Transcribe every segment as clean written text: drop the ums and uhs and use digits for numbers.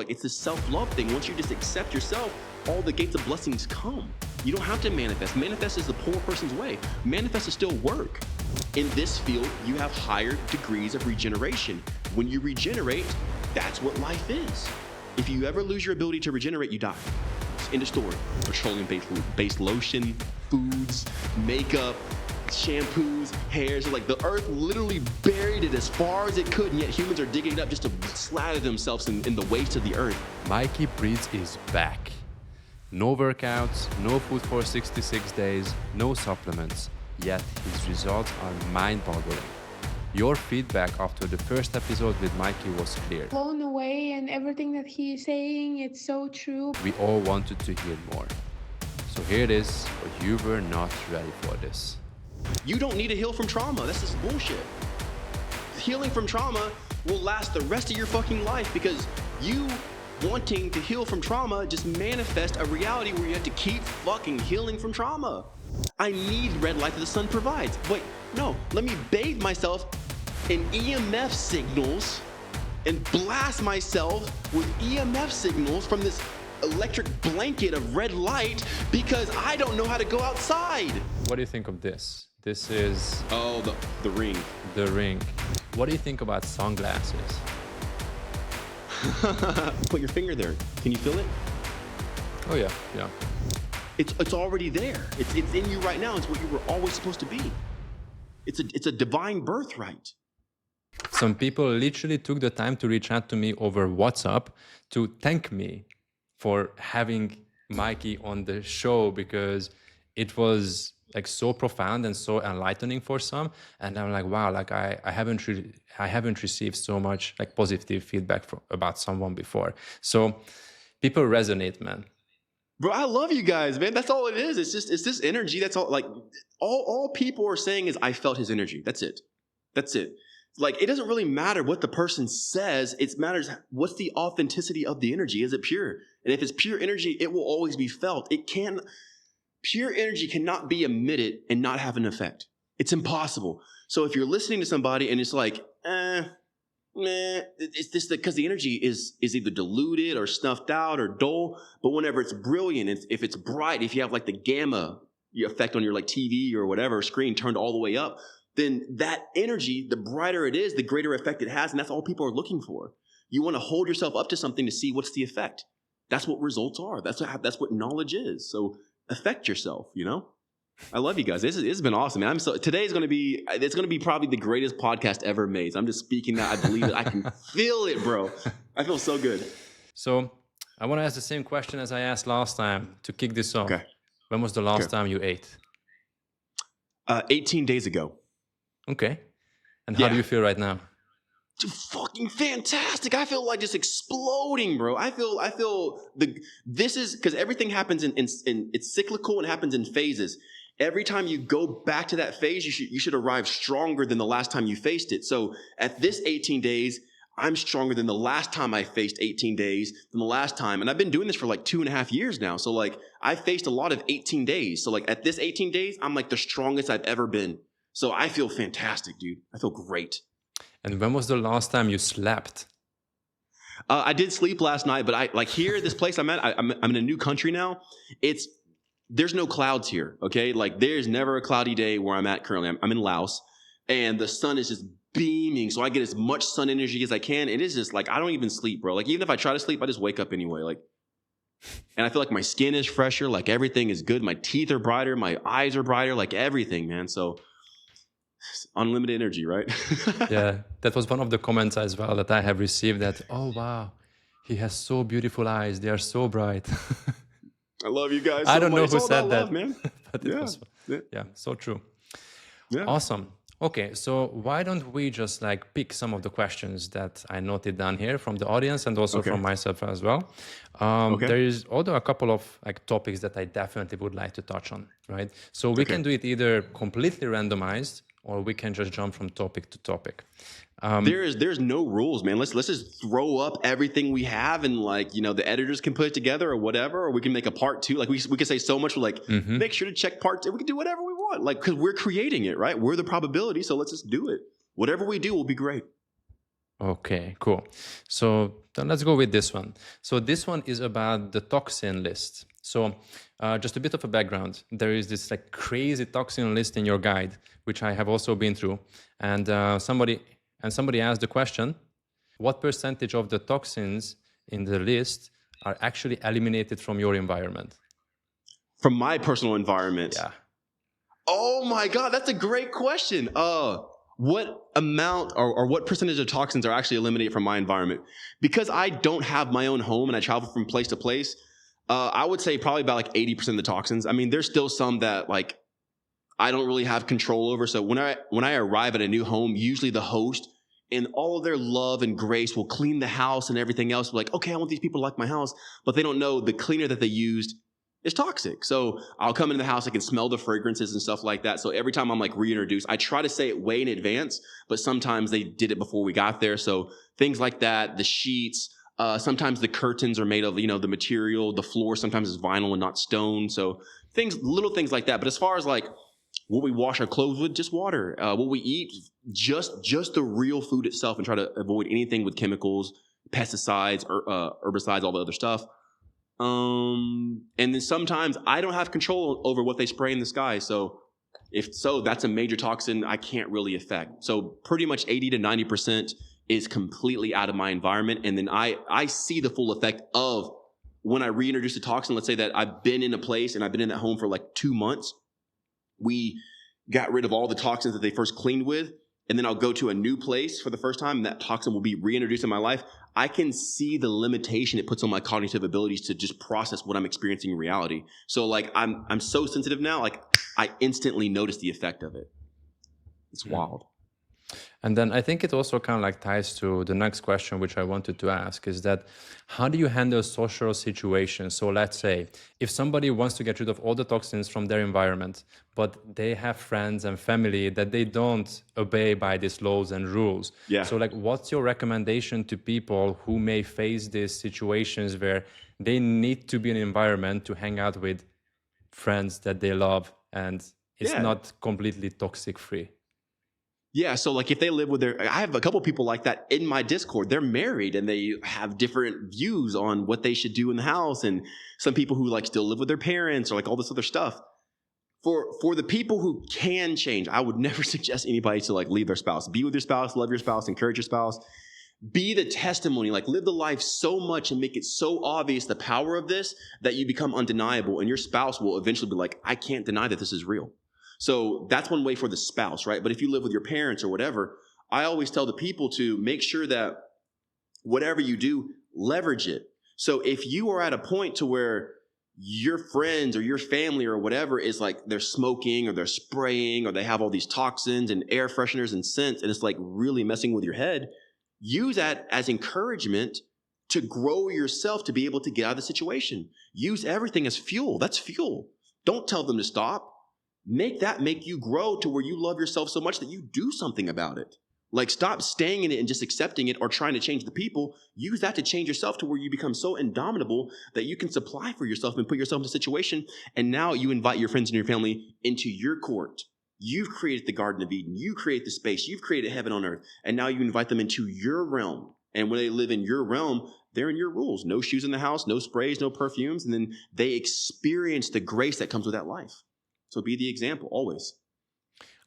Like, it's a self-love thing. Once you just accept yourself, all the gates of blessings come. You don't have to manifest. Manifest is the poor person's way. Manifest is still work. In this field, you have higher degrees of regeneration. When you regenerate, that's what life is. If you ever lose your ability to regenerate, you die. End of story. Petroleum-based lotion, foods, makeup, shampoos, hairs. So like the earth literally buried it as far as it could, and yet humans are digging it up just to slather themselves in the waste of the earth. MikeyBreathes is back. No workouts, no food for 66 days, no supplements. Yet his results are mind-boggling. Your feedback after the first episode with Mikey was clear. Blown away, and everything that he's saying, it's so true. We all wanted to hear more. So here it is, but you were not ready for this. You don't need to heal from trauma. That's just bullshit. Healing from trauma will last the rest of your fucking life, because you wanting to heal from trauma just manifest a reality where you have to keep fucking healing from trauma. I need red light that the sun provides. Wait, no, let me bathe myself in EMF signals and blast myself with EMF signals from this electric blanket of red light because I don't know how to go outside. What do you think of this? This is... Oh, the ring. The ring. What do you think about sunglasses? Put your finger there. Can you feel it? Oh yeah, yeah. It's already there. It's in you right now. It's what you were always supposed to be. It's a divine birthright. Some people literally took the time to reach out to me over WhatsApp to thank me for having Mikey on the show, because it was like so profound and so enlightening for some. And I'm like, wow, like I haven't received so much like positive feedback about someone before. So people resonate, man. Bro, I love you guys, man. That's all it is. It's this energy. That's all. Like all people are saying is, I felt his energy. That's it. That's it. Like, it doesn't really matter what the person says. It matters what's the authenticity of the energy. Is it pure? And if it's pure energy, it will always be felt. Pure energy cannot be emitted and not have an effect. It's impossible. So if you're listening to somebody and it's like, it's just because the energy is either diluted or snuffed out or dull. But whenever it's brilliant, if it's bright, if you have like the gamma effect on your like TV or whatever screen turned all the way up, then that energy, the brighter it is, the greater effect it has. And that's all people are looking for. You want to hold yourself up to something to see what's the effect. That's what results are. That's what knowledge is. So affect yourself, you know? I love you guys. It's been awesome, man. Today's going to be probably the greatest podcast ever made. So I'm just speaking that. I believe it. I can feel it, bro. I feel so good. So I want to ask the same question as I asked last time to kick this off. Okay. When was the last time you ate? 18 days ago. Okay. And how do you feel right now? Dude, fucking fantastic. I feel like just exploding, bro. I feel this is because everything happens in it's cyclical and happens in phases. Every time you go back to that phase, you should arrive stronger than the last time you faced it. So at this 18 days, I'm stronger than the last time I faced 18 days than the last time. And I've been doing this for like 2.5 years now. So like I faced a lot of 18 days. So like at this 18 days, I'm like the strongest I've ever been. So I feel fantastic, dude. I feel great. And when was the last time you slept? I did sleep last night, but I like here, this place I'm at, I'm in a new country now. There's no clouds here, okay? Like there's never a cloudy day where I'm at currently. I'm in Laos, and the sun is just beaming, so I get as much sun energy as I can. It is just like, I don't even sleep, bro. Like even if I try to sleep, I just wake up anyway. Like, and I feel like my skin is fresher, like everything is good. My teeth are brighter, my eyes are brighter, like everything, man. So unlimited energy, right? Yeah, that was one of the comments as well that I have received, that, oh wow, he has so beautiful eyes, they are so bright. I love you guys so I don't know much. who said that, love, man. But it was, so true. Yeah. Awesome. Okay, so why don't we just like pick some of the questions that I noted down here from the audience and also from myself as well. There is although a couple of like topics that I definitely would like to touch on, right? So we can do it either completely randomized, or we can just jump from topic to topic. There's no rules, man. Let's just throw up everything we have, and like, you know, the editors can put it together or whatever, or we can make a part 2. Like we can say so much. We're like, make sure to check part 2. We can do whatever we want, like, because we're creating it, right? We're the probability, so let's just do it. Whatever we do will be great. Okay, cool. So then let's go with this one. So this one is about the toxin list. So just a bit of a background. There is this like crazy toxin list in your guide, which I have also been through. And somebody asked the question, what percentage of the toxins in the list are actually eliminated from your environment? From my personal environment. Yeah. Oh my God, that's a great question. What amount or what percentage of toxins are actually eliminated from my environment? Because I don't have my own home and I travel from place to place, I would say probably about like 80% of the toxins. I mean, there's still some that like I don't really have control over. So when I arrive at a new home, usually the host and all of their love and grace will clean the house and everything else. Like, okay, I want these people to like my house, but they don't know the cleaner that they used is toxic. So I'll come into the house, I can smell the fragrances and stuff like that. So every time I'm like reintroduced, I try to say it way in advance, but sometimes they did it before we got there. So things like that, the sheets, sometimes the curtains are made of, the material, the floor sometimes is vinyl and not stone. So little things like that. But as far as like what we wash our clothes with, just water. What we eat, just the real food itself, and try to avoid anything with chemicals, pesticides, or herbicides, all the other stuff. And then sometimes I don't have control over what they spray in the sky. So that's a major toxin I can't really affect. So pretty much 80 to 90% is completely out of my environment. And then I see the full effect of when I reintroduce a toxin. Let's say that I've been in a place and I've been in that home for like 2 months. We got rid of all the toxins that they first cleaned with, and then I'll go to a new place for the first time, and that toxin will be reintroduced in my life. I can see the limitation it puts on my cognitive abilities to just process what I'm experiencing in reality. So like I'm so sensitive now, like I instantly notice the effect of it. It's wild. And then I think it also kind of like ties to the next question, which I wanted to ask, is that how do you handle social situations? So let's say if somebody wants to get rid of all the toxins from their environment, but they have friends and family that they don't obey by these laws and rules. Yeah. So like, what's your recommendation to people who may face these situations where they need to be in an environment to hang out with friends that they love and it's not completely toxic free? Yeah, so like if they live with I have a couple people like that in my Discord. They're married and they have different views on what they should do in the house, and some people who like still live with their parents or like all this other stuff. For the people who can change, I would never suggest anybody to like leave their spouse. Be with your spouse, love your spouse, encourage your spouse. Be the testimony, like live the life so much and make it so obvious the power of this that you become undeniable, and your spouse will eventually be like, I can't deny that this is real. So that's one way for the spouse, right? But if you live with your parents or whatever, I always tell the people to make sure that whatever you do, leverage it. So if you are at a point to where your friends or your family or whatever is like they're smoking or they're spraying or they have all these toxins and air fresheners and scents, and it's like really messing with your head, use that as encouragement to grow yourself to be able to get out of the situation. Use everything as fuel. That's fuel. Don't tell them to stop. Make you grow to where you love yourself so much that you do something about it. Like stop staying in it and just accepting it or trying to change the people. Use that to change yourself to where you become so indomitable that you can supply for yourself and put yourself in a situation. And now you invite your friends and your family into your court. You've created the Garden of Eden. You create the space. You've created heaven on earth. And now you invite them into your realm. And when they live in your realm, they're in your rules. No shoes in the house, no sprays, no perfumes. And then they experience the grace that comes with that life. So be the example always.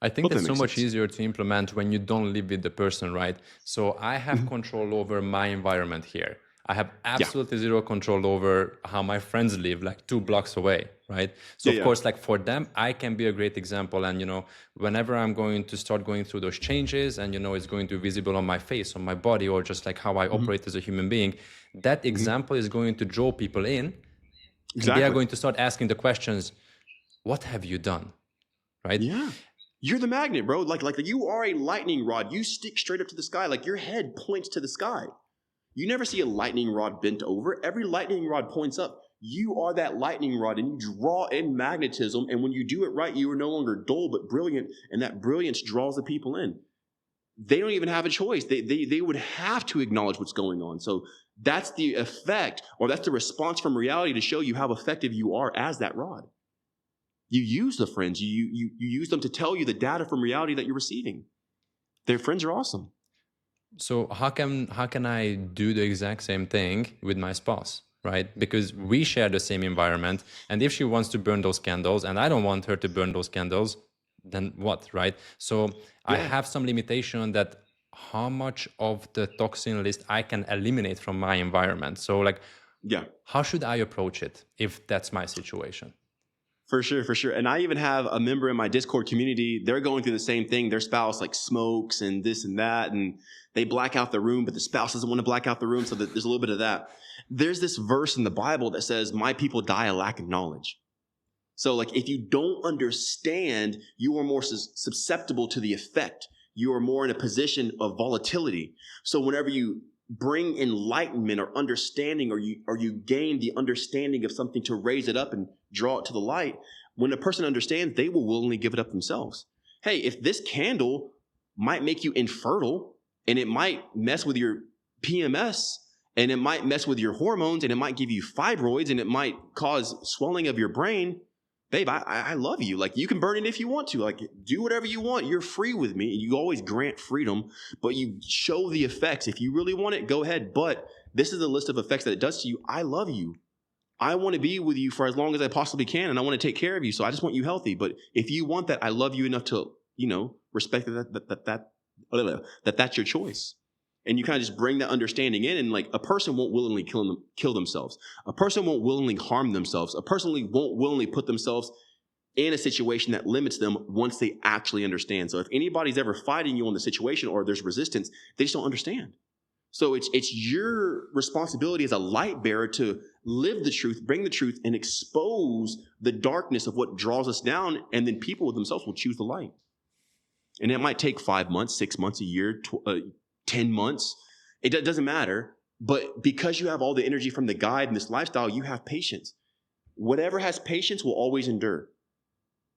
I think that's so much easier to implement when you don't live with the person, right? So I have control over my environment here. I have absolutely zero control over how my friends live, like 2 blocks away, right? So of course, like for them, I can be a great example. And, whenever I'm going to start going through those changes and, it's going to be visible on my face, on my body, or just like how I operate as a human being, that example is going to draw people in. Exactly. And they are going to start asking the questions, what have you done? Right? Yeah. You're the magnet, bro. Like you are a lightning rod. You stick straight up to the sky. Like your head points to the sky. You never see a lightning rod bent over. Every lightning rod points up. You are that lightning rod, and you draw in magnetism. And when you do it right, you are no longer dull, but brilliant. And that brilliance draws the people in. They don't even have a choice. They would have to acknowledge what's going on. So that's the effect, or that's the response from reality to show you how effective you are as that rod. You use the friends. You use them to tell you the data from reality that you're receiving. Their friends are awesome. So how can I do the exact same thing with my spouse, right? Because we share the same environment, and if she wants to burn those candles and I don't want her to burn those candles, then what, right? So I Yeah. have some limitation that how much of the toxin list I can eliminate from my environment. So like, Yeah. how should I approach it if that's my situation? For sure, for sure. And I even have a member in my Discord community. They're going through the same thing. Their spouse like smokes and this and that, and they black out the room, but the spouse doesn't want to black out the room. So that there's a little bit of that. There's this verse in the Bible that says, "My people die a lack of knowledge." So like if you don't understand, you are more susceptible to the effect. You are more in a position of volatility. So whenever you bring enlightenment or understanding, or you gain the understanding of something to raise it up and draw it to the light, when a person understands, they will willingly give it up themselves. Hey, if this candle might make you infertile and it might mess with your PMS and it might mess with your hormones and it might give you fibroids and it might cause swelling of your brain, babe, I love you. Like, you can burn it if you want to. Like, do whatever you want. You're free with me. You always grant freedom, but you show the effects. If you really want it, go ahead. But this is the list of effects that it does to you. I love you. I want to be with you for as long as I possibly can, and I want to take care of you. So I just want you healthy. But if you want that, I love you enough to, respect that's your choice. And you kind of just bring that understanding in, and like, a person won't willingly kill themselves. A person won't willingly harm themselves. A person won't willingly put themselves in a situation that limits them once they actually understand. So if anybody's ever fighting you on the situation or there's resistance, they just don't understand. So it's your responsibility as a light bearer to live the truth, bring the truth, and expose the darkness of what draws us down, and then people themselves will choose the light. And it might take 5 months, 6 months, a year, 10 months. It doesn't matter. But because you have all the energy from the guide and this lifestyle, you have patience. Whatever has patience will always endure.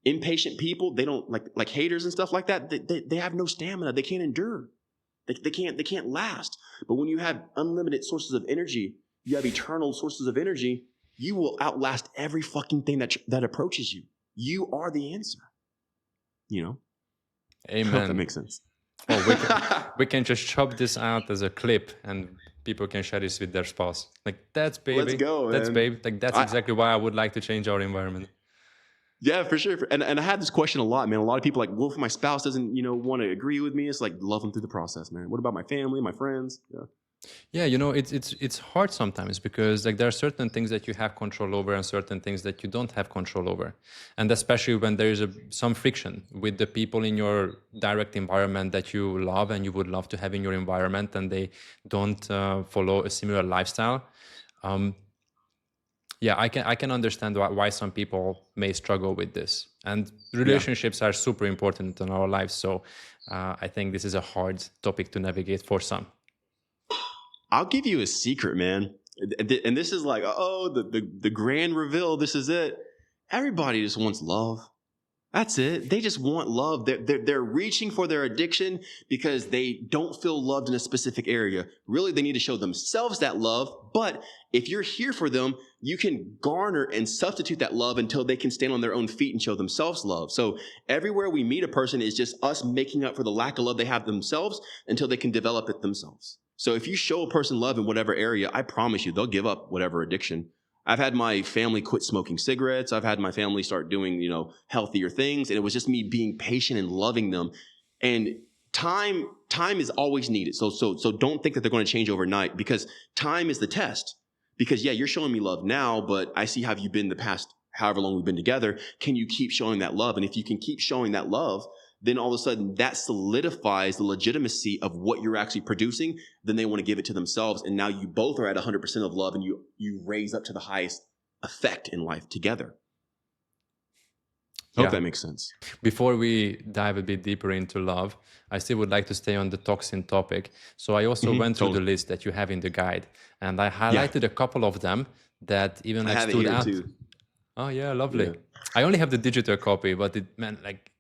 Impatient people, they don't like haters and stuff like that. They have no stamina. They can't endure. They can't last. But when you have unlimited sources of energy, you have eternal sources of energy, you will outlast every fucking thing that approaches you. You are the answer. Amen. I hope that makes sense. Oh, we can just chop this out as a clip and people can share this with their spouse. Like, that's baby. Let's go, That's man. babe. Like, that's exactly why I would like to change our environment. Yeah, for sure. And I had this question a lot, man. A lot of people are like, well, if my spouse doesn't, want to agree with me, it's like, love them through the process, man. What about my family, my friends? Yeah, it's hard sometimes because like there are certain things that you have control over and certain things that you don't have control over, and especially when there is some friction with the people in your direct environment that you love and you would love to have in your environment, and they don't follow a similar lifestyle. Yeah, I can understand why some people may struggle with this, and relationships are super important in our lives. So I think this is a hard topic to navigate for some. I'll give you a secret, man. And this is like, the grand reveal. This is it. Everybody just wants love. That's it. They just want love. They're reaching for their addiction because they don't feel loved in a specific area. Really, they need to show themselves that love. But if you're here for them, you can garner and substitute that love until they can stand on their own feet and show themselves love. So everywhere we meet a person is just us making up for the lack of love they have themselves until they can develop it themselves. So if you show a person love in whatever area, I promise you, they'll give up whatever addiction. I've had my family quit smoking cigarettes. I've had my family start doing, healthier things. And it was just me being patient and loving them. And time is always needed. So don't think that they're going to change overnight, because time is the test. Because you're showing me love now, but I see how you've been the past however long we've been together. Can you keep showing that love? And if you can keep showing that love, then all of a sudden that solidifies the legitimacy of what you're actually producing. Then they want to give it to themselves. And now you both are at 100% of love, and you raise up to the highest effect in life together. Hope that makes sense. Before we dive a bit deeper into love, I still would like to stay on the toxin topic. So I also went through the list that you have in the guide, and I highlighted a couple of them that even I stood out. Too. Oh yeah, lovely. Yeah. I only have the digital copy, but it meant like,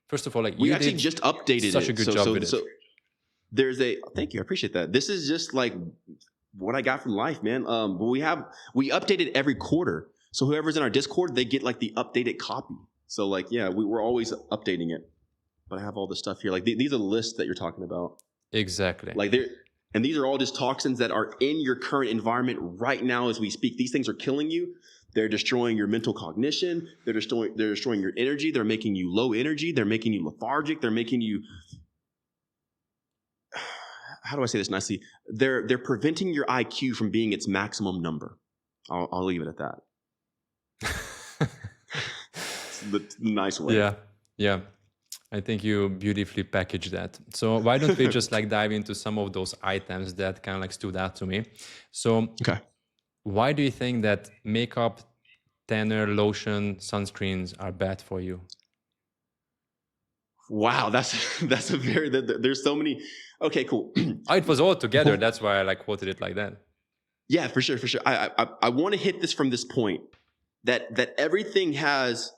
first of all, like, we actually just updated such a good job with it. So there's thank you, I appreciate that. This is just like what I got from life, man. But we updated every quarter. So whoever's in our Discord, they get like the updated copy. So like, we're always updating it. But I have all this stuff here. Like these are the lists that you're talking about. Exactly. Like and these are all just toxins that are in your current environment right now as we speak. These things are killing you. They're destroying your mental cognition. They're destroying your energy. They're making you low energy. They're making you lethargic. They're making you, how do I say this nicely? They're preventing your IQ from being its maximum number. I'll leave it at that. It's the nice way. Yeah. Yeah. I think you beautifully packaged that. So why don't we just like dive into some of those items that kind of like stood out to me? So Okay. why do you think that makeup, tanner, lotion, sunscreens are bad for you? Wow, that's a very, there's so many. Okay, cool. Oh, it was all together. That's why I like quoted it like that. Yeah, for sure, for sure. I want to hit this from this point that everything has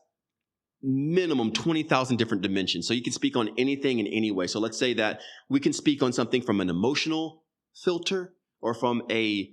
minimum 20,000 different dimensions. So you can speak on anything in any way. So let's say that we can speak on something from an emotional filter or from a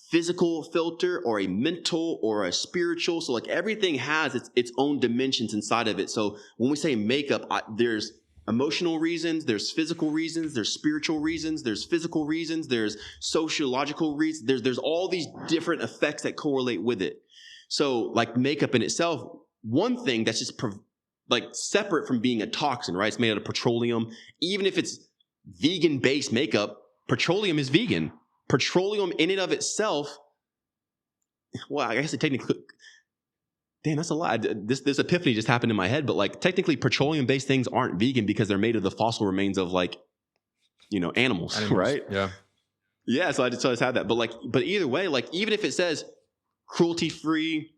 physical filter or a mental or a spiritual. So like everything has its own dimensions inside of it. So when we say makeup, there's emotional reasons, there's physical reasons, there's spiritual reasons, there's physical reasons, there's sociological reasons. There's all these different effects that correlate with it. So like makeup in itself, one thing that's just like separate from being a toxin, right? It's made out of petroleum. Even if it's vegan-based makeup, petroleum is vegan. Petroleum in and of itself, well, I guess it technically, damn, that's a lot. This epiphany just happened in my head, but like technically petroleum-based things aren't vegan because they're made of the fossil remains of like, animals, right? Yeah. Yeah, so I just had that. But either way, like even if it says cruelty-free,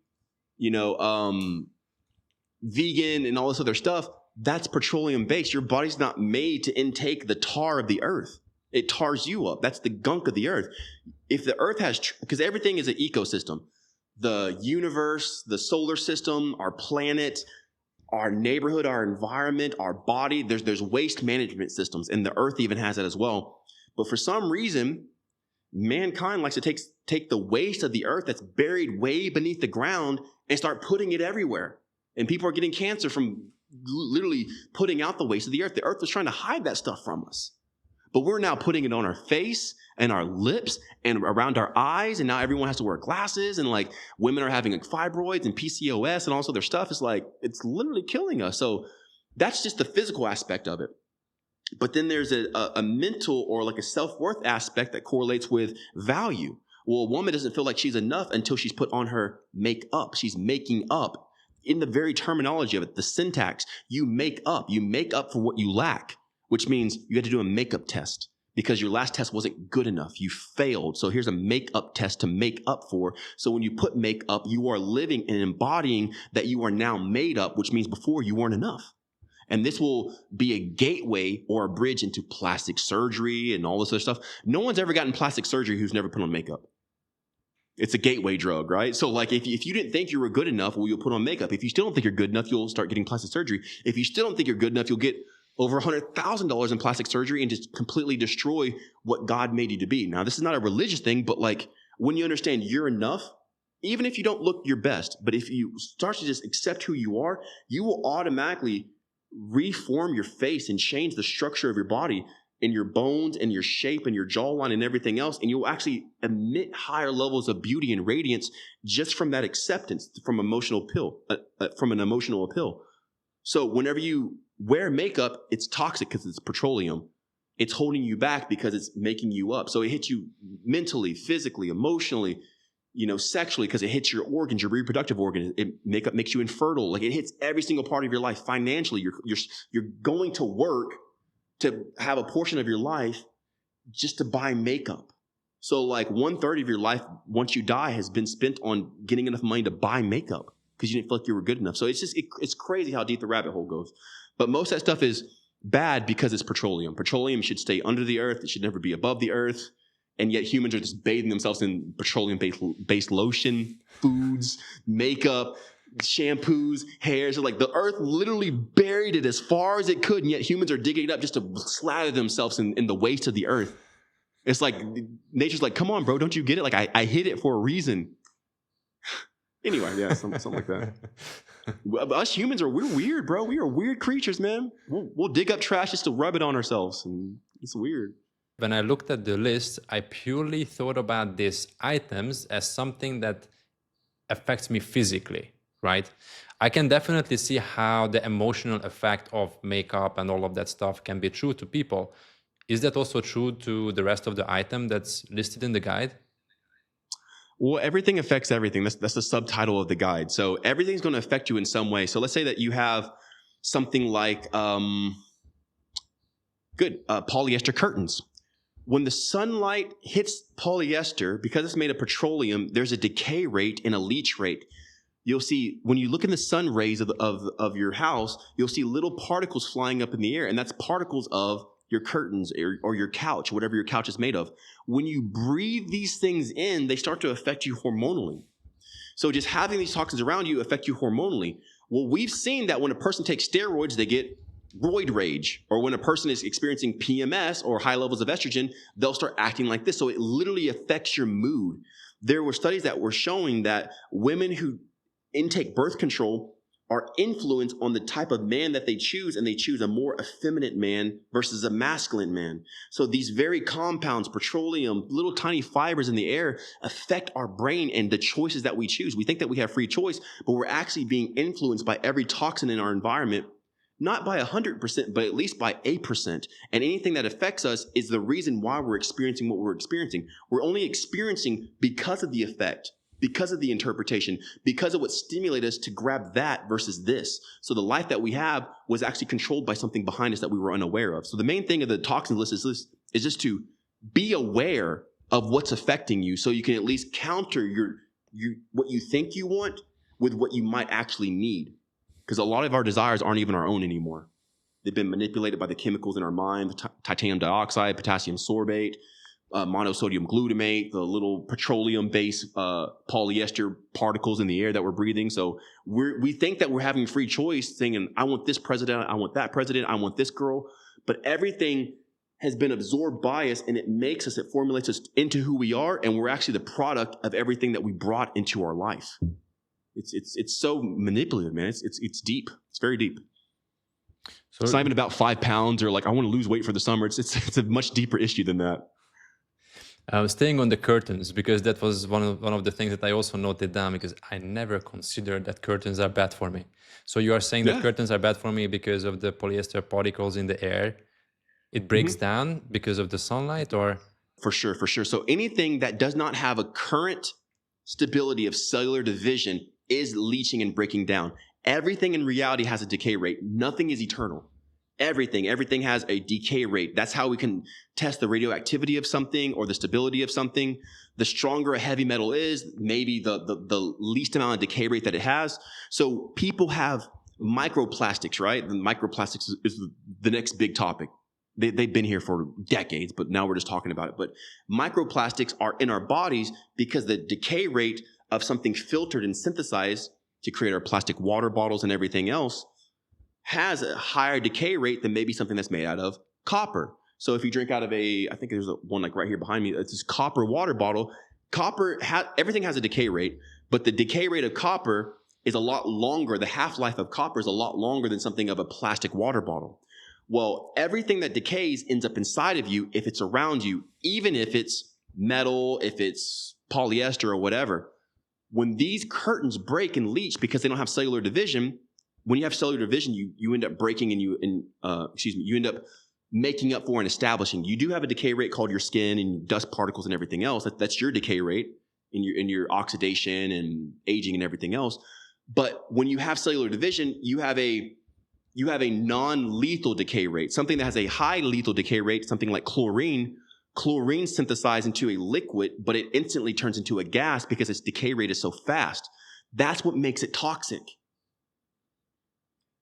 vegan and all this other stuff, that's petroleum based. Your body's not made to intake the tar of the earth. It tars you up. That's the gunk of the earth. If the earth has, because everything is an ecosystem, the universe, the solar system, our planet, our neighborhood, our environment, our body, there's waste management systems, and the earth even has that as well. But for some reason, mankind likes to take the waste of the earth that's buried way beneath the ground and start putting it everywhere. And people are getting cancer from literally putting out the waste of the earth. The earth was trying to hide that stuff from us. But we're now putting it on our face and our lips and around our eyes. And now everyone has to wear glasses. And like women are having like fibroids and PCOS and also their stuff. Is like, it's literally killing us. So that's just the physical aspect of it. But then there's a mental or like a self-worth aspect that correlates with value. Well, a woman doesn't feel like she's enough until she's put on her makeup. She's making up. In the very terminology of it, the syntax, you make up for what you lack, which means you had to do a makeup test because your last test wasn't good enough. You failed. So here's a makeup test to make up for. So when you put makeup, you are living and embodying that you are now made up, which means before you weren't enough. And this will be a gateway or a bridge into plastic surgery and all this other stuff. No one's ever gotten plastic surgery who's never put on makeup. It's a gateway drug, right? So like if you didn't think you were good enough, well, you'll put on makeup. If you still don't think you're good enough, you'll start getting plastic surgery. If you still don't think you're good enough, you'll get over $100,000 in plastic surgery and just completely destroy what God made you to be. Now, this is not a religious thing, but like when you understand you're enough, even if you don't look your best, but if you start to just accept who you are, you will automatically reform your face and change the structure of your body and your bones and your shape and your jawline and everything else. And you'll actually emit higher levels of beauty and radiance just from that acceptance, from an emotional appeal. So whenever you wear makeup, it's toxic because it's petroleum. It's holding you back because it's making you up. So it hits you mentally, physically, emotionally, sexually, because it hits your organs, your reproductive organs. Makeup makes you infertile. Like it hits every single part of your life. Financially, you're going to work to have a portion of your life just to buy makeup. So like 1/3 of your life, once you die, has been spent on getting enough money to buy makeup because you didn't feel like you were good enough. So it's crazy how deep the rabbit hole goes. But most of that stuff is bad because it's petroleum. Petroleum should stay under the earth. It should never be above the earth. And yet humans are just bathing themselves in petroleum-based lotion, foods, makeup, shampoos, hairs. Like the earth literally buried it as far as it could, and yet humans are digging it up just to slather themselves in the waste of the earth. It's like nature's like, come on, bro, don't you get it? Like I hid it for a reason. Anyway, yeah, something like that. Us humans we're weird, bro. We are weird creatures, man. We'll dig up trash just to rub it on ourselves and It's weird. When I looked at the list, I purely thought about these items as something that affects me physically, right? I can definitely see how the emotional effect of makeup and all of that stuff can be true to people. Is that also true to the rest of the item that's listed in the guide? Well, everything affects everything. That's the subtitle of the guide. So everything's going to affect you in some way. So let's say that you have something like polyester curtains. When the sunlight hits polyester, because it's made of petroleum, there's a decay rate and a leach rate. You'll see when you look in the sun rays of your house, you'll see little particles flying up in the air, and that's particles of your curtains or your couch, whatever your couch is made of. When you breathe these things in, they start to affect you hormonally. So just having these toxins around you affect you hormonally. Well, we've seen that when a person takes steroids, they get roid rage, or when a person is experiencing PMS or high levels of estrogen, they'll start acting like this. So it literally affects your mood. There were studies that were showing that women who intake birth control are influenced on the type of man that they choose, and they choose a more effeminate man versus a masculine man. So these very compounds, petroleum, little tiny fibers in the air affect our brain and the choices that we choose. We think that we have free choice, but we're actually being influenced by every toxin in our environment, not by 100%, but at least by 8%. And anything that affects us is the reason why we're experiencing what we're experiencing. We're only experiencing because of the effect, because of the interpretation, because of what stimulated us to grab that versus this. So the life that we have was actually controlled by something behind us that we were unaware of. So the main thing of the toxin list is just to be aware of what's affecting you, so you can at least counter what you think you want with what you might actually need. Because a lot of our desires aren't even our own anymore. They've been manipulated by the chemicals in our mind, titanium dioxide, potassium sorbate, monosodium glutamate, the little petroleum-based polyester particles in the air that we're breathing. So we think that we're having free choice, saying, I want this president, I want that president, I want this girl. But everything has been absorbed by us, and it makes us, it formulates us into who we are, and we're actually the product of everything that we brought into our life. It's so manipulative, man. It's deep. It's very deep. So it's not even about 5 pounds or like I want to lose weight for the summer. It's a much deeper issue than that. Staying on the curtains, because that was one of the things that I also noted down, because I never considered that curtains are bad for me. So you are saying that curtains are bad for me because of the polyester particles in the air. It breaks down because of the sunlight, or? For sure. So anything that does not have a current stability of cellular division is leaching and breaking down. Everything in reality has a decay rate. Nothing is eternal. Everything has a decay rate. That's how we can test the radioactivity of something or the stability of something. The stronger a heavy metal is, maybe the least amount of decay rate that it has. So people have microplastics, right? The microplastics is the next big topic. They've been here for decades, but now we're just talking about it. But microplastics are in our bodies because the decay rate of something filtered and synthesized to create our plastic water bottles and everything else has a higher decay rate than maybe something that's made out of copper. So if you drink out of I think there's one like right here behind me, it's this copper water bottle. Everything has a decay rate, but the decay rate of copper is a lot longer. The half-life of copper is a lot longer than something of a plastic water bottle. Well, everything that decays ends up inside of you if it's around you, even if it's metal, if it's polyester or whatever. When these curtains break and leach because they don't have cellular division, when you have cellular division, you end up breaking and you end up making up for and establishing. You do have a decay rate called your skin and dust particles and everything else. That's your decay rate in your oxidation and aging and everything else. But when you have cellular division, you have a non-lethal decay rate, something that has a high lethal decay rate, something like chlorine. Chlorine synthesizes into a liquid, but it instantly turns into a gas because its decay rate is so fast. That's what makes it toxic.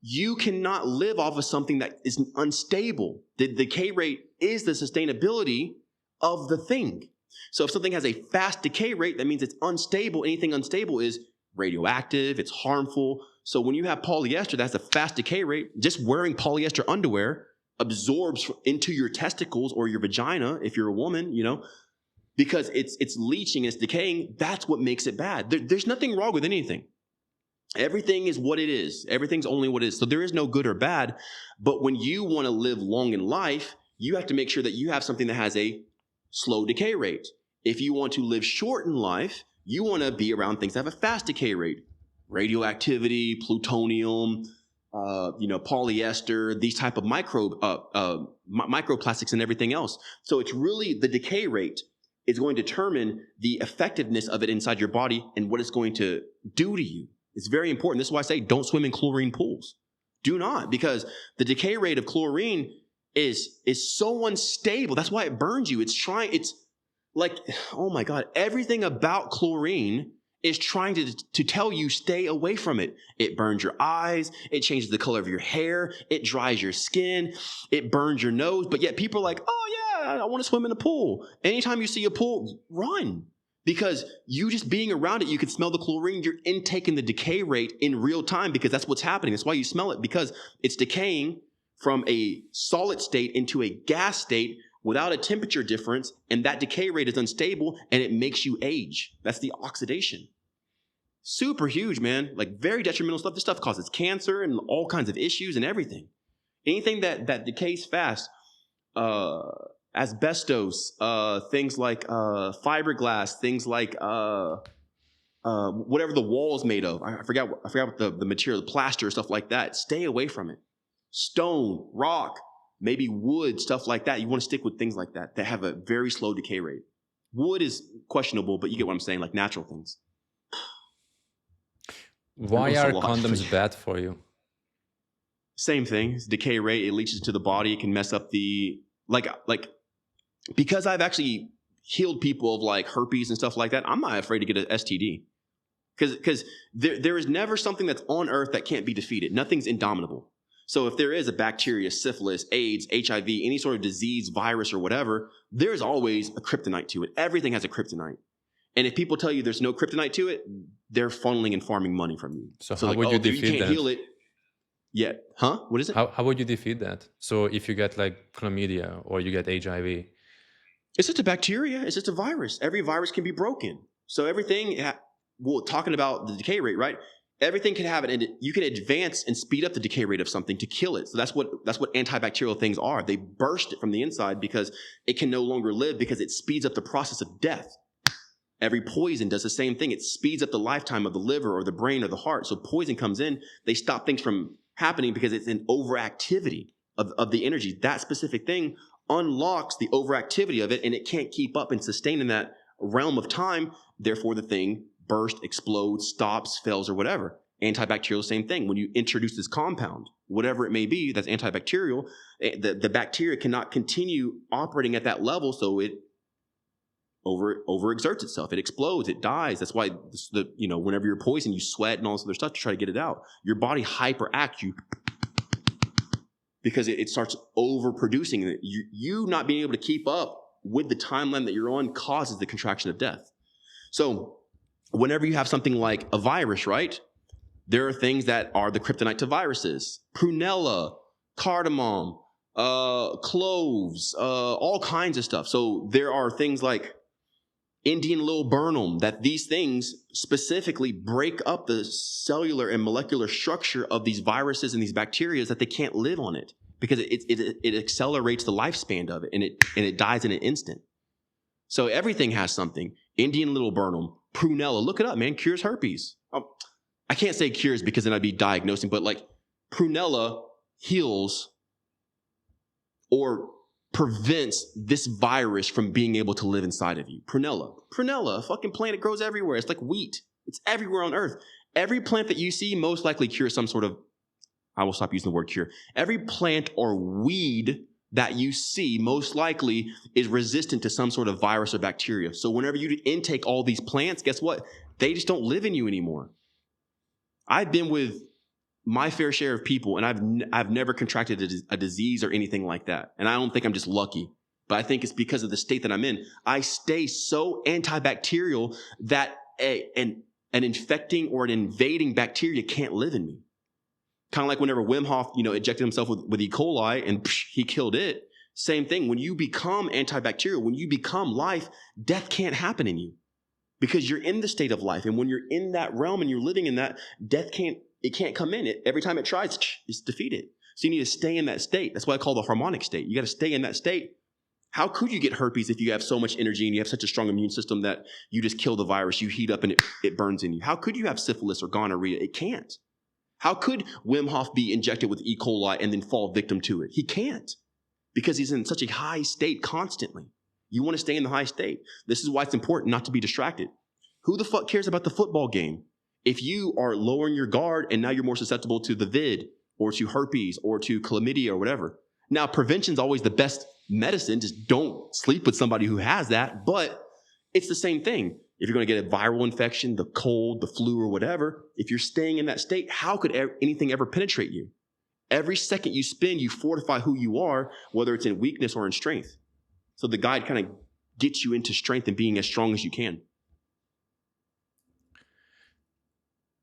You cannot live off of something that is unstable. The decay rate is the sustainability of the thing. So if something has a fast decay rate, that means it's unstable. Anything unstable is radioactive, it's harmful. So when you have polyester, that's a fast decay rate. Just wearing polyester underwear absorbs into your testicles or your vagina, if you're a woman, because it's leaching, it's decaying. That's what makes it bad. There's nothing wrong with anything. Everything is what it is. Everything's only what it is. So there is no good or bad. But when you want to live long in life, you have to make sure that you have something that has a slow decay rate. If you want to live short in life, you want to be around things that have a fast decay rate. Radioactivity, plutonium, polyester, these type of microplastics and everything else. So it's really the decay rate is going to determine the effectiveness of it inside your body and what it's going to do to you. It's very important. This is why I say don't swim in chlorine pools. Do not, because the decay rate of chlorine is so unstable. That's why it burns you. It's like, oh my God, everything about chlorine is trying to tell you stay away from it. It burns your eyes. It changes the color of your hair. It dries your skin. It burns your nose. But yet people are like, oh yeah, I want to swim in a pool. Anytime you see a pool, run. Because you just being around it, you can smell the chlorine. You're intaking the decay rate in real time because that's what's happening. That's why you smell it, because it's decaying from a solid state into a gas state without a temperature difference, and that decay rate is unstable, and it makes you age. That's the oxidation. Super huge, man. Like very detrimental stuff. This stuff causes cancer and all kinds of issues and everything. Anything that decays fast, asbestos, things like fiberglass, things like whatever the wall is made of. I forgot what the material, the plaster, stuff like that. Stay away from it. Stone, rock, maybe wood, stuff like that. You want to stick with things like that have a very slow decay rate. Wood is questionable, but you get what I'm saying, like natural things. Why are condoms bad for you? Same thing. It's decay rate. It leaches to the body. It can mess up because I've actually healed people of like herpes and stuff like that. I'm not afraid to get an STD because there is never something that's on earth that can't be defeated. Nothing's indomitable. So if there is a bacteria, syphilis, AIDS, HIV, any sort of disease, virus, or whatever, there's always a kryptonite to it. Everything has a kryptonite. And if people tell you there's no kryptonite to it, they're funneling and farming money from you. So how would you defeat that? You can't heal it. Yeah. Huh? What is it? How would you defeat that? So if you get like chlamydia or you get HIV. It's just a bacteria. It's just a virus. Every virus can be broken. So everything, talking about the decay rate, right? Everything can have it, and you can advance and speed up the decay rate of something to kill it. So that's what antibacterial things are. They burst it from the inside because it can no longer live because it speeds up the process of death. Every poison does the same thing. It speeds up the lifetime of the liver or the brain or the heart. So poison comes in, they stop things from happening because it's an overactivity of the energy. That specific thing unlocks the overactivity of it, and it can't keep up and sustain in that realm of time. Therefore, the thing bursts, explodes, stops, fails, or whatever. Antibacterial, same thing. When you introduce this compound, whatever it may be, that's antibacterial, the bacteria cannot continue operating at that level, so it overexerts itself. It explodes. It dies. That's why whenever you're poisoned, you sweat and all this other stuff to try to get it out. Your body hyperacts you because it starts overproducing. You not being able to keep up with the timeline that you're on causes the contraction of death. So whenever you have something like a virus, right? There are things that are the kryptonite to viruses. Prunella, cardamom, cloves, all kinds of stuff. So there are things like Indian laburnum, that these things specifically break up the cellular and molecular structure of these viruses and these bacteria that they can't live on it because it accelerates the lifespan of it and it dies in an instant. So everything has something. Indian laburnum, prunella, look it up, man, cures herpes. I can't say cures because then I'd be diagnosing, but like prunella heals or prevents this virus from being able to live inside of you. Prunella, a fucking plant, it grows everywhere. It's like wheat. It's everywhere on earth. Every plant that you see most likely cures some sort of, I will stop using the word cure. Every plant or weed that you see most likely is resistant to some sort of virus or bacteria. So whenever you intake all these plants, guess what? They just don't live in you anymore. I've been with my fair share of people, and I've never contracted a disease or anything like that. And I don't think I'm just lucky, but I think it's because of the state that I'm in. I stay so antibacterial that an infecting or an invading bacteria can't live in me. Kind of like whenever Wim Hof, injected himself with E. coli and he killed it. Same thing. When you become antibacterial, when you become life, death can't happen in you because you're in the state of life. And when you're in that realm and you're living in that, death can't come in. Every time it tries, it's defeated. So you need to stay in that state. That's what I call the harmonic state. You got to stay in that state. How could you get herpes if you have so much energy and you have such a strong immune system that you just kill the virus, you heat up and it burns in you? How could you have syphilis or gonorrhea? It can't. How could Wim Hof be injected with E. coli and then fall victim to it? He can't, because he's in such a high state constantly. You want to stay in the high state. This is why it's important not to be distracted. Who the fuck cares about the football game? If you are lowering your guard and now you're more susceptible to the vid or to herpes or to chlamydia or whatever. Now, prevention's always the best medicine. Just don't sleep with somebody who has that. But it's the same thing. If you're going to get a viral infection, the cold, the flu, or whatever, if you're staying in that state, how could anything ever penetrate you? Every second you spend, you fortify who you are, whether it's in weakness or in strength. So the guide kind of gets you into strength and being as strong as you can.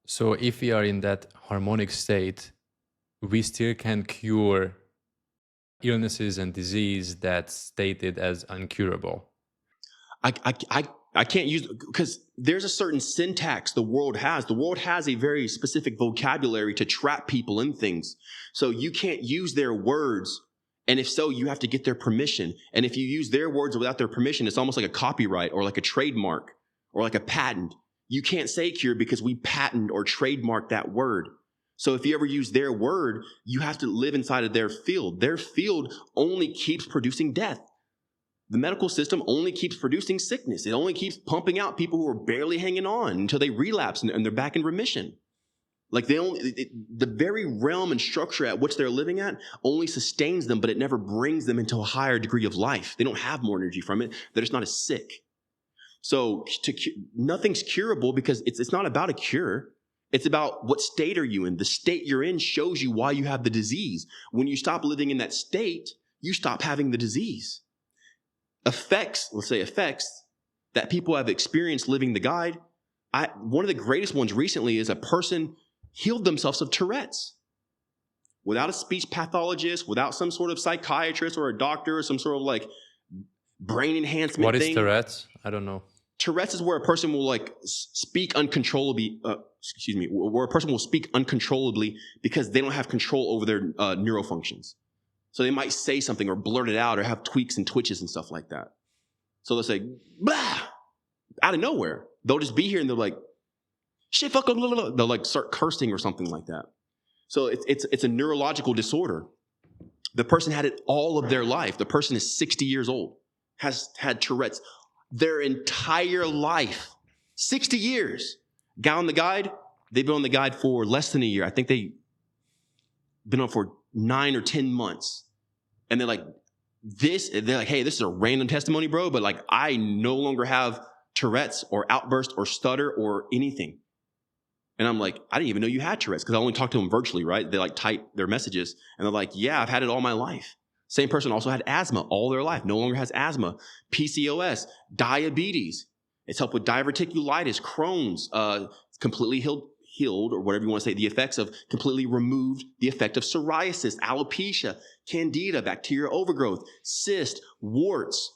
So if we are in that harmonic state, we still can cure illnesses and disease that's stated as uncurable. I can't use, because there's a certain syntax the world has. The world has a very specific vocabulary to trap people in things. So you can't use their words. And if so, you have to get their permission. And if you use their words without their permission, it's almost like a copyright or like a trademark or like a patent. You can't say cure because we patent or trademark that word. So if you ever use their word, you have to live inside of their field. Their field only keeps producing death. The medical system only keeps producing sickness. It only keeps pumping out people who are barely hanging on until they relapse and they're back in remission. Like the very realm and structure at which they're living at only sustains them, but it never brings them into a higher degree of life. They don't have more energy from it. They're just not as sick. So nothing's curable because it's not about a cure. It's about what state are you in. The state you're in shows you why you have the disease. When you stop living in that state, you stop having the disease. Effects that people have experienced living the guide. One of the greatest ones recently is a person healed themselves of Tourette's without a speech pathologist, without some sort of psychiatrist or a doctor or some sort of like brain enhancement What thing. is Tourette's? I don't know. Tourette's is where a person will like speak uncontrollably. Where a person will speak uncontrollably because they don't have control over their neurofunctions. So they might say something or blurt it out or have tweaks and twitches and stuff like that. So they'll say, blah, out of nowhere. They'll just be here and they're like, shit, fuck, blah, blah, blah. They'll like start cursing or something like that. So it's a neurological disorder. The person had it all of their life. The person is 60 years old, has had Tourette's their entire life. 60 years. Guy on the guide, they've been on the guide for less than a year. I think they've been on for 9 or 10 months. And they're like, hey, this is a random testimony, bro, but like I no longer have Tourette's or outburst or stutter or anything. And I'm like, I didn't even know you had Tourette's because I only talked to them virtually, right? They like type their messages and they're like, yeah, I've had it all my life. Same person also had asthma all their life, no longer has asthma, PCOS, diabetes. It's helped with diverticulitis, Crohn's, completely healed, or whatever you want to say, the effects of completely removed the effect of psoriasis, alopecia, candida, bacterial overgrowth, cyst, warts.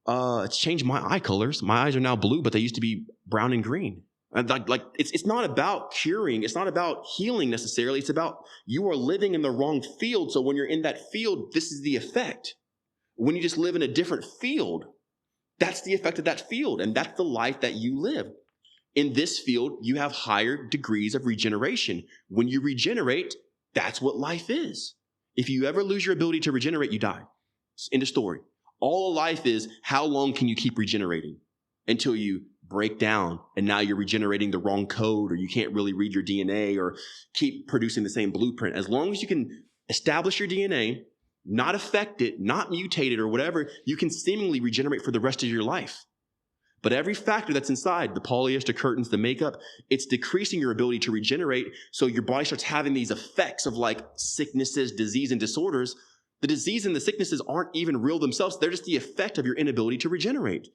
It's changed my eye colors. My eyes are now blue, but they used to be brown and green. And it's not about curing. It's not about healing necessarily. It's about you are living in the wrong field. So when you're in that field, this is the effect. When you just live in a different field, that's the effect of that field. And that's the life that you live. In this field, you have higher degrees of regeneration. When you regenerate, that's what life is. If you ever lose your ability to regenerate, you die. End of story. All life is, how long can you keep regenerating? Until you break down and now you're regenerating the wrong code, or you can't really read your DNA or keep producing the same blueprint. As long as you can establish your DNA, not affect it, not mutate it or whatever, you can seemingly regenerate for the rest of your life. But every factor that's inside, the polyester curtains, the makeup, it's decreasing your ability to regenerate. So your body starts having these effects of like sicknesses, disease, and disorders. The disease and the sicknesses aren't even real themselves. They're just the effect of your inability to regenerate.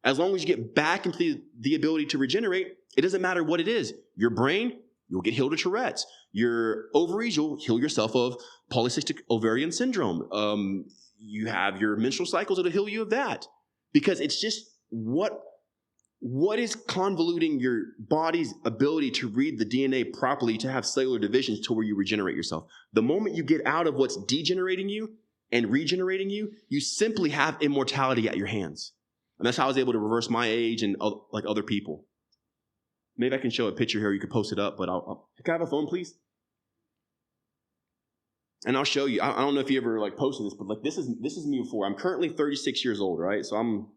As long as you get back into the ability to regenerate, it doesn't matter what it is. Your brain, you'll get healed of Tourette's. Your ovaries, you'll heal yourself of polycystic ovarian syndrome. You have your menstrual cycles, it'll heal you of that. Because it's just what What is convoluting your body's ability to read the DNA properly to have cellular divisions to where you regenerate yourself? The moment you get out of what's degenerating you and regenerating you, you simply have immortality at your hands. And that's how I was able to reverse my age and like other people. Maybe I can show a picture here. You can post it up, but can I have a phone, please? And I'll show you. I don't know if you ever like posted this, but like this is me before. I'm currently 36 years old, right? So I'm,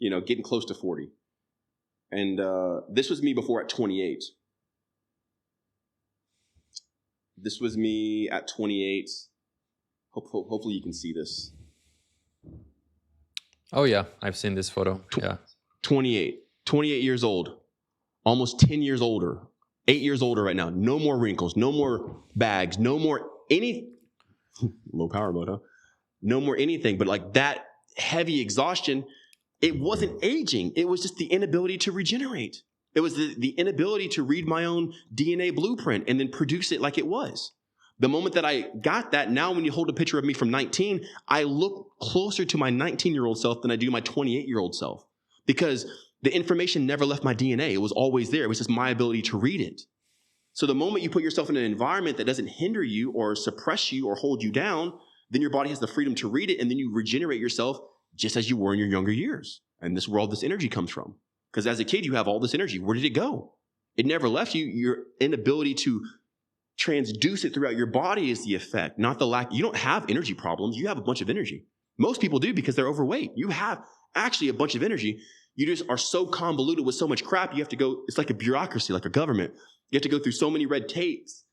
getting close to 40. And this was me before at 28. This was me at 28. Hopefully you can see this. Oh yeah, I've seen this photo. Yeah. 28 years old, almost 10 years older, 8 years older right now. No more wrinkles, no more bags, no more low power mode, huh? No more anything, but like that heavy exhaustion, it wasn't aging. It was just the inability to regenerate. It was the inability to read my own DNA blueprint and then produce it like it was. The moment that I got that, now when you hold a picture of me from 19, I look closer to my 19-year-old self than I do my 28-year-old self, because the information never left my DNA. It was always there. It was just my ability to read it. So the moment you put yourself in an environment that doesn't hinder you or suppress you or hold you down, then your body has the freedom to read it, and then you regenerate yourself just as you were in your younger years. And this is where all this energy comes from. Because as a kid, you have all this energy. Where did it go? It never left you. Your inability to transduce it throughout your body is the effect, not the lack. You don't have energy problems. You have a bunch of energy. Most people do because they're overweight. You have actually a bunch of energy. You just are so convoluted with so much crap. You have to go, it's like a bureaucracy, like a government. You have to go through so many red tapes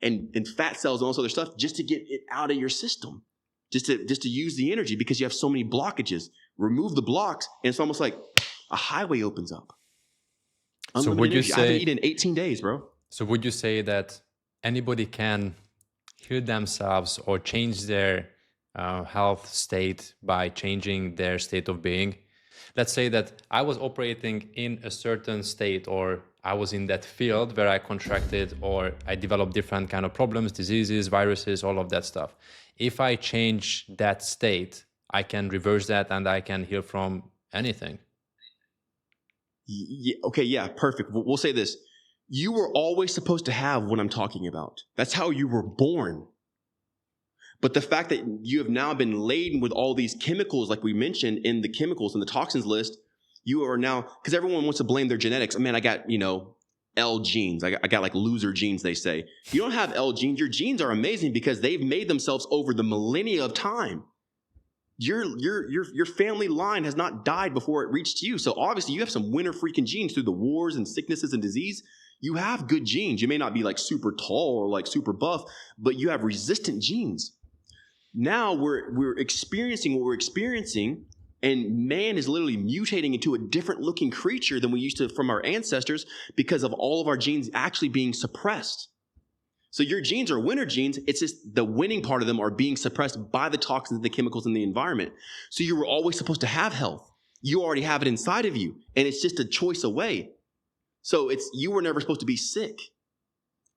and fat cells and all this other stuff just to get it out of your system, just to use the energy, because you have so many blockages. Remove the blocks, and it's almost like a highway opens up. So would you energy. I haven't say, eaten in 18 days, bro. so would you say that anybody can heal themselves or change their health state by changing their state of being? Let's say that I was operating in a certain state, or I was in that field where I contracted or I developed different kind of problems, diseases, viruses, all of that stuff. If I change that state, I can reverse that and I can heal from anything. Yeah, okay, yeah, perfect. We'll say this. You were always supposed to have what I'm talking about. That's how you were born. But the fact that you have now been laden with all these chemicals, like we mentioned in the chemicals and the toxins list, you are now, because everyone wants to blame their genetics. Man, I got, L genes. I got like loser genes, they say. You don't have L genes. Your genes are amazing because they've made themselves over the millennia of time. Your family line has not died before it reached you. So obviously you have some winter freaking genes through the wars and sicknesses and disease. You have good genes. You may not be like super tall or like super buff, but you have resistant genes. Now we're experiencing what we're experiencing, and man is literally mutating into a different looking creature than we used to from our ancestors because of all of our genes actually being suppressed. So your genes are winner genes. It's just the winning part of them are being suppressed by the toxins and the chemicals in the environment. So you were always supposed to have health. You already have it inside of you, and it's just a choice away. So you were never supposed to be sick.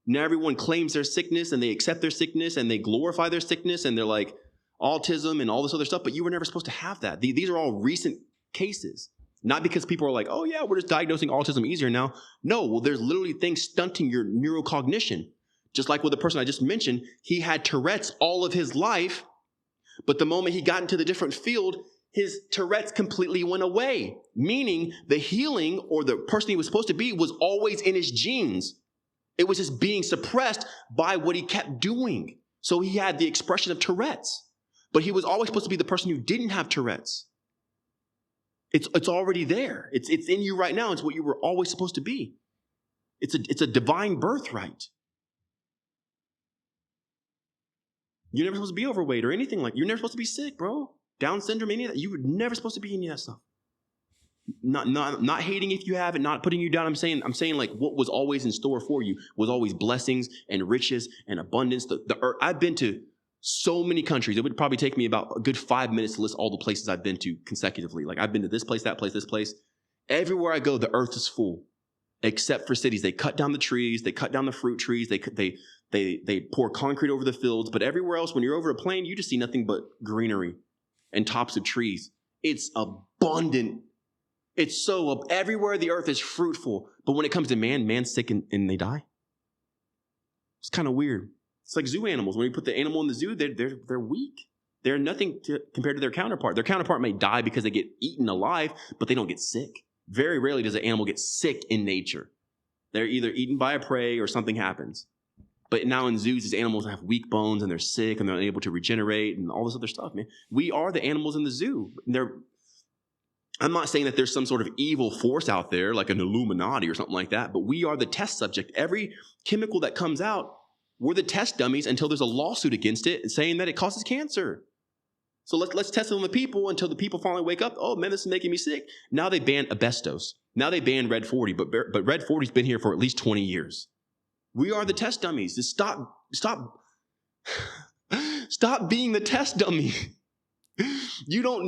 Now everyone claims their sickness and they accept their sickness and they glorify their sickness and they're like autism and all this other stuff, but you were never supposed to have that. These are all recent cases. Not because people are like, oh yeah, we're just diagnosing autism easier now. No, well, there's literally things stunting your neurocognition. Just like with the person I just mentioned, he had Tourette's all of his life, but the moment he got into the different field, his Tourette's completely went away, meaning the healing or the person he was supposed to be was always in his genes. It was just being suppressed by what he kept doing. So he had the expression of Tourette's, but he was always supposed to be the person who didn't have Tourette's. It's already there. It's in you right now. It's what you were always supposed to be. It's a divine birthright. You're never supposed to be overweight or anything like. You're never supposed to be sick, bro. Down syndrome, any of that. You were never supposed to be any of that stuff. Not hating if you have it, not putting you down. I'm saying like what was always in store for you was always blessings and riches and abundance. The earth, I've been to so many countries. It would probably take me about a good 5 minutes to list all the places I've been to consecutively. Like I've been to this place, that place, this place. Everywhere I go, the earth is full, except for cities. They cut down the trees, they cut down the fruit trees, they pour concrete over the fields. But everywhere else, when you're over a plain, you just see nothing but greenery and tops of trees. It's abundant. It's so up everywhere. The earth is fruitful. But when it comes to man, man's sick and they die. It's kind of weird. It's like zoo animals. When you put the animal in the zoo, they're weak. They're nothing compared to their counterpart. Their counterpart may die because they get eaten alive, but they don't get sick. Very rarely does an animal get sick in nature. They're either eaten by a prey or something happens. But now in zoos, these animals have weak bones and they're sick and they're unable to regenerate and all this other stuff, man. We are the animals in the zoo. I'm not saying that there's some sort of evil force out there, like an Illuminati or something like that, but we are the test subject. Every chemical that comes out, we're the test dummies until there's a lawsuit against it saying that it causes cancer. So let's test it on the people until the people finally wake up. Oh, man, this is making me sick. Now they ban asbestos. Now they ban Red 40, but Red 40's been here for at least 20 years. We are the test dummies. Just stop being the test dummy. You don't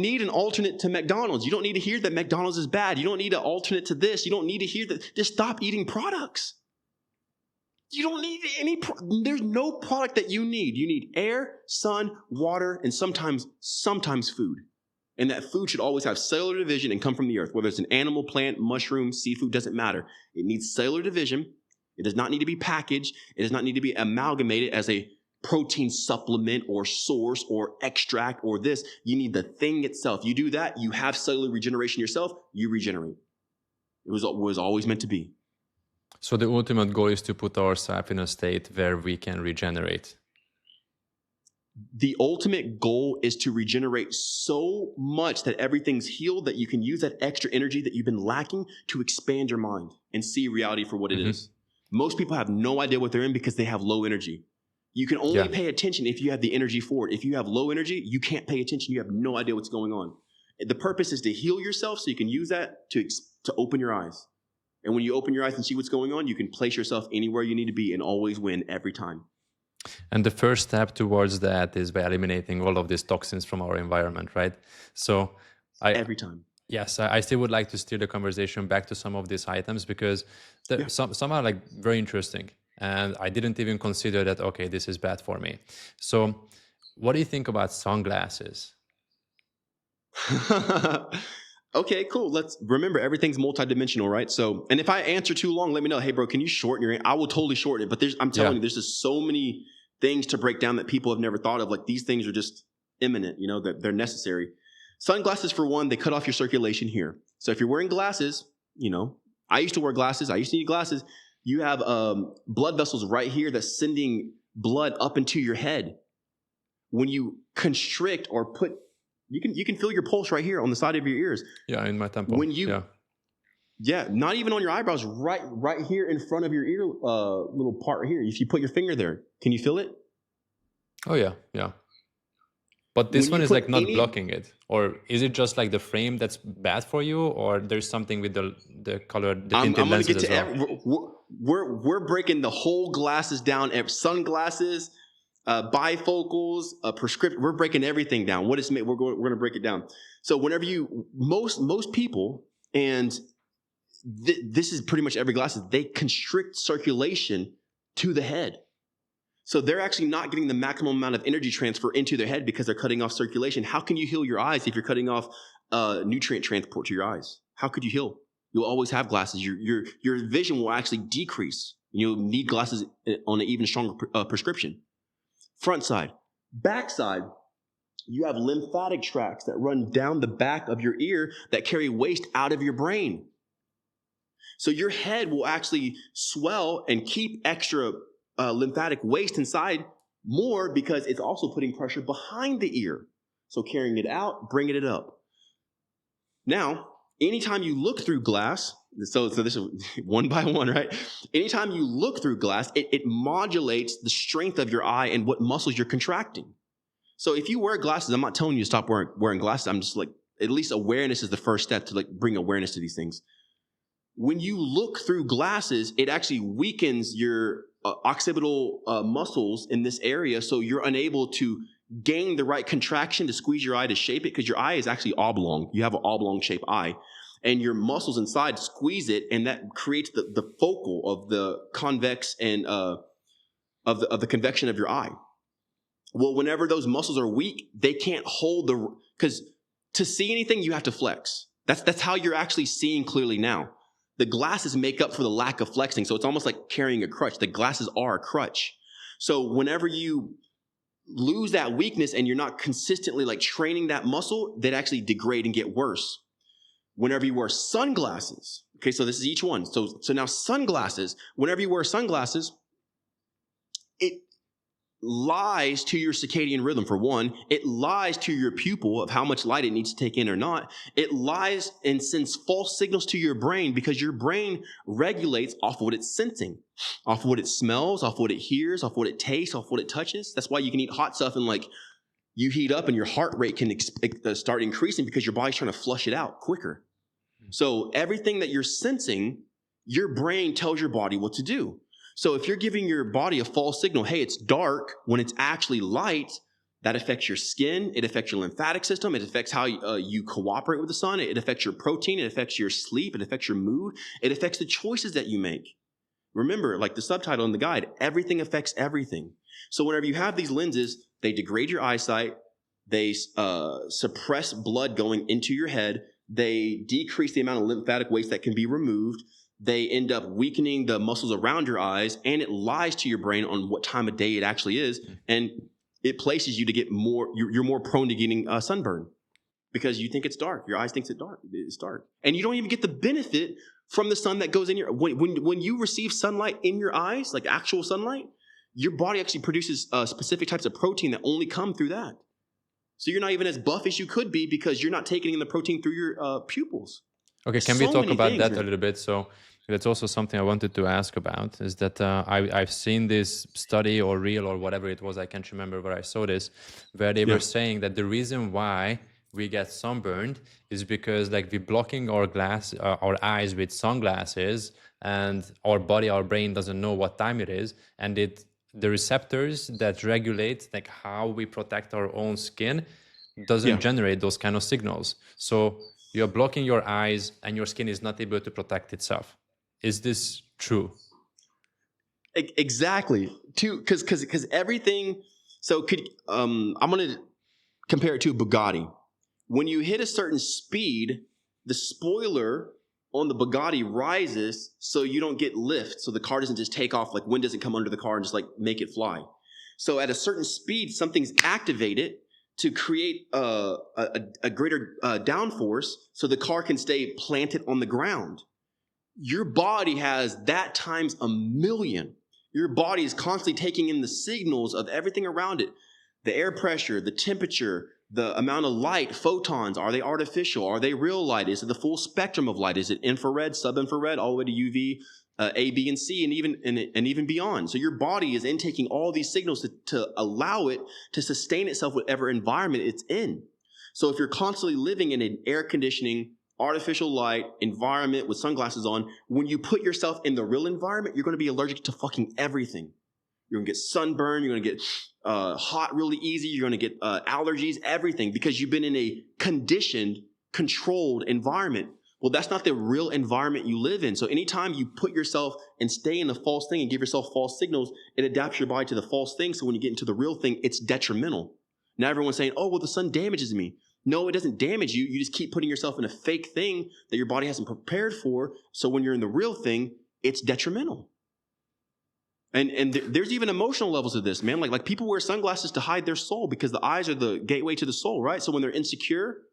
need an alternate to McDonald's. You don't need to hear that McDonald's is bad. You don't need an alternate to this. You don't need to hear that. Just stop eating products. You don't need there's no product that you need. You need air, sun, water, and sometimes food. And that food should always have cellular division and come from the earth. Whether it's an animal, plant, mushroom, seafood, doesn't matter. It needs cellular division. It does not need to be packaged. It does not need to be amalgamated as a protein supplement or source or extract or this. You need the thing itself. You do that, you have cellular regeneration yourself, you regenerate. It was always meant to be. So the ultimate goal is to put ourselves in a state where we can regenerate. The ultimate goal is to regenerate so much that everything's healed, that you can use that extra energy that you've been lacking to expand your mind and see reality for what it is. Most people have no idea what they're in because they have low energy. You can only pay attention if you have the energy for it. If you have low energy, you can't pay attention. You have no idea what's going on. The purpose is to heal yourself so you can use that to open your eyes. And when you open your eyes and see what's going on, you can place yourself anywhere you need to be and always win every time. And the first step towards that is by eliminating all of these toxins from our environment, right? So every time. Yes, I still would like to steer the conversation back to some of these items because some are like very interesting. And I didn't even consider that, okay, this is bad for me. So what do you think about sunglasses? Okay, cool. Let's remember everything's multidimensional, right? So, and if I answer too long, let me know. Hey, bro, can you shorten your? I will totally shorten it. But I'm telling you, there's just so many things to break down that people have never thought of. Like these things are just imminent, that they're necessary. Sunglasses, for one, they cut off your circulation here. So if you're wearing glasses, I used to wear glasses. I used to need glasses. You have blood vessels right here that's sending blood up into your head. When you constrict or put, you can feel your pulse right here on the side of your ears. Yeah, in my temple. When you, not even on your eyebrows, right here in front of your ear, little part here. If you put your finger there, can you feel it? Oh yeah. But this one is like not blocking it, or is it just like the frame that's bad for you, or there's something with the color, the tinted lenses as well? We're breaking the whole glasses down. Sunglasses, bifocals, prescription. We're breaking everything down. What it's made, we're going to break it down. So whenever most people, and this is pretty much every glasses, they constrict circulation to the head. So they're actually not getting the maximum amount of energy transfer into their head because they're cutting off circulation. How can you heal your eyes if you're cutting off nutrient transport to your eyes? How could you heal? You'll always have glasses. Your vision will actually decrease. You'll need glasses on an even stronger prescription. Front side. Back side, you have lymphatic tracts that run down the back of your ear that carry waste out of your brain. So your head will actually swell and keep extra lymphatic waste inside more because it's also putting pressure behind the ear. So carrying it out, bringing it up. Now, anytime you look through glass, so this is one by one, right? Anytime you look through glass, it modulates the strength of your eye and what muscles you're contracting. So if you wear glasses, I'm not telling you to stop wearing glasses. I'm just like, at least awareness is the first step to like bring awareness to these things. When you look through glasses, it actually weakens your occipital muscles in this area, so you're unable to gain the right contraction to squeeze your eye to shape it, because your eye is actually oblong. You have an oblong shaped eye, and your muscles inside squeeze it, and that creates the focal of the convex and of the convection of your eye. Well, whenever those muscles are weak, they can't hold because to see anything, you have to flex. That's how you're actually seeing clearly now. The glasses make up for the lack of flexing. So it's almost like carrying a crutch. The glasses are a crutch. So whenever you lose that weakness and you're not consistently like training that muscle, that actually degrade and get worse. Whenever you wear sunglasses, okay, so this is each one. So now sunglasses, whenever you wear sunglasses, it lies to your circadian rhythm. For one, it lies to your pupil of how much light it needs to take in or not. It lies and sends false signals to your brain because your brain regulates off of what it's sensing, off of what it smells, off of what it hears, off of what it tastes, off of what it touches. That's why you can eat hot stuff and like you heat up and your heart rate can start increasing because your body's trying to flush it out quicker. So everything that you're sensing, your brain tells your body what to do. So if you're giving your body a false signal, hey, it's dark, when it's actually light, that affects your skin, it affects your lymphatic system, it affects how you cooperate with the sun, it affects your protein, it affects your sleep, it affects your mood, it affects the choices that you make. Remember, like the subtitle in the guide, everything affects everything. So whenever you have these lenses, they degrade your eyesight, they suppress blood going into your head, they decrease the amount of lymphatic waste that can be removed, they end up weakening the muscles around your eyes, and it lies to your brain on what time of day it actually is, and it places you to get more, you're more prone to getting sunburn because you think it's dark. Your eyes think it's dark. And you don't even get the benefit from the sun that goes in your, when you receive sunlight in your eyes, like actual sunlight, your body actually produces specific types of protein that only come through that. So you're not even as buff as you could be because you're not taking in the protein through your pupils. Okay, can we talk about that a little bit? So that's also something I wanted to ask about, is that I've seen this study or reel or whatever it was, I can't remember where I saw this, where they were saying that the reason why we get sunburned is because like we're blocking our eyes with sunglasses, and our body, our brain doesn't know what time it is, and the receptors that regulate like how we protect our own skin doesn't generate those kind of signals. So you're blocking your eyes and your skin is not able to protect itself. Is this true? Exactly. Because everything. So I'm gonna compare it to a Bugatti. When you hit a certain speed, the spoiler on the Bugatti rises so you don't get lift. So the car doesn't just take off, like wind doesn't come under the car and just like make it fly. So at a certain speed, something's activated to create a greater downforce so the car can stay planted on the ground. Your body has that times a million. Your body is constantly taking in the signals of everything around it. The air pressure, the temperature, the amount of light, photons, are they artificial? Are they real light? Is it the full spectrum of light? Is it infrared, sub-infrared, all the way to UV, A, B, and C, and even beyond? So your body is intaking all these signals to allow it to sustain itself whatever environment it's in. So if you're constantly living in an air conditioning, artificial light environment with sunglasses on, when you put yourself in the real environment, you're going to be allergic to fucking everything. You're going to get sunburn. You're going to get hot really easy. You're going to get allergies, everything, because you've been in a conditioned, controlled environment. Well, that's not the real environment you live in. So anytime you put yourself and stay in the false thing and give yourself false signals, it adapts your body to the false thing. So when you get into the real thing, it's detrimental. Now everyone's saying, oh, well, the sun damages me. No, it doesn't damage you. You just keep putting yourself in a fake thing that your body hasn't prepared for. So when you're in the real thing, it's detrimental. And there's even emotional levels of this, man. Like people wear sunglasses to hide their soul because the eyes are the gateway to the soul, right? So when they're insecure,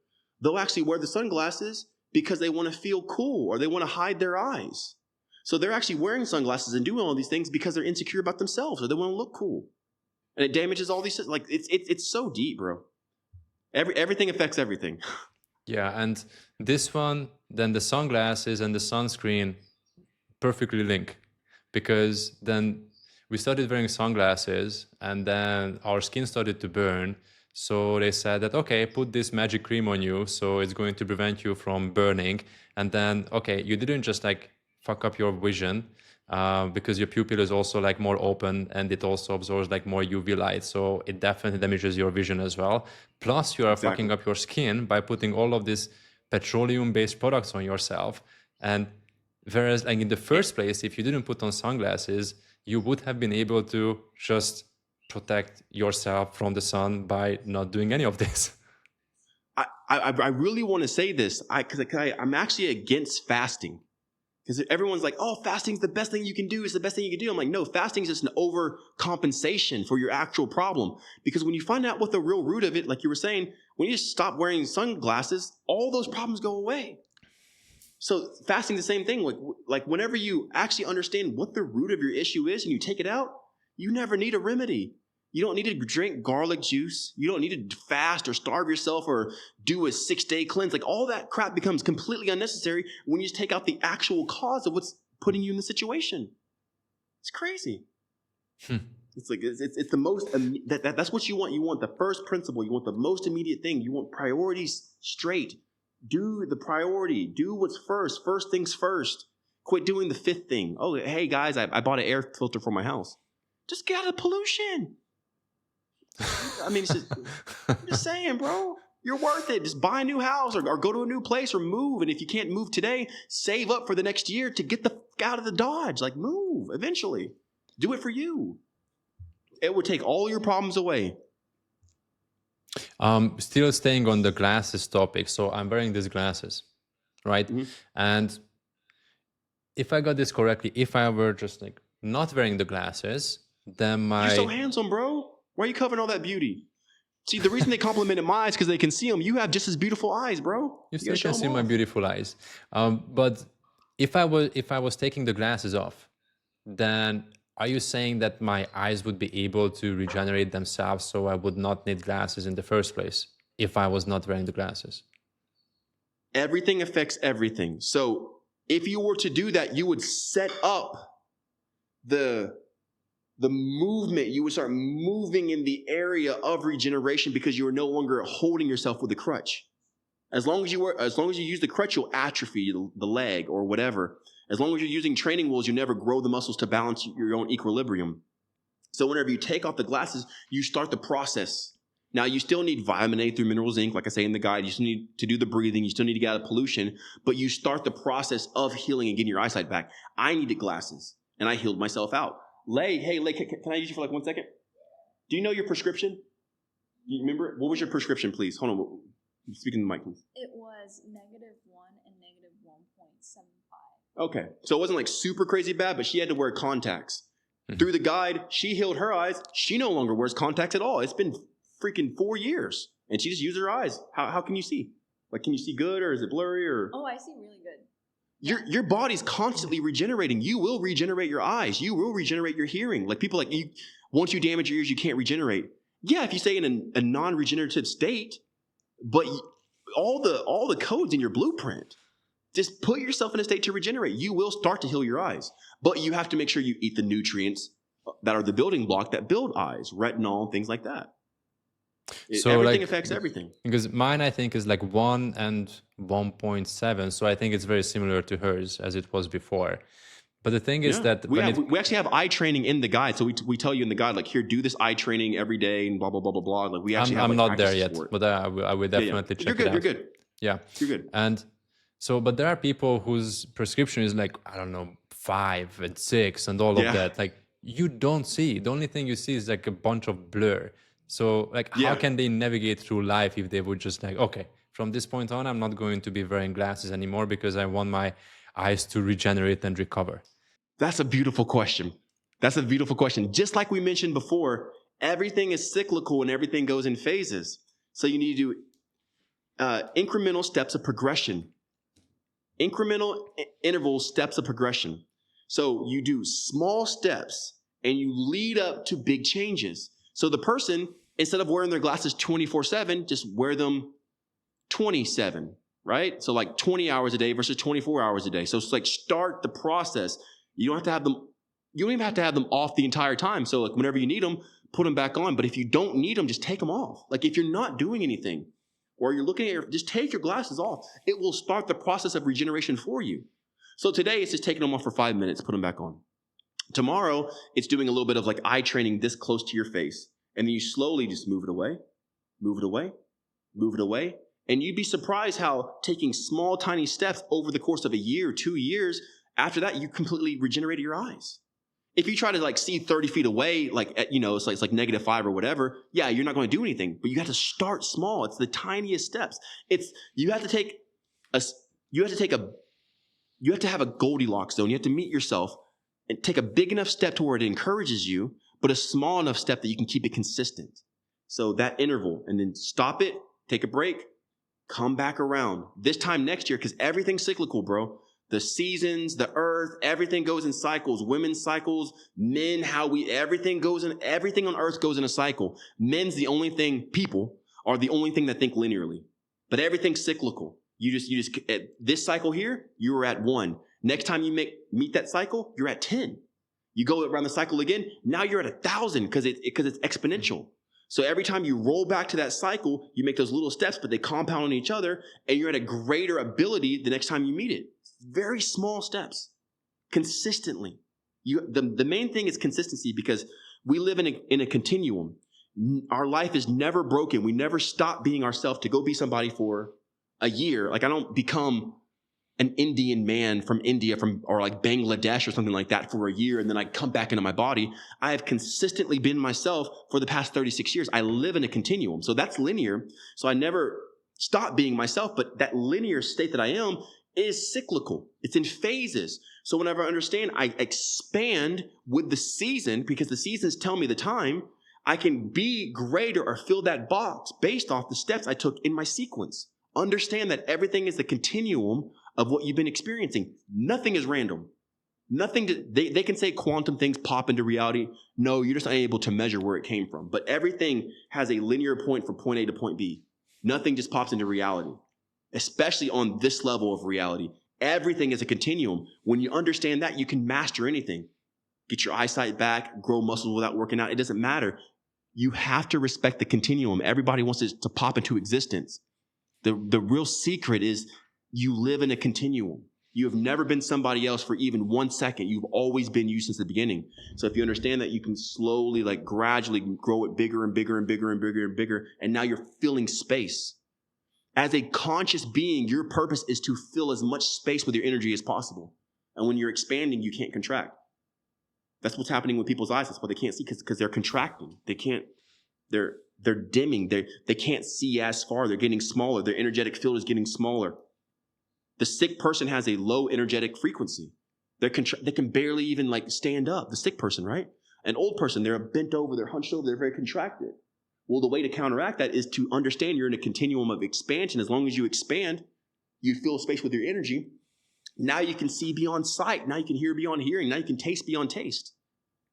they'll actually wear the sunglasses because they want to feel cool or they want to hide their eyes. So they're actually wearing sunglasses and doing all these things because they're insecure about themselves or they want to look cool. And it damages all these, like it's so deep, bro. Everything affects everything. Yeah, and this one, then the sunglasses and the sunscreen perfectly link, because then we started wearing sunglasses and then our skin started to burn. So they said that, okay, put this magic cream on you, so it's going to prevent you from burning. And then, okay, you didn't just like fuck up your vision, because your pupil is also like more open and it also absorbs like more UV light. So it definitely damages your vision as well. Plus you are fucking up your skin by putting all of these petroleum-based products on yourself. And whereas like in the first place, if you didn't put on sunglasses, you would have been able to just protect yourself from the sun by not doing any of this. I really want to say this because I'm actually against fasting. Because everyone's like, oh, fasting's the best thing you can do. It's the best thing you can do. I'm like, no, fasting is just an overcompensation for your actual problem. Because when you find out what the real root of it, like you were saying, when you just stop wearing sunglasses, all those problems go away. So fasting the same thing. Like whenever you actually understand what the root of your issue is and you take it out, you never need a remedy. You don't need to drink garlic juice. You don't need to fast or starve yourself or do a 6-day cleanse. Like all that crap becomes completely unnecessary when you just take out the actual cause of what's putting you in the situation. It's crazy. It's like it's the most that's what you want. You want the first principle. You want the most immediate thing. You want priorities straight. Do the priority. Do what's first. First things first. Quit doing the fifth thing. Oh, hey guys, I bought an air filter for my house. Just get out of pollution. I mean, I'm just saying, bro, you're worth it. Just buy a new house or go to a new place or move. And if you can't move today, save up for the next year to get the f out of the Dodge. Like move eventually. Do it for you. It would take all your problems away. Still staying on the glasses topic. So I'm wearing these glasses, right? And if I got this correctly, if I were just like not wearing the glasses, then You're so handsome, bro. Why are you covering all that beauty? See, the reason they complimented my eyes because they can see them. You have just as beautiful eyes, bro. You still can see my beautiful eyes. But if I was taking the glasses off, then are you saying that my eyes would be able to regenerate themselves so I would not need glasses in the first place if I was not wearing the glasses? Everything affects everything. So if you were to do that, you would set up the movement. You would start moving in the area of regeneration because you are no longer holding yourself with a crutch. As long as you use the crutch, you'll atrophy the leg or whatever. As long as you're using training wheels, you never grow the muscles to balance your own equilibrium. So whenever you take off the glasses, you start the process. Now, you still need vitamin A through mineral zinc, like I say in the guide. You still need to do the breathing. You still need to get out of pollution. But you start the process of healing and getting your eyesight back. I needed glasses, and I healed myself out. Lay, can I use you for like 1 second? Do you know your prescription? Do you remember it? What was your prescription, please? Hold on. Speaking to the mic, please. It was -1 and -1.75. Okay. So it wasn't like super crazy bad, but she had to wear contacts. Through the guide, she healed her eyes. She no longer wears contacts at all. It's been freaking 4 years. And she just used her eyes. How can you see? Like, can you see good or is it blurry or? Oh, I see really good. Your body's constantly regenerating. You will regenerate your eyes. You will regenerate your hearing. Like people like you, once you damage your ears, you can't regenerate. Yeah, if you stay in a non-regenerative state, but all the codes in your blueprint, just put yourself in a state to regenerate. You will start to heal your eyes, but you have to make sure you eat the nutrients that are the building block that build eyes, retinol, things like that. So everything like, affects everything. Because mine, I think, is like 1 and 1.7. So I think it's very similar to hers as it was before. But the thing is that we actually have eye training in the guide. So we tell you in the guide, like, here, do this eye training every day and blah, blah, blah, blah, blah. Like we actually I'm have not there yet, but I will definitely check it out. You're good. Yeah. You're good. And so, but there are people whose prescription is like, I don't know, 5 and 6 and all of that. Like you don't see. The only thing you see is like a bunch of blur. So like, how can they navigate through life if they would just like, okay, from this point on, I'm not going to be wearing glasses anymore because I want my eyes to regenerate and recover? That's a beautiful question. Just like we mentioned before, everything is cyclical and everything goes in phases. So you need to do incremental steps of progression. Incremental interval steps of progression. So you do small steps and you lead up to big changes. So the person, instead of wearing their glasses 24/7, just wear them 27, right? So like 20 hours a day versus 24 hours a day. So it's like start the process. You don't even have to have them off the entire time. So like whenever you need them, put them back on. But if you don't need them, just take them off. Like if you're not doing anything or you're looking at just take your glasses off. It will start the process of regeneration for you. So today it's just taking them off for 5 minutes, put them back on. Tomorrow, it's doing a little bit of like eye training this close to your face. And then you slowly just move it away, move it away, move it away. And you'd be surprised how taking small, tiny steps over the course of a year, 2 years, after that, you completely regenerated your eyes. If you try to like see 30 feet away, like it's like -5 or whatever, yeah, you're not going to do anything. But you have to start small. It's the tiniest steps. You have to have a Goldilocks zone. You have to meet yourself and take a big enough step to where it encourages you, but a small enough step that you can keep it consistent. So that interval, and then stop it, take a break, come back around. This time next year, because everything's cyclical, bro. The seasons, the earth, everything goes in cycles. Women's cycles, men, everything on earth goes in a cycle. People are the only thing that think linearly. But everything's cyclical. You just at this cycle here, you were at 1. Next time you meet that cycle, you're at 10. You go around the cycle again, now you're at 1,000 because it's exponential. So every time you roll back to that cycle, you make those little steps, but they compound on each other, and you're at a greater ability the next time you meet it. Very small steps, consistently. The main thing is consistency, because we live in a continuum. Our life is never broken. We never stop being ourselves to go be somebody for a year. Like, I don't become an Indian man from India or like Bangladesh or something like that for a year, and then I come back into my body. I have consistently been myself for the past 36 years. I live in a continuum. So that's linear. So I never stop being myself, but that linear state that I am is cyclical. It's in phases. So whenever I understand, I expand with the season, because the seasons tell me the time. I can be greater or fill that box based off the steps I took in my sequence. Understand that everything is the continuum of what you've been experiencing. Nothing is random. They can say quantum things pop into reality. No, you're just unable to measure where it came from. But everything has a linear point from point A to point B. Nothing just pops into reality, especially on this level of reality. Everything is a continuum. When you understand that, you can master anything. Get your eyesight back, grow muscles without working out. It doesn't matter. You have to respect the continuum. Everybody wants it to pop into existence. The real secret is you live in a continuum. You have never been somebody else for even 1 second. You've always been you since the beginning. So if you understand that, you can slowly, like gradually grow it bigger and bigger and bigger and bigger and bigger. And now you're filling space. As a conscious being, your purpose is to fill as much space with your energy as possible. And when you're expanding, you can't contract. That's what's happening with people's eyes. That's why they can't see, because they're contracting. They're dimming. They can't see as far. They're getting smaller. Their energetic field is getting smaller. The sick person has a low energetic frequency. They can barely even like stand up. The sick person, right? An old person, they're bent over, they're hunched over, they're very contracted. Well, the way to counteract that is to understand you're in a continuum of expansion. As long as you expand, you fill space with your energy. Now you can see beyond sight. Now you can hear beyond hearing. Now you can taste beyond taste.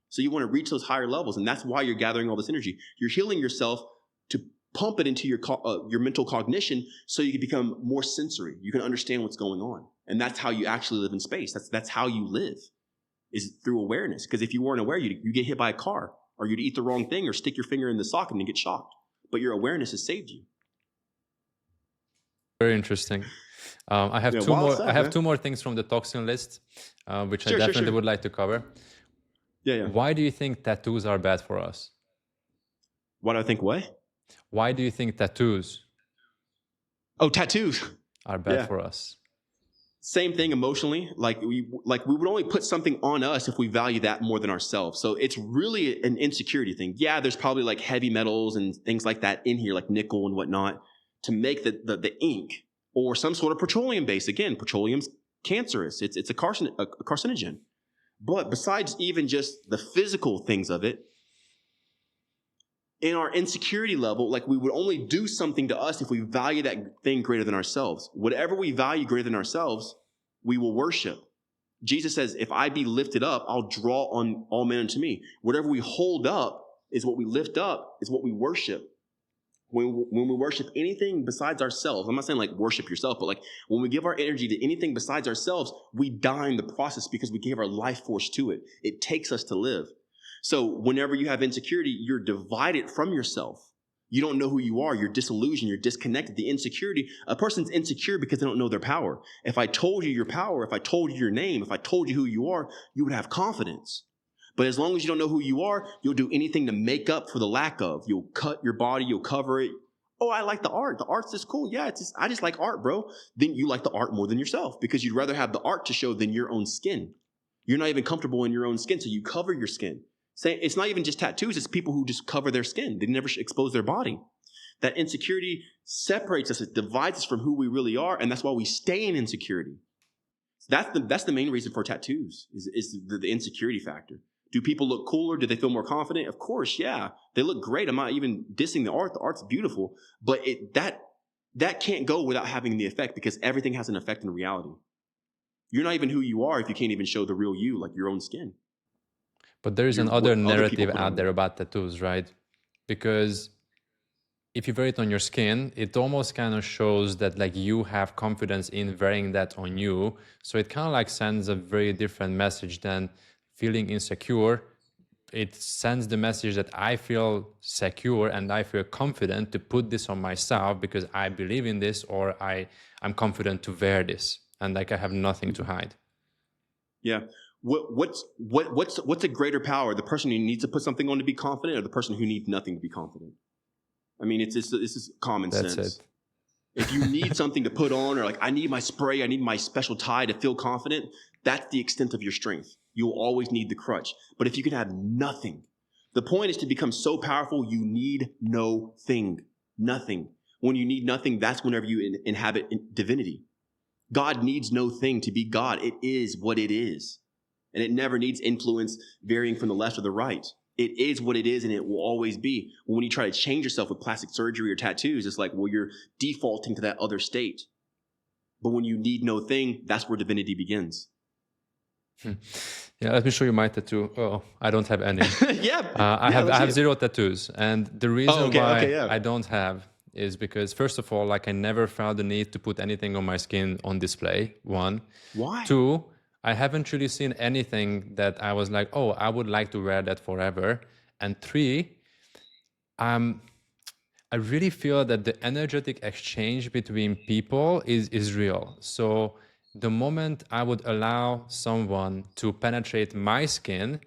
So you want to reach those higher levels, and that's why you're gathering all this energy. You're healing yourself to pump it into your mental cognition, so you can become more sensory. You can understand what's going on, and that's how you actually live in space. That's how you live, is through awareness. Because if you weren't aware, you get hit by a car, or you'd eat the wrong thing, or stick your finger in the socket and get shocked. But your awareness has saved you. Very interesting. I have two more things from the toxin list, which I definitely would like to cover. Yeah. Why do you think tattoos are bad for us? Why do I think what? Why do you think tattoos? Oh, tattoos are bad for us. Same thing emotionally. Like we would only put something on us if we value that more than ourselves. So it's really an insecurity thing. Yeah, there's probably like heavy metals and things like that in here, like nickel and whatnot, to make the ink, or some sort of petroleum base. Again, petroleum's cancerous. It's a carcinogen. But besides even just the physical things of it, in our insecurity level, like we would only do something to us if we value that thing greater than ourselves. Whatever we value greater than ourselves, we will worship. Jesus says, if I be lifted up, I'll draw on all men unto me. Whatever we hold up is what we lift up, is what we worship. When we worship anything besides ourselves, I'm not saying like worship yourself, but like when we give our energy to anything besides ourselves, we die in the process because we gave our life force to it. It takes us to live. So whenever you have insecurity, you're divided from yourself. You don't know who you are. You're disillusioned. You're disconnected. The insecurity, a person's insecure because they don't know their power. If I told you your power, if I told you your name, if I told you who you are, you would have confidence. But as long as you don't know who you are, you'll do anything to make up for the lack of. You'll cut your body. You'll cover it. Oh, I like the art. The art's just cool. Yeah, I just like art, bro. Then you like the art more than yourself because you'd rather have the art to show than your own skin. You're not even comfortable in your own skin, so you cover your skin. It's not even just tattoos, it's people who just cover their skin. They never expose their body. That insecurity separates us, it divides us from who we really are, and that's why we stay in insecurity. That's the main reason for tattoos, is the insecurity factor. Do people look cooler? Do they feel more confident? Of course, yeah. They look great. I'm not even dissing the art. The art's beautiful. But that can't go without having the effect, because everything has an effect in reality. You're not even who you are if you can't even show the real you, like your own skin. But there is another narrative out there about tattoos, right? Because if you wear it on your skin, it almost kind of shows that like you have confidence in wearing that on you. So it kind of like sends a very different message than feeling insecure. It sends the message that I feel secure and I feel confident to put this on myself because I believe in this, or I'm confident to wear this, and like I have nothing to hide. Yeah. What's a greater power? The person who needs to put something on to be confident, or the person who needs nothing to be confident? I mean, this is common sense. That's it. If you need something to put on, or like, I need my spray, I need my special tie to feel confident, that's the extent of your strength. You'll always need the crutch. But if you can have nothing, the point is to become so powerful, you need no thing. Nothing. When you need nothing, that's whenever you inhabit divinity. God needs no thing to be God. It is what it is. And it never needs influence varying from the left or the right. It is what it is, and it will always be. When you try to change yourself with plastic surgery or tattoos, it's like, well, you're defaulting to that other state. But when you need no thing, that's where divinity begins. Yeah, let me show you my tattoo. Oh, I don't have any. Yeah. I have 0 tattoos. And the reason why I don't have is because, first of all, like I never felt the need to put anything on my skin on display, 1. Why? 2, I haven't really seen anything that I was like, oh, I would like to wear that forever. And 3, I really feel that the energetic exchange between people is real. So the moment I would allow someone to penetrate my skin,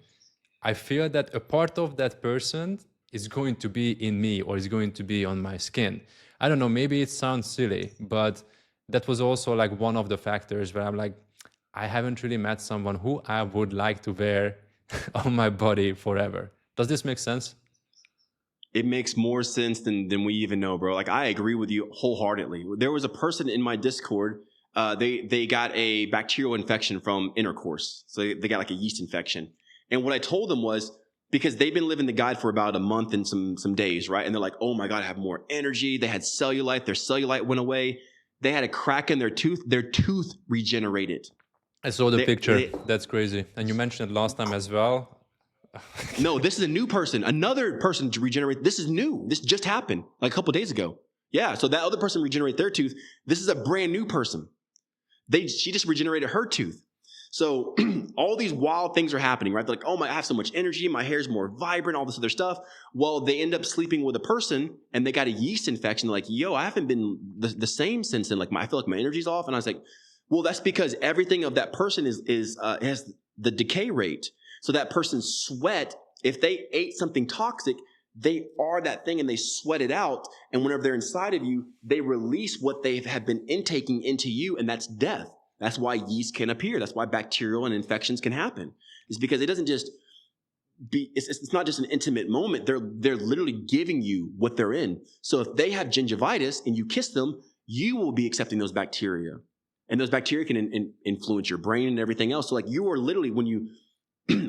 I feel that a part of that person is going to be in me, or is going to be on my skin. I don't know, maybe it sounds silly, but that was also like one of the factors where I'm like, I haven't really met someone who I would like to wear on my body forever. Does this make sense? It makes more sense than we even know, bro. Like, I agree with you wholeheartedly. There was a person in my Discord, they got a bacterial infection from intercourse. So they got like a yeast infection. And what I told them was, because they've been living the guide for about a month and some days, right? And they're like, oh my God, I have more energy. They had cellulite. Their cellulite went away. They had a crack in their tooth. Their tooth regenerated. I saw the picture. That's crazy. And you mentioned it last time as well. No, this is a new person. Another person to regenerate. This is new. This just happened like a couple days ago. Yeah, so that other person regenerated their tooth. This is a brand new person. She just regenerated her tooth. So all these wild things are happening, right? They're like, oh, I have so much energy. My hair's more vibrant, all this other stuff. Well, they end up sleeping with a person and they got a yeast infection. They're like, yo, I haven't been the same since then. Like, I feel like my energy's off. And I was like, well, that's because everything of that person has the decay rate. So that person's sweat, if they ate something toxic, they are that thing and they sweat it out. And whenever they're inside of you, they release what they have been intaking into you, and that's death. That's why yeast can appear. That's why bacterial and infections can happen. It's because it doesn't just it's not just an intimate moment. They're literally giving you what they're in. So if they have gingivitis and you kiss them, you will be accepting those bacteria. And those bacteria can influence your brain and everything else. So like, you are literally, when you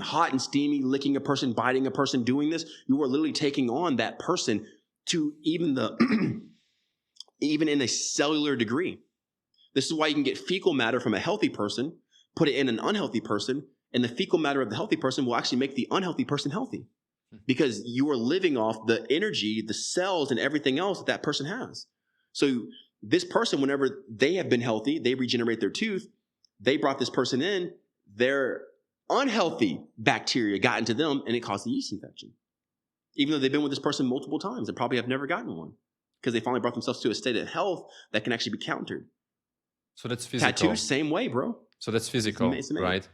hot and steamy, licking a person, biting a person, doing this, you are literally taking on that person to even in a cellular degree. This is why you can get fecal matter from a healthy person, put it in an unhealthy person, and the fecal matter of the healthy person will actually make the unhealthy person healthy, because you are living off the energy, the cells, and everything else that person has. So this person, whenever they have been healthy, they regenerate their tooth, they brought this person in, their unhealthy bacteria got into them, and it caused the yeast infection. Even though they've been with this person multiple times and probably have never gotten one, because they finally brought themselves to a state of health that can actually be countered. So that's physical. Tattoos, same way, bro. So that's physical, right?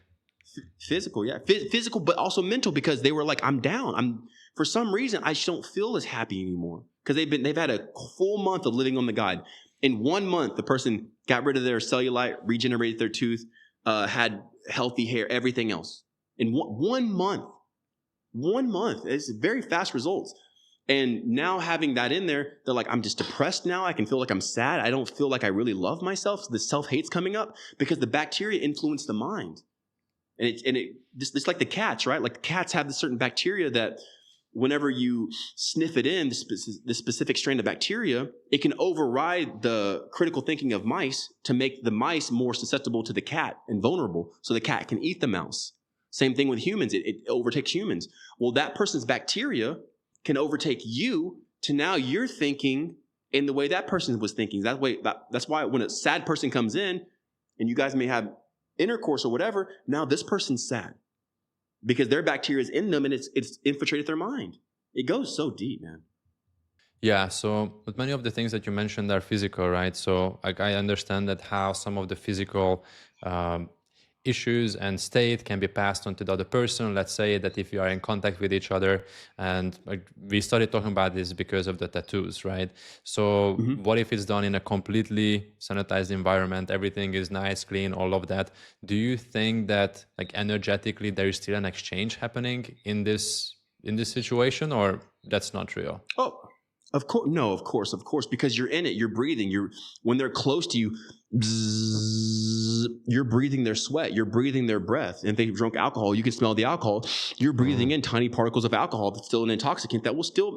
Physical, yeah. Physical, but also mental, because they were like, I'm down. For some reason, I just don't feel as happy anymore, because they've had a full month of living on the guide. In 1 month, the person got rid of their cellulite, regenerated their tooth, had healthy hair, everything else. In 1 month. 1 month. It's very fast results. And now having that in there, they're like, I'm just depressed now. I can feel like I'm sad. I don't feel like I really love myself. So the self-hate's coming up because the bacteria influence the mind. And it's like the cats, right? Like the cats have this certain bacteria that whenever you sniff it in, the specific strain of bacteria, it can override the critical thinking of mice to make the mice more susceptible to the cat and vulnerable. So the cat can eat the mouse. Same thing with humans. It overtakes humans. Well, that person's bacteria can overtake you to now you're thinking in the way that person was thinking. That's why when a sad person comes in and you guys may have intercourse or whatever, now this person's sad because their bacteria is in them and it's infiltrated their mind. It goes so deep, man. Yeah, so but many of the things that you mentioned are physical, right? So like I understand that how some of the physical issues and state can be passed on to the other person. Let's say that if you are in contact with each other, and like, we started talking about this because of the tattoos, right? So what if it's done in a completely sanitized environment? Everything is nice, clean, all of that. Do you think that like energetically there is still an exchange happening in this situation, or that's not real? Oh, of course. No, of course, because you're in it, you're breathing. When they're close to you, bzzz, you're breathing their sweat, you're breathing their breath. And if they've drunk alcohol, you can smell the alcohol. You're breathing in tiny particles of alcohol that's still an intoxicant that will still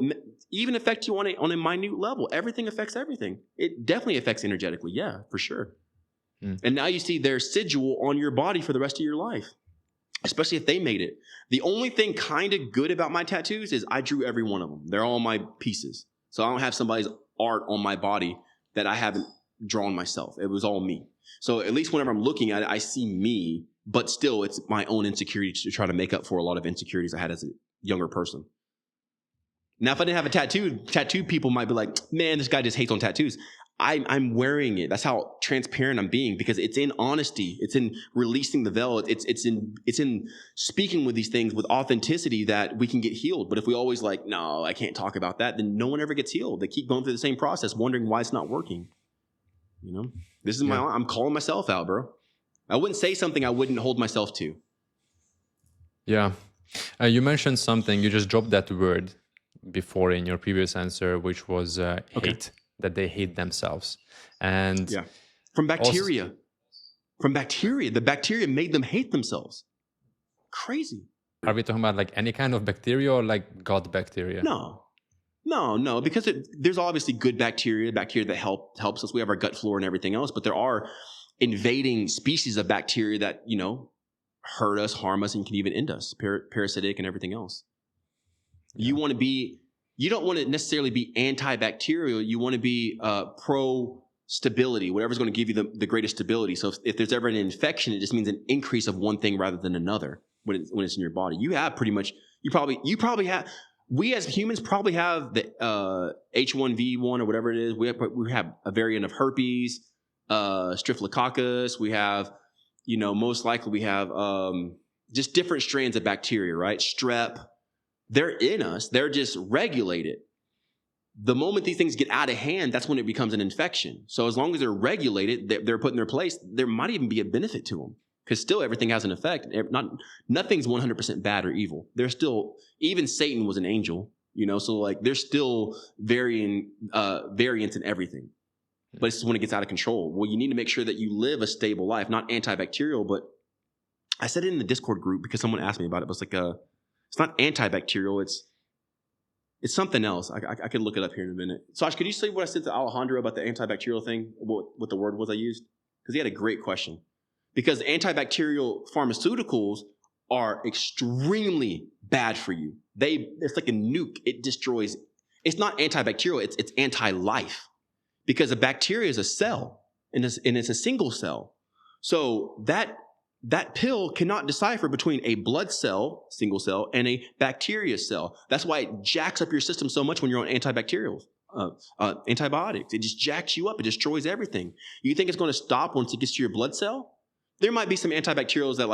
even affect you on a minute level. Everything affects everything. It definitely affects energetically. Yeah, for sure. And now you see their residual on your body for the rest of your life, especially if they made it. The only thing kind of good about my tattoos is I drew every one of them. They're all my pieces. So I don't have somebody's art on my body that I haven't drawn myself. It was all me. So at least whenever I'm looking at it, I see me, but still it's my own insecurity to try to make up for a lot of insecurities I had as a younger person. Now, if I didn't have a tattoo people might be like, man, this guy just hates on tattoos. I'm wearing it. That's how transparent I'm being, because it's in honesty. It's in releasing the veil. It's in speaking with these things with authenticity that we can get healed. But if we always like, no, I can't talk about that, then no one ever gets healed. They keep going through the same process, wondering why it's not working. You know, this is I'm calling myself out, bro. I wouldn't say something I wouldn't hold myself to. Yeah. You mentioned something, you just dropped that word before in your previous answer, which was hate, that they hate themselves. And from bacteria. From bacteria. The bacteria made them hate themselves. Crazy. Are we talking about like any kind of bacteria or like gut bacteria? No, because there's obviously good bacteria that helps us. We have our gut flora and everything else, but there are invading species of bacteria that, you know, hurt us, harm us, and can even end us, parasitic and everything else. You don't want to necessarily be antibacterial. You want to be pro-stability, whatever's going to give you the greatest stability. So if there's ever an infection, it just means an increase of one thing rather than another when it's in your body. You have pretty much, you probably have, we as humans probably have the H1V1 or whatever it is. We have a variant of herpes, Staphylococcus. We have, you know, most likely we have just different strains of bacteria, right? Strep. They're in us. They're just regulated. The moment these things get out of hand, that's when it becomes an infection. So as long as they're regulated, they're put in their place, there might even be a benefit to them, because still everything has an effect. Nothing's 100% bad or evil. There's still, even Satan was an angel, you know, so like there's still variants in everything. But it's just when it gets out of control. Well, you need to make sure that you live a stable life, not antibacterial, but I said it in the Discord group because someone asked me about it, but it's like it's not antibacterial. It's something else. I can look it up here in a minute. Sash, could you say what I said to Alejandro about the antibacterial thing? What the word was I used? Because he had a great question. Because antibacterial pharmaceuticals are extremely bad for you. It's like a nuke. It destroys. It's not antibacterial. It's anti-life. Because a bacteria is a cell, and it's a single cell. So that pill cannot decipher between a blood cell, single cell, and a bacteria cell. That's why it jacks up your system so much when you're on antibacterials, antibiotics. It just jacks you up. It destroys everything. You think it's going to stop once it gets to your blood cell? There might be some antibacterials that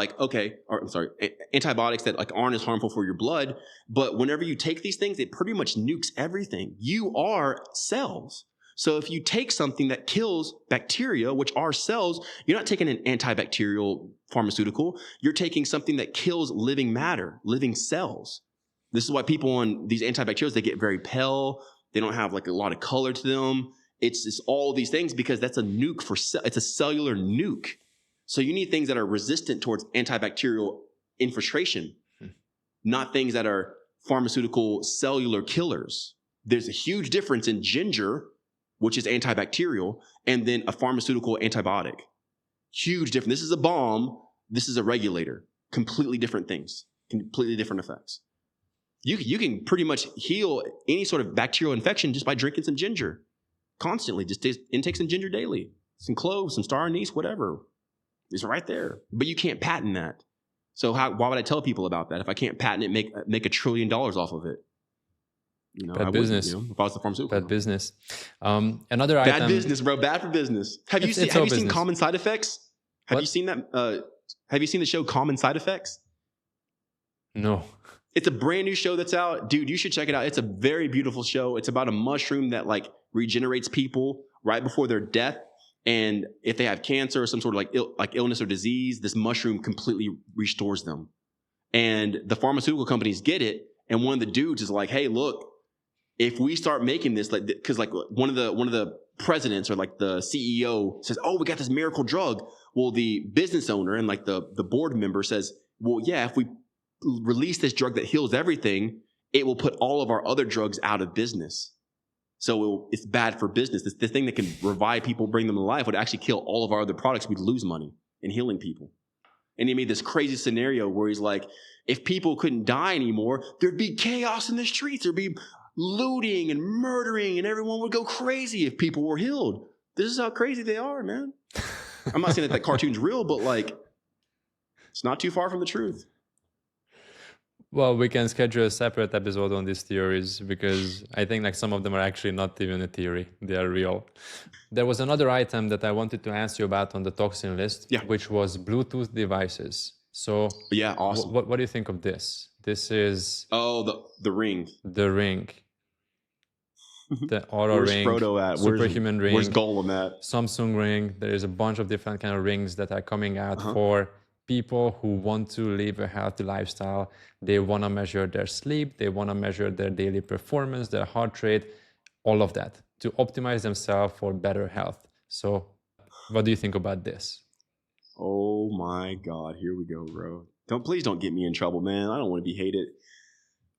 antibiotics that like aren't as harmful for your blood. But whenever you take these things, it pretty much nukes everything. You are cells. So if you take something that kills bacteria, which are cells, you're not taking an antibacterial pharmaceutical. You're taking something that kills living matter, living cells. This is why people on these antibacterials, they get very pale. They don't have like a lot of color to them. It's all these things because that's a nuke it's a cellular nuke. So you need things that are resistant towards antibacterial infiltration, not things that are pharmaceutical cellular killers. There's a huge difference in ginger, which is antibacterial, and then a pharmaceutical antibiotic. Huge difference. This is a balm. This is a regulator. Completely different things. Completely different effects. You can pretty much heal any sort of bacterial infection just by drinking some ginger constantly. Just intake some ginger daily. Some cloves, some star anise, whatever. It's right there. But you can't patent that. So why would I tell people about that if I can't patent it, make $1 trillion off of it? You know, Bad I business. Wouldn't, if I was the pharmaceutical. Bad business. Another Bad item. business, bro. Bad for business. Have you seen business. Common Side Effects? Have What? you seen that? Have you seen the show Common Side Effects? No. It's a brand new show that's out. Dude, you should check it out. It's a very beautiful show. It's about a mushroom that like regenerates people right before their death. And if they have cancer or some sort of like illness or disease, this mushroom completely restores them. And the pharmaceutical companies get it. And one of the dudes is like, hey, look, if we start making this, like, because like one of the presidents or like the CEO says, oh, we got this miracle drug. Well, the business owner and like the board member says, well, yeah, if we release this drug that heals everything, it will put all of our other drugs out of business. So it's bad for business. This thing that can revive people, bring them to life, would actually kill all of our other products. We'd lose money in healing people. And he made this crazy scenario where he's like, if people couldn't die anymore, there'd be chaos in the streets. There'd be looting and murdering, and everyone would go crazy if people were healed. This is how crazy they are, man. I'm not saying that cartoon's real, but like, it's not too far from the truth. Well, we can schedule a separate episode on these theories because I think like some of them are actually not even a theory. They are real. There was another item that I wanted to ask you about on the toxin list, which was Bluetooth devices. So yeah, awesome. What do you think of this? This is... Oh, the ring. The ring. The Aura Where's ring. Frodo at? Superhuman ring. Where's Gollum at? Samsung ring. There is a bunch of different kind of rings that are coming out for people who want to live a healthy lifestyle. They want to measure their sleep. They want to measure their daily performance, their heart rate, all of that to optimize themselves for better health. So what do you think about this? Oh my God, here we go, bro. Please don't get me in trouble, man. I don't want to be hated.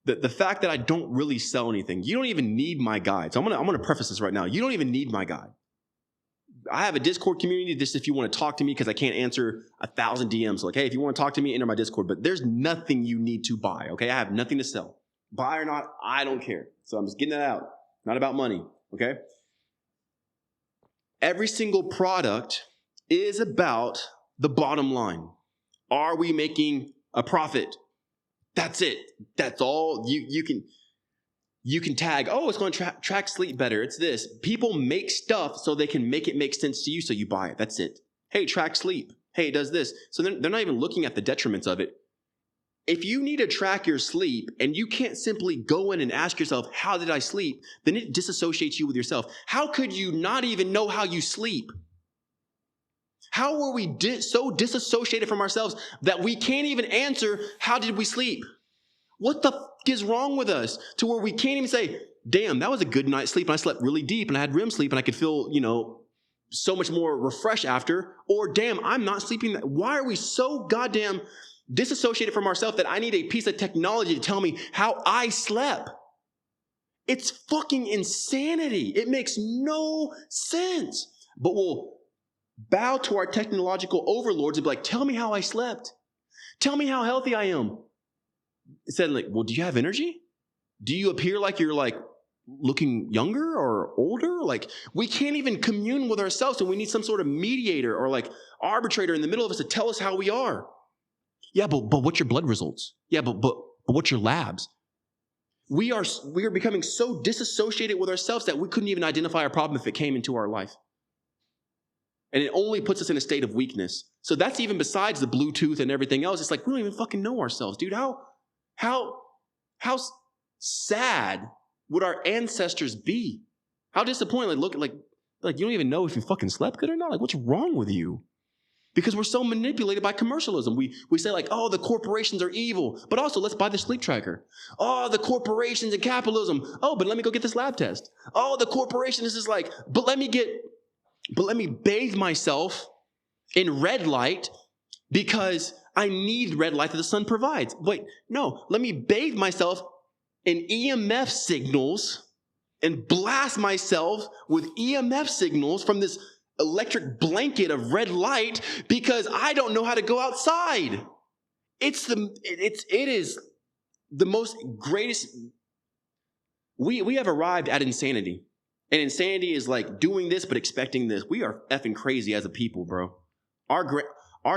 The fact that I don't really sell anything, you don't even need my guide. So I'm gonna preface this right now. You don't even need my guide. I have a Discord community, just if you want to talk to me, because I can't answer 1,000 DMs. Like, hey, if you want to talk to me, enter my Discord. But there's nothing you need to buy, okay? I have nothing to sell. Buy or not, I don't care. So I'm just getting that out. Not about money, okay? Every single product is about the bottom line. Are we making a profit? That's it. That's all. You can tag, oh, it's going to track sleep better. It's this. People make stuff so they can make it make sense to you, so you buy it. That's it. Hey, track sleep. Hey, it does this. So they're not even looking at the detriments of it. If you need to track your sleep and you can't simply go in and ask yourself, how did I sleep? Then it disassociates you with yourself. How could you not even know how you sleep? How were we so disassociated from ourselves that we can't even answer, how did we sleep? What the is wrong with us to where we can't even say, damn, that was a good night's sleep and I slept really deep and I had REM sleep and I could feel, so much more refreshed after, or damn, I'm not sleeping. Why are we so goddamn disassociated from ourselves that I need a piece of technology to tell me how I slept? It's fucking insanity. It makes no sense. But we'll bow to our technological overlords and be like, tell me how I slept. Tell me how healthy I am. Said like, well, do you have energy? Do you appear like you're like looking younger or older? Like we can't even commune with ourselves, and we need some sort of mediator or like arbitrator in the middle of us to tell us how we are. Yeah, but what's your blood results? Yeah, but what's your labs? We are becoming so disassociated with ourselves that we couldn't even identify a problem if it came into our life. And it only puts us in a state of weakness. So that's even besides the Bluetooth and everything else. It's like we don't even fucking know ourselves, dude. How sad would our ancestors be How disappointing. Like, look, like you don't even know if you fucking slept good or not. Like, what's wrong with you? Because we're so manipulated by commercialism. We say like, oh, the corporations are evil, but also let's buy the sleep tracker. Oh, the corporations and capitalism. Oh, but let me go get this lab test. Oh, the corporation is just like, but let me bathe myself in red light because I need red light that the sun provides. Wait, no, let me bathe myself in EMF signals and blast myself with EMF signals from this electric blanket of red light because I don't know how to go outside. It is the most greatest. We have arrived at insanity. And insanity is like doing this but expecting this. We are effing crazy as a people, bro. Our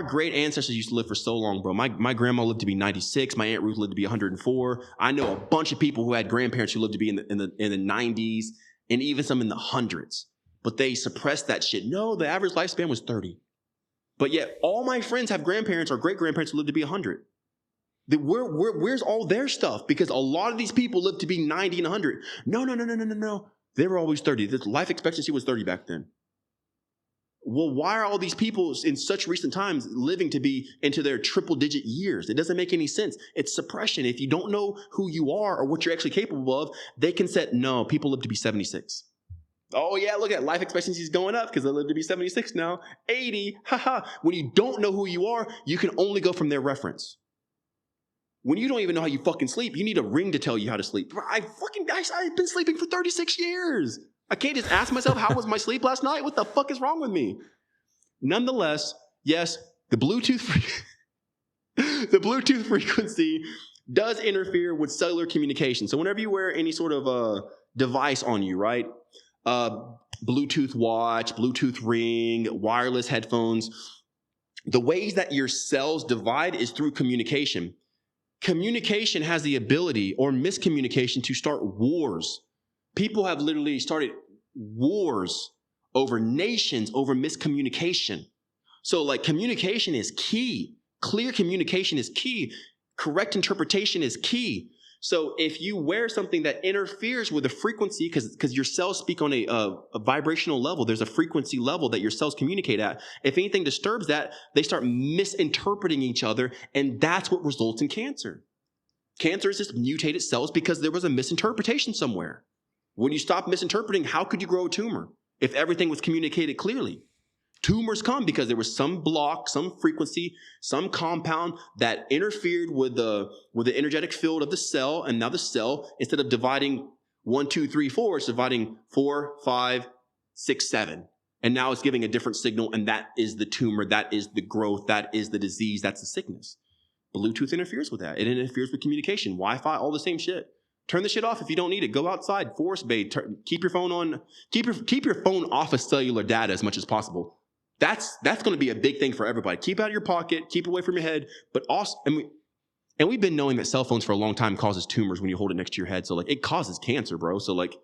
great ancestors used to live for so long, bro. My grandma lived to be 96. My Aunt Ruth lived to be 104. I know a bunch of people who had grandparents who lived to be in the 90s and even some in the hundreds. But they suppressed that shit. No, the average lifespan was 30. But yet all my friends have grandparents or great-grandparents who lived to be 100. Where's all their stuff? Because a lot of these people lived to be 90 and 100. No. They were always 30. The life expectancy was 30 back then. Well, why are all these people in such recent times living to be into their triple-digit years? It doesn't make any sense. It's suppression. If you don't know who you are or what you're actually capable of, they can set, no, people live to be 76. Oh, yeah, look at life expectancy is going up because they live to be 76 now. 80, haha. When you don't know who you are, you can only go from their reference. When you don't even know how you fucking sleep, you need a ring to tell you how to sleep. I've been sleeping for 36 years. I can't just ask myself, how was my sleep last night? What the fuck is wrong with me? Nonetheless, yes, the Bluetooth frequency does interfere with cellular communication. So whenever you wear any sort of device on you, right? Bluetooth watch, Bluetooth ring, wireless headphones, the ways that your cells divide is through communication. Communication has the ability, or miscommunication, to start wars. People have literally started wars over nations over miscommunication. So like communication is key. Clear communication is key. Correct interpretation is key. So if you wear something that interferes with the frequency, because your cells speak on a vibrational level, there's a frequency level that your cells communicate at. If anything disturbs that, they start misinterpreting each other, and that's what results in cancer. Cancer is just mutated cells because there was a misinterpretation somewhere. When you stop misinterpreting, how could you grow a tumor if everything was communicated clearly? Tumors come because there was some block, some frequency, some compound that interfered with the energetic field of the cell, and now the cell, instead of dividing 1, 2, 3, 4, it's dividing 4, 5, 6, 7. And now it's giving a different signal, and that is the tumor, that is the growth, that is the disease, that's the sickness. Bluetooth interferes with that. It interferes with communication, Wi-Fi, all the same shit. Turn the shit off if you don't need it. Go outside, forest bathe, keep your phone on, keep your phone off of cellular data as much as possible. That's going to be a big thing for everybody. Keep it out of your pocket, keep it away from your head, but also, and we've been knowing that cell phones for a long time causes tumors when you hold it next to your head. So like it causes cancer, bro. So like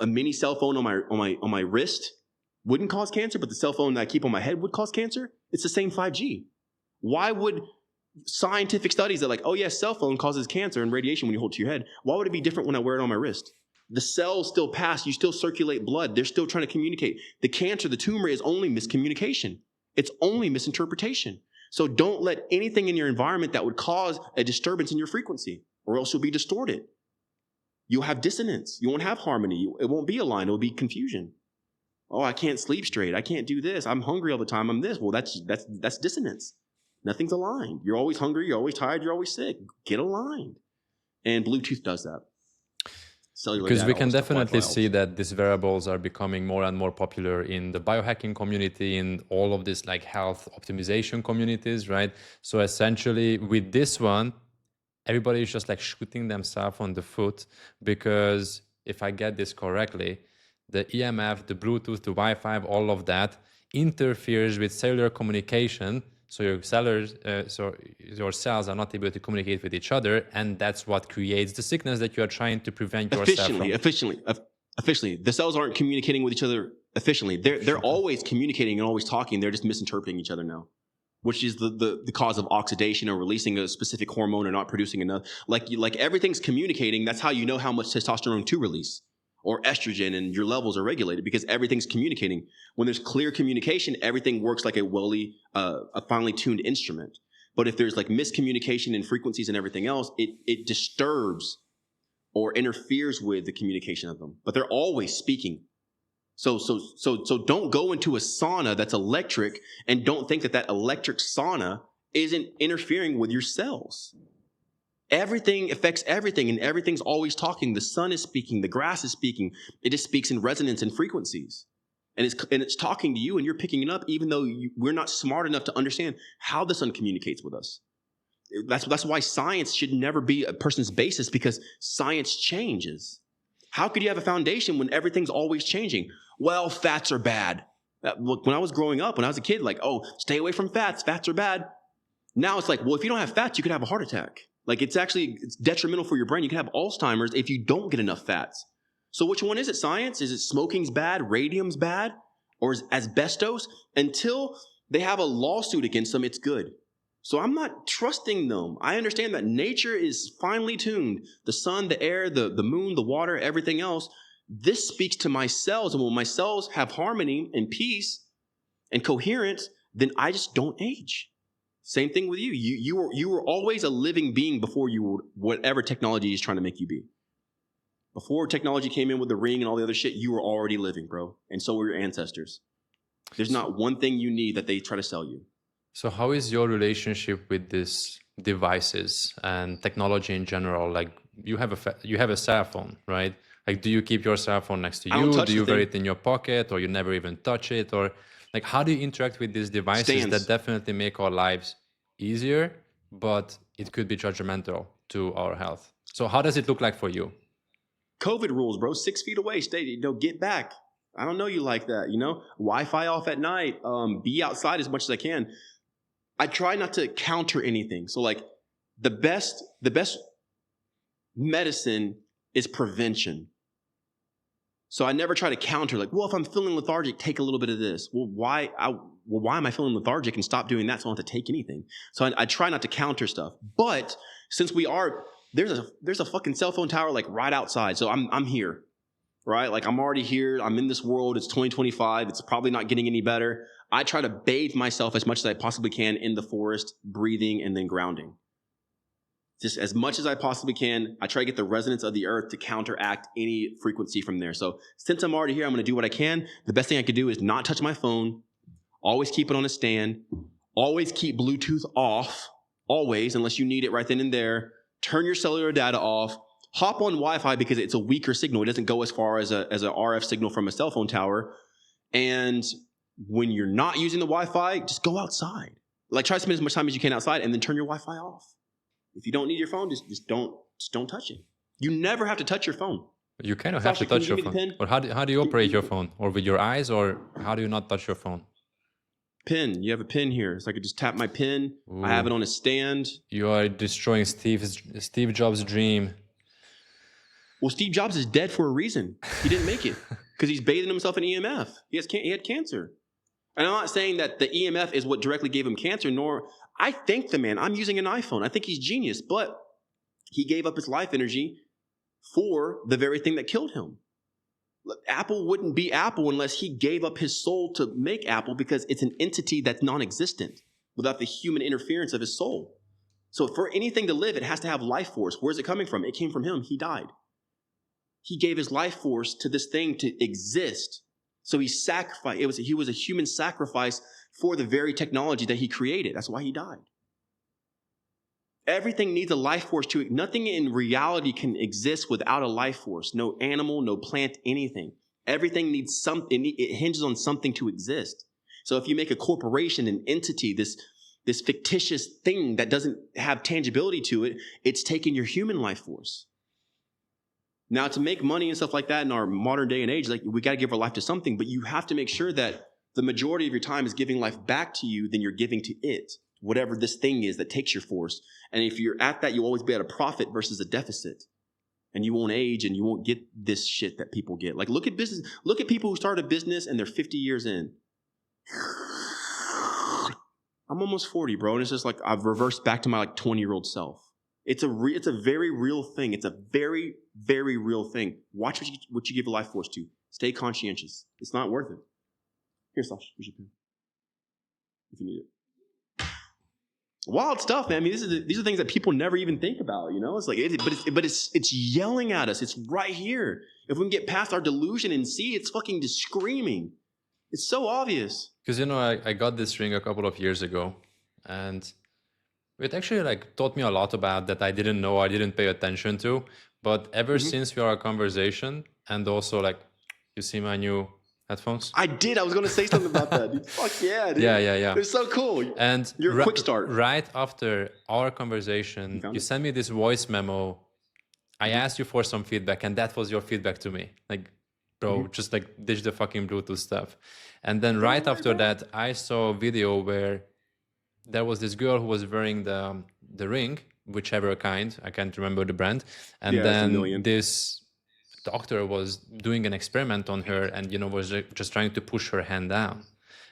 a mini cell phone on my wrist wouldn't cause cancer, but the cell phone that I keep on my head would cause cancer. It's the same 5G. Why would scientific studies that like, oh yeah, cell phone causes cancer and radiation when you hold it to your head. Why would it be different when I wear it on my wrist? The cells still pass. You still circulate blood. They're still trying to communicate. The cancer, the tumor is only miscommunication. It's only misinterpretation. So don't let anything in your environment that would cause a disturbance in your frequency, or else you'll be distorted. You'll have dissonance. You won't have harmony. It won't be aligned. It'll be confusion. Oh, I can't sleep straight. I can't do this. I'm hungry all the time. I'm this. Well, that's dissonance. Nothing's aligned. You're always hungry. You're always tired. You're always sick. Get aligned. And Bluetooth does that. Because we can definitely see that these wearables are becoming more and more popular in the biohacking community, in all of this like health optimization communities, right? So essentially with this one, everybody is just like shooting themselves on the foot, because if I get this correctly, the EMF, the Bluetooth, the Wi-Fi, all of that interferes with cellular communication. So your cells are not able to communicate with each other, and that's what creates the sickness that you are trying to prevent yourself from. Efficiently. The cells aren't communicating with each other efficiently. They're always communicating and always talking. They're just misinterpreting each other now, which is the cause of oxidation or releasing a specific hormone or not producing enough. Like everything's communicating. That's how you know how much testosterone to release, or estrogen, and your levels are regulated because everything's communicating. When there's clear communication, everything works like a finely tuned instrument. But if there's like miscommunication in frequencies and everything else, it disturbs or interferes with the communication of them. But they're always speaking. So don't go into a sauna that's electric and don't think that electric sauna isn't interfering with your cells. Everything affects everything, and everything's always talking. The sun is speaking, the grass is speaking. It just speaks in resonance and frequencies. And it's talking to you, and you're picking it up, even though we're not smart enough to understand how the sun communicates with us. That's why science should never be a person's basis, because science changes. How could you have a foundation when everything's always changing? Well, fats are bad. Look, when I was growing up, when I was a kid, like, oh, stay away from fats. Fats are bad. Now it's like, well, if you don't have fats, you could have a heart attack. Like, it's detrimental for your brain. You can have Alzheimer's if you don't get enough fats. So which one is it, science? Is it smoking's bad, radium's bad, or is asbestos? Until they have a lawsuit against them, it's good. So I'm not trusting them. I understand that nature is finely tuned. The sun, the air, the moon, the water, everything else. This speaks to my cells. And when my cells have harmony and peace and coherence, then I just don't age. Same thing with you. You were always a living being before you were whatever technology is trying to make you be. Before technology came in with the ring and all the other shit, you were already living, bro. And so were your ancestors. There's not one thing you need that they try to sell you. So how is your relationship with these devices and technology in general? Like, you have a cell phone, right? Like, do you keep your cell phone next to you? Do you wear it in your pocket, or you never even touch it? Or like, how do you interact with these devices that definitely make our lives easier, but it could be judgmental to our health? So how does it look like for you? COVID rules, bro. 6 feet away. Stay. Get back. I don't know you like that. Wi-Fi off at night. Be outside as much as I can. I try not to counter anything. So like, the best medicine is prevention. So I never try to counter, like, well, if I'm feeling lethargic, take a little bit of this. Well, why am I feeling lethargic, and stop doing that so I don't have to take anything? So I try not to counter stuff. But since there's a fucking cell phone tower like right outside. So I'm here, right? Like, I'm already here. I'm in this world. It's 2025. It's probably not getting any better. I try to bathe myself as much as I possibly can in the forest, breathing and then grounding. Just as much as I possibly can. I try to get the resonance of the earth to counteract any frequency from there. So since I'm already here, I'm going to do what I can. The best thing I could do is not touch my phone. Always keep it on a stand. Always keep Bluetooth off. Always, unless you need it right then and there. Turn your cellular data off. Hop on Wi-Fi because it's a weaker signal. It doesn't go as far as a RF signal from a cell phone tower. And when you're not using the Wi-Fi, just go outside. Like, try to spend as much time as you can outside, and then turn your Wi-Fi off. If you don't need your phone, just don't touch it. You never have to touch your phone. You kind of have to touch your phone. Or how do you operate your phone? Or with your eyes, or how do you not touch your phone? Pin. You have a pin here. So I could just tap my pin. Ooh. I have it on a stand. You are destroying Steve Jobs' dream. Well, Steve Jobs is dead for a reason. He didn't make it because he's bathing himself in EMF. He had cancer. And I'm not saying that the EMF is what directly gave him cancer, nor I thank the man. I'm using an iPhone. I think he's genius, but he gave up his life energy for the very thing that killed him. Apple wouldn't be Apple unless he gave up his soul to make Apple, because it's an entity that's non-existent without the human interference of his soul. So for anything to live, it has to have life force. Where's it coming from? It came from him. He died. He gave his life force to this thing to exist. So he sacrificed. He was a human sacrifice for the very technology that he created. That's why he died. Everything needs a life force to it. Nothing in reality can exist without a life force. No animal, no plant, anything. Everything needs something. It hinges on something to exist. So if you make a corporation, an entity, this fictitious thing that doesn't have tangibility to it, it's taking your human life force. Now, to make money and stuff like that in our modern day and age, like, we got to give our life to something, but you have to make sure that the majority of your time is giving life back to you than you're giving to it, whatever this thing is that takes your force. And if you're at that, you'll always be at a profit versus a deficit. And you won't age, and you won't get this shit that people get. Like, look at business. Look at people who start a business and they're 50 years in. I'm almost 40, bro. And it's just like I've reversed back to my 20-year-old self. It's a very real thing. It's a very, very real thing. Watch what you give life force to. Stay conscientious. It's not worth it. Here, Sash, here's your pen. If you need it. Wild stuff, man. I mean, these are things that people never even think about. You know, it's like, it's yelling at us. It's right here. If we can get past our delusion and see, it's fucking just screaming. It's so obvious. Because, you know, I got this ring a couple of years ago, and it actually like taught me a lot about that I didn't know, I didn't pay attention to. But ever since we are a conversation, and also like, you see my new headphones? I did. I was going to say something about that, dude. Fuck yeah, dude. Yeah. They're so cool. And you're a quick start. Right after our conversation, you sent me this voice memo. I asked you for some feedback, and that was your feedback to me. Like, bro, just like ditch the fucking Bluetooth stuff. And then right after that, I saw a video where there was this girl who was wearing the ring, whichever kind, I can't remember the brand. And then this doctor was doing an experiment on her, and, you know, was just trying to push her hand down.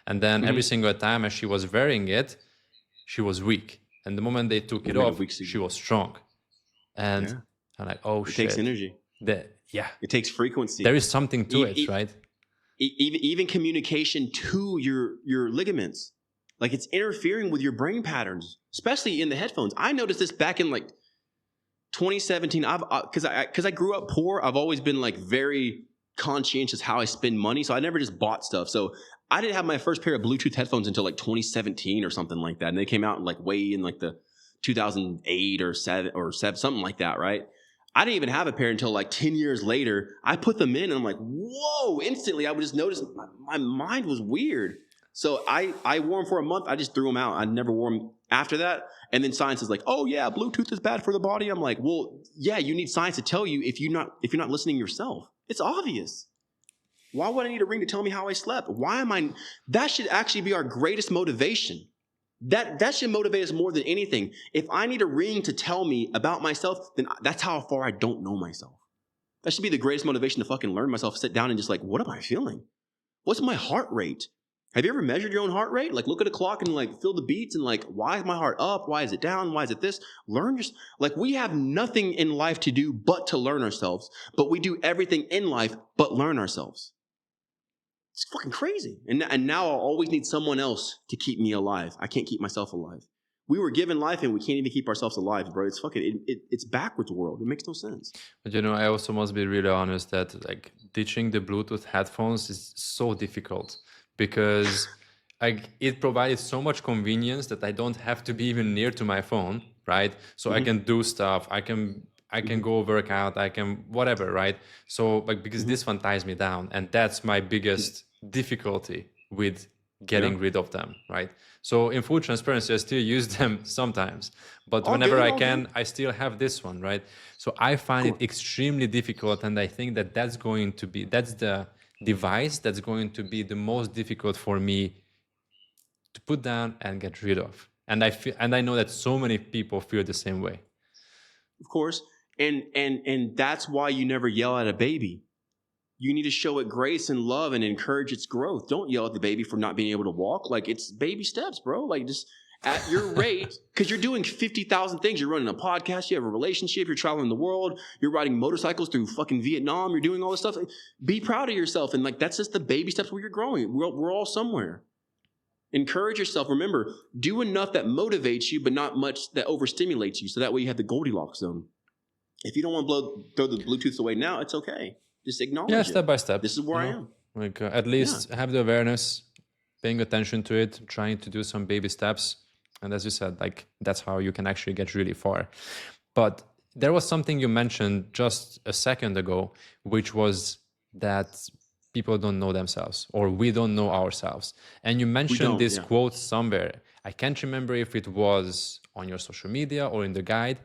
And then every single time as she was wearing it, she was weak. And the moment they took it off, she was strong. And I'm like, oh, shit. It takes energy. It takes frequency. There is something to it, right? Even communication to your ligaments. Like, it's interfering with your brain patterns, especially in the headphones. I noticed this back in like 2017. Because I grew up poor, I've always been like very conscientious how I spend money. So I never just bought stuff. So I didn't have my first pair of Bluetooth headphones until like 2017 or something like that. And they came out like way in like the 2008 or 7 something like that, right? I didn't even have a pair until like 10 years later. I put them in and I'm like, whoa, instantly I would just notice my mind was weird. So I wore them for a month. I just threw them out. I never wore them after that. And then science is like, oh yeah, Bluetooth is bad for the body. I'm like, well, yeah, you need science to tell you if you're not listening yourself. It's obvious. Why would I need a ring to tell me how I slept? That should actually be our greatest motivation. That should motivate us more than anything. If I need a ring to tell me about myself, then that's how far I don't know myself. That should be the greatest motivation to fucking learn myself, sit down and just like, what am I feeling? What's my heart rate? Have you ever measured your own heart rate? Like, look at a clock and like feel the beats and like, why is my heart up? Why is it down? Why is it this? Like, we have nothing in life to do but to learn ourselves, but we do everything in life but learn ourselves. It's fucking crazy. And now I'll always need someone else to keep me alive. I can't keep myself alive. We were given life and we can't even keep ourselves alive, bro. It's fucking, it's backwards world. It makes no sense. But, you know, I also must be really honest that like ditching the Bluetooth headphones is so difficult because it provided so much convenience that I don't have to be even near to my phone, right? So I can do stuff. I can go work out. I can whatever, right? So like, because this one ties me down, and that's my biggest difficulty with getting rid of them, right? So in full transparency, I still use them sometimes, but whenever I can, I still have this one, right? So I find it extremely difficult, and I think that's the device that's going to be the most difficult for me to put down and get rid of. And I know that so many people feel the same way. Of course. And that's why you never yell at a baby. You need to show it grace and love and encourage its growth. Don't yell at the baby for not being able to walk. Like, it's baby steps, bro. Like, just at your rate, because you're doing 50,000 things. You're running a podcast. You have a relationship. You're traveling the world. You're riding motorcycles through fucking Vietnam. You're doing all this stuff. Be proud of yourself. And like, that's just the baby steps where you're growing. We're all somewhere. Encourage yourself. Remember, do enough that motivates you, but not much that overstimulates you. So that way you have the Goldilocks zone. If you don't want to throw the Bluetooth away now, it's okay. Just acknowledge it. Step by step. This is where I am. Like at least have the awareness, paying attention to it, trying to do some baby steps. And as you said, like that's how you can actually get really far. But there was something you mentioned just a second ago, which was that people don't know themselves, or we don't know ourselves. And you mentioned this quote somewhere. I can't remember if it was on your social media or in the guide.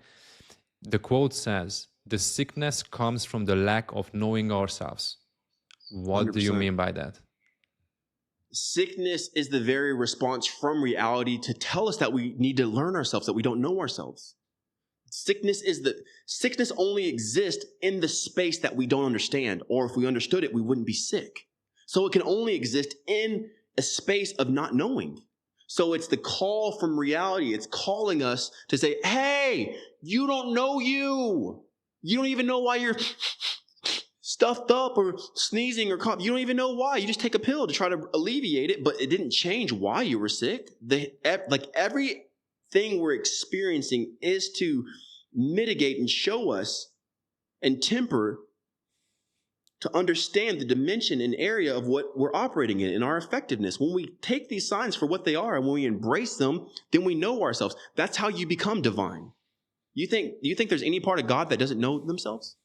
The quote says, "The sickness comes from the lack of knowing ourselves." What 100%. Do you mean by that? Sickness is the very response from reality to tell us that we need to learn ourselves, that we don't know ourselves. Sickness only exists in the space that we don't understand, or if we understood it, we wouldn't be sick. So it can only exist in a space of not knowing. So it's the call from reality. It's calling us to say, hey, you don't know you. You don't even know why you're stuffed up or sneezing or cough. You don't even know why. You just take a pill to try to alleviate it, but it didn't change why you were sick. Like everything we're experiencing is to mitigate and show us and temper to understand the dimension and area of what we're operating in our effectiveness. When we take these signs for what they are and when we embrace them, then we know ourselves. That's how you become divine. You think there's any part of God that doesn't know themselves?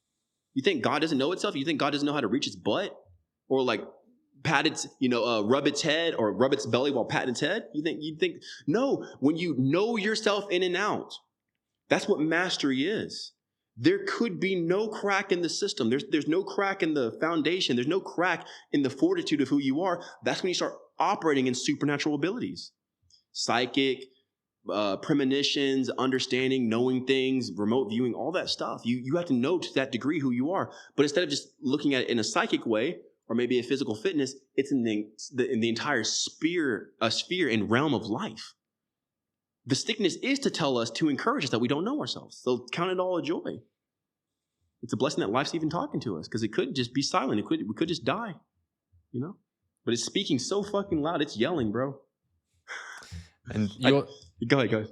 You think God doesn't know itself? You think God doesn't know how to reach its butt? Or like pat its, rub its head or rub its belly while patting its head? You think, no, when you know yourself in and out, that's what mastery is. There could be no crack in the system. There's no crack in the foundation. There's no crack in the fortitude of who you are. That's when you start operating in supernatural abilities. Psychic, premonitions, understanding, knowing things, remote viewing, all that stuff. You have to know to that degree who you are. But instead of just looking at it in a psychic way or maybe a physical fitness, it's in the entire sphere and realm of life. The sickness is to tell us, to encourage us that we don't know ourselves. So count it all a joy. It's a blessing that life's even talking to us because it could just be silent. We could just die, But it's speaking so fucking loud. It's yelling, bro. And Go ahead.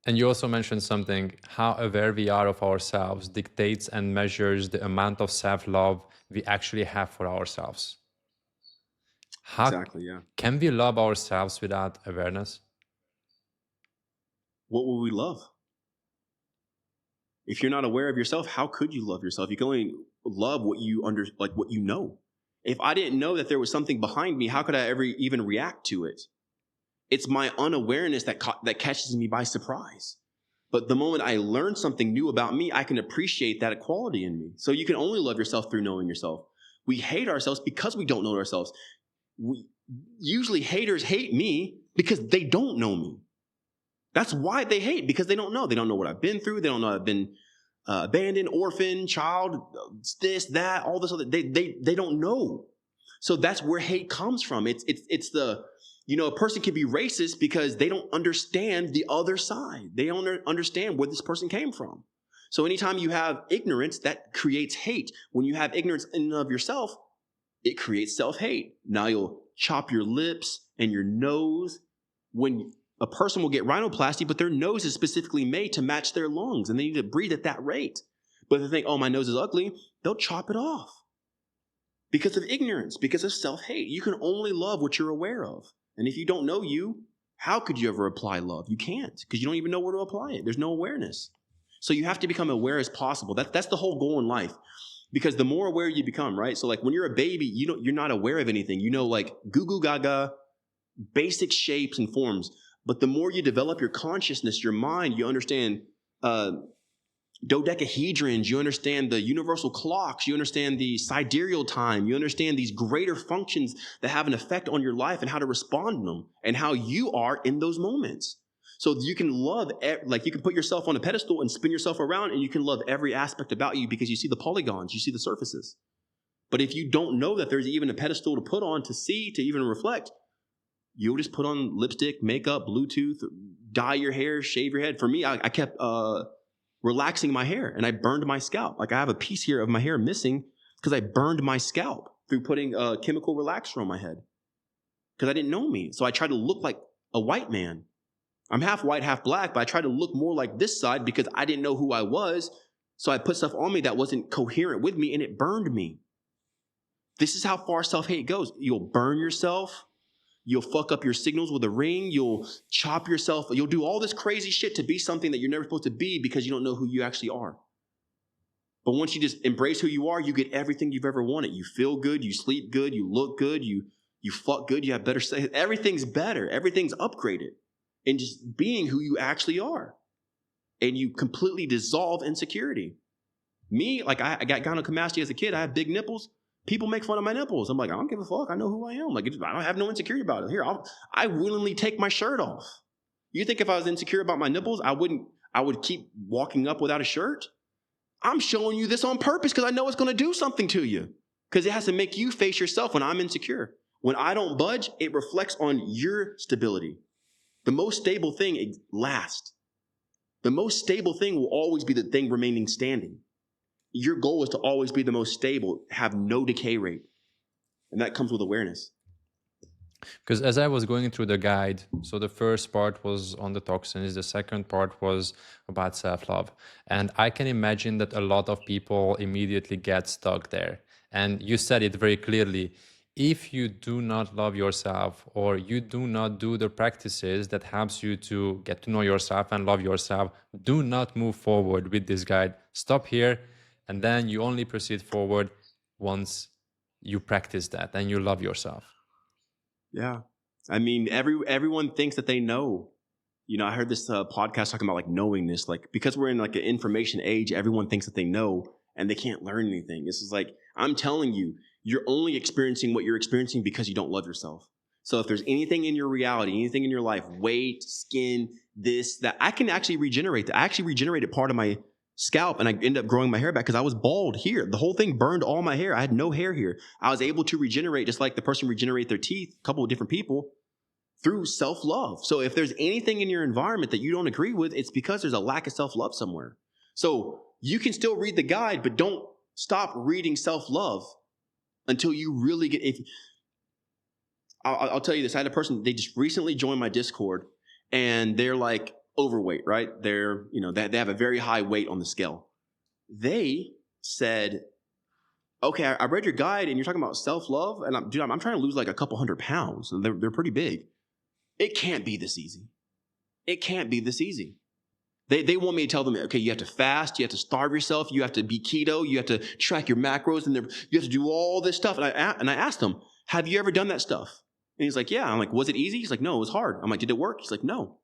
And you also mentioned something, how aware we are of ourselves dictates and measures the amount of self-love we actually have for ourselves. Exactly, yeah. Can we love ourselves without awareness? What will we love? If you're not aware of yourself, how could you love yourself? You can only love what you know. If I didn't know that there was something behind me, how could I ever even react to it? It's my unawareness that catches me by surprise. But the moment I learn something new about me, I can appreciate that quality in me. So you can only love yourself through knowing yourself. We hate ourselves because we don't know ourselves. Usually haters hate me because they don't know me. That's why they hate, because they don't know. They don't know what I've been through. They don't know I've been abandoned, orphan, child, this, that, all this other. They don't know. So that's where hate comes from. It's the, a person can be racist because they don't understand the other side. They don't understand where this person came from. So anytime you have ignorance, that creates hate. When you have ignorance in and of yourself, it creates self-hate. Now you'll chop your lips and your nose. When a person will get rhinoplasty, but their nose is specifically made to match their lungs, and they need to breathe at that rate. But if they think, oh, my nose is ugly, they'll chop it off. Because of ignorance, because of self-hate. You can only love what you're aware of. And if you don't know you, how could you ever apply love? You can't, because you don't even know where to apply it. There's no awareness. So you have to become aware as possible. That's the whole goal in life. Because the more aware you become, right? So like when you're a baby, you're not aware of anything. Like goo goo gaga, basic shapes and forms. But the more you develop your consciousness, your mind, you understand dodecahedrons, you understand the universal clocks, you understand the sidereal time, you understand these greater functions that have an effect on your life and how to respond to them and how you are in those moments. So you can love, you can put yourself on a pedestal and spin yourself around, and you can love every aspect about you because you see the polygons, you see the surfaces. But if you don't know that there's even a pedestal to put on, to see, to even reflect, you'll just put on lipstick, makeup, Bluetooth, dye your hair, shave your head. For me, I kept relaxing my hair, and I burned my scalp. Like I have a piece here of my hair missing because I burned my scalp through putting a chemical relaxer on my head because I didn't know me. So I tried to look like a white man. I'm half white, half black, but I tried to look more like this side because I didn't know who I was. So I put stuff on me that wasn't coherent with me, and it burned me. This is how far self-hate goes. You'll burn yourself. You'll fuck up your signals with a ring. You'll chop yourself. You'll do all this crazy shit to be something that you're never supposed to be because you don't know who you actually are. But once you just embrace who you are, you get everything you've ever wanted. You feel good. You sleep good. You look good. You fuck good. You have better sex. Everything's better. Everything's upgraded. And just being who you actually are. And you completely dissolve insecurity. Me, like I got gynecomastia as a kid. I had big nipples. People make fun of my nipples. I'm like, I don't give a fuck. I know who I am. Like, I don't have no insecurity about it. Here, I willingly take my shirt off. You think if I was insecure about my nipples, I would keep walking up without a shirt? I'm showing you this on purpose because I know it's going to do something to you. Because it has to make you face yourself when I'm insecure. When I don't budge, it reflects on your stability. The most stable thing lasts. The most stable thing will always be the thing remaining standing. Your goal is to always be the most stable, have no decay rate. And that comes with awareness. Because as I was going through the guide, so the first part was on the toxins, the second part was about self-love. And I can imagine that a lot of people immediately get stuck there. And you said it very clearly. If you do not love yourself, or you do not do the practices that helps you to get to know yourself and love yourself, do not move forward with this guide. Stop here, and then you only proceed forward once you practice that and you love yourself. Yeah. I mean, everyone thinks that they know. You know, I heard this podcast talking about like knowingness, like because we're in like an information age, everyone thinks that they know and they can't learn anything. This is like, I'm telling you, you're only experiencing what you're experiencing because you don't love yourself. So if there's anything in your reality, anything in your life, weight, skin, this, that, I can actually regenerate that. I actually regenerated part of my scalp and I ended up growing my hair back because I was bald here. The whole thing burned all my hair. I had no hair here. I was able to regenerate just like the person regenerate their teeth, a couple of different people, through self-love. So if there's anything in your environment that you don't agree with, it's because there's a lack of self-love somewhere. So you can still read the guide, but don't stop reading self-love until you really get, I'll tell you this. I had a person, they just recently joined my Discord and they're like overweight, right? They're, you know, they have a very high weight on the scale. They said, okay, I read your guide and you're talking about self-love and I'm trying to lose like a couple 100 pounds. And they're pretty big. It can't be this easy. It can't be this easy. They want me to tell them, okay, you have to fast, you have to starve yourself, you have to be keto, you have to track your macros, and you have to do all this stuff. And I asked him, have you ever done that stuff? And he's like, yeah. I'm like, was it easy? He's like, no, it was hard. I'm like, did it work? He's like, no.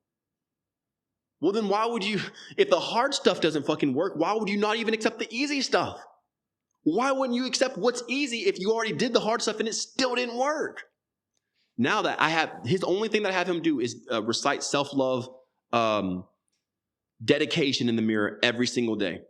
Well, then why would you, if the hard stuff doesn't fucking work, why would you not even accept the easy stuff? Why wouldn't you accept what's easy if you already did the hard stuff and it still didn't work? Now that I have, his only thing that I have him do is recite self-love, dedication in the mirror every single day.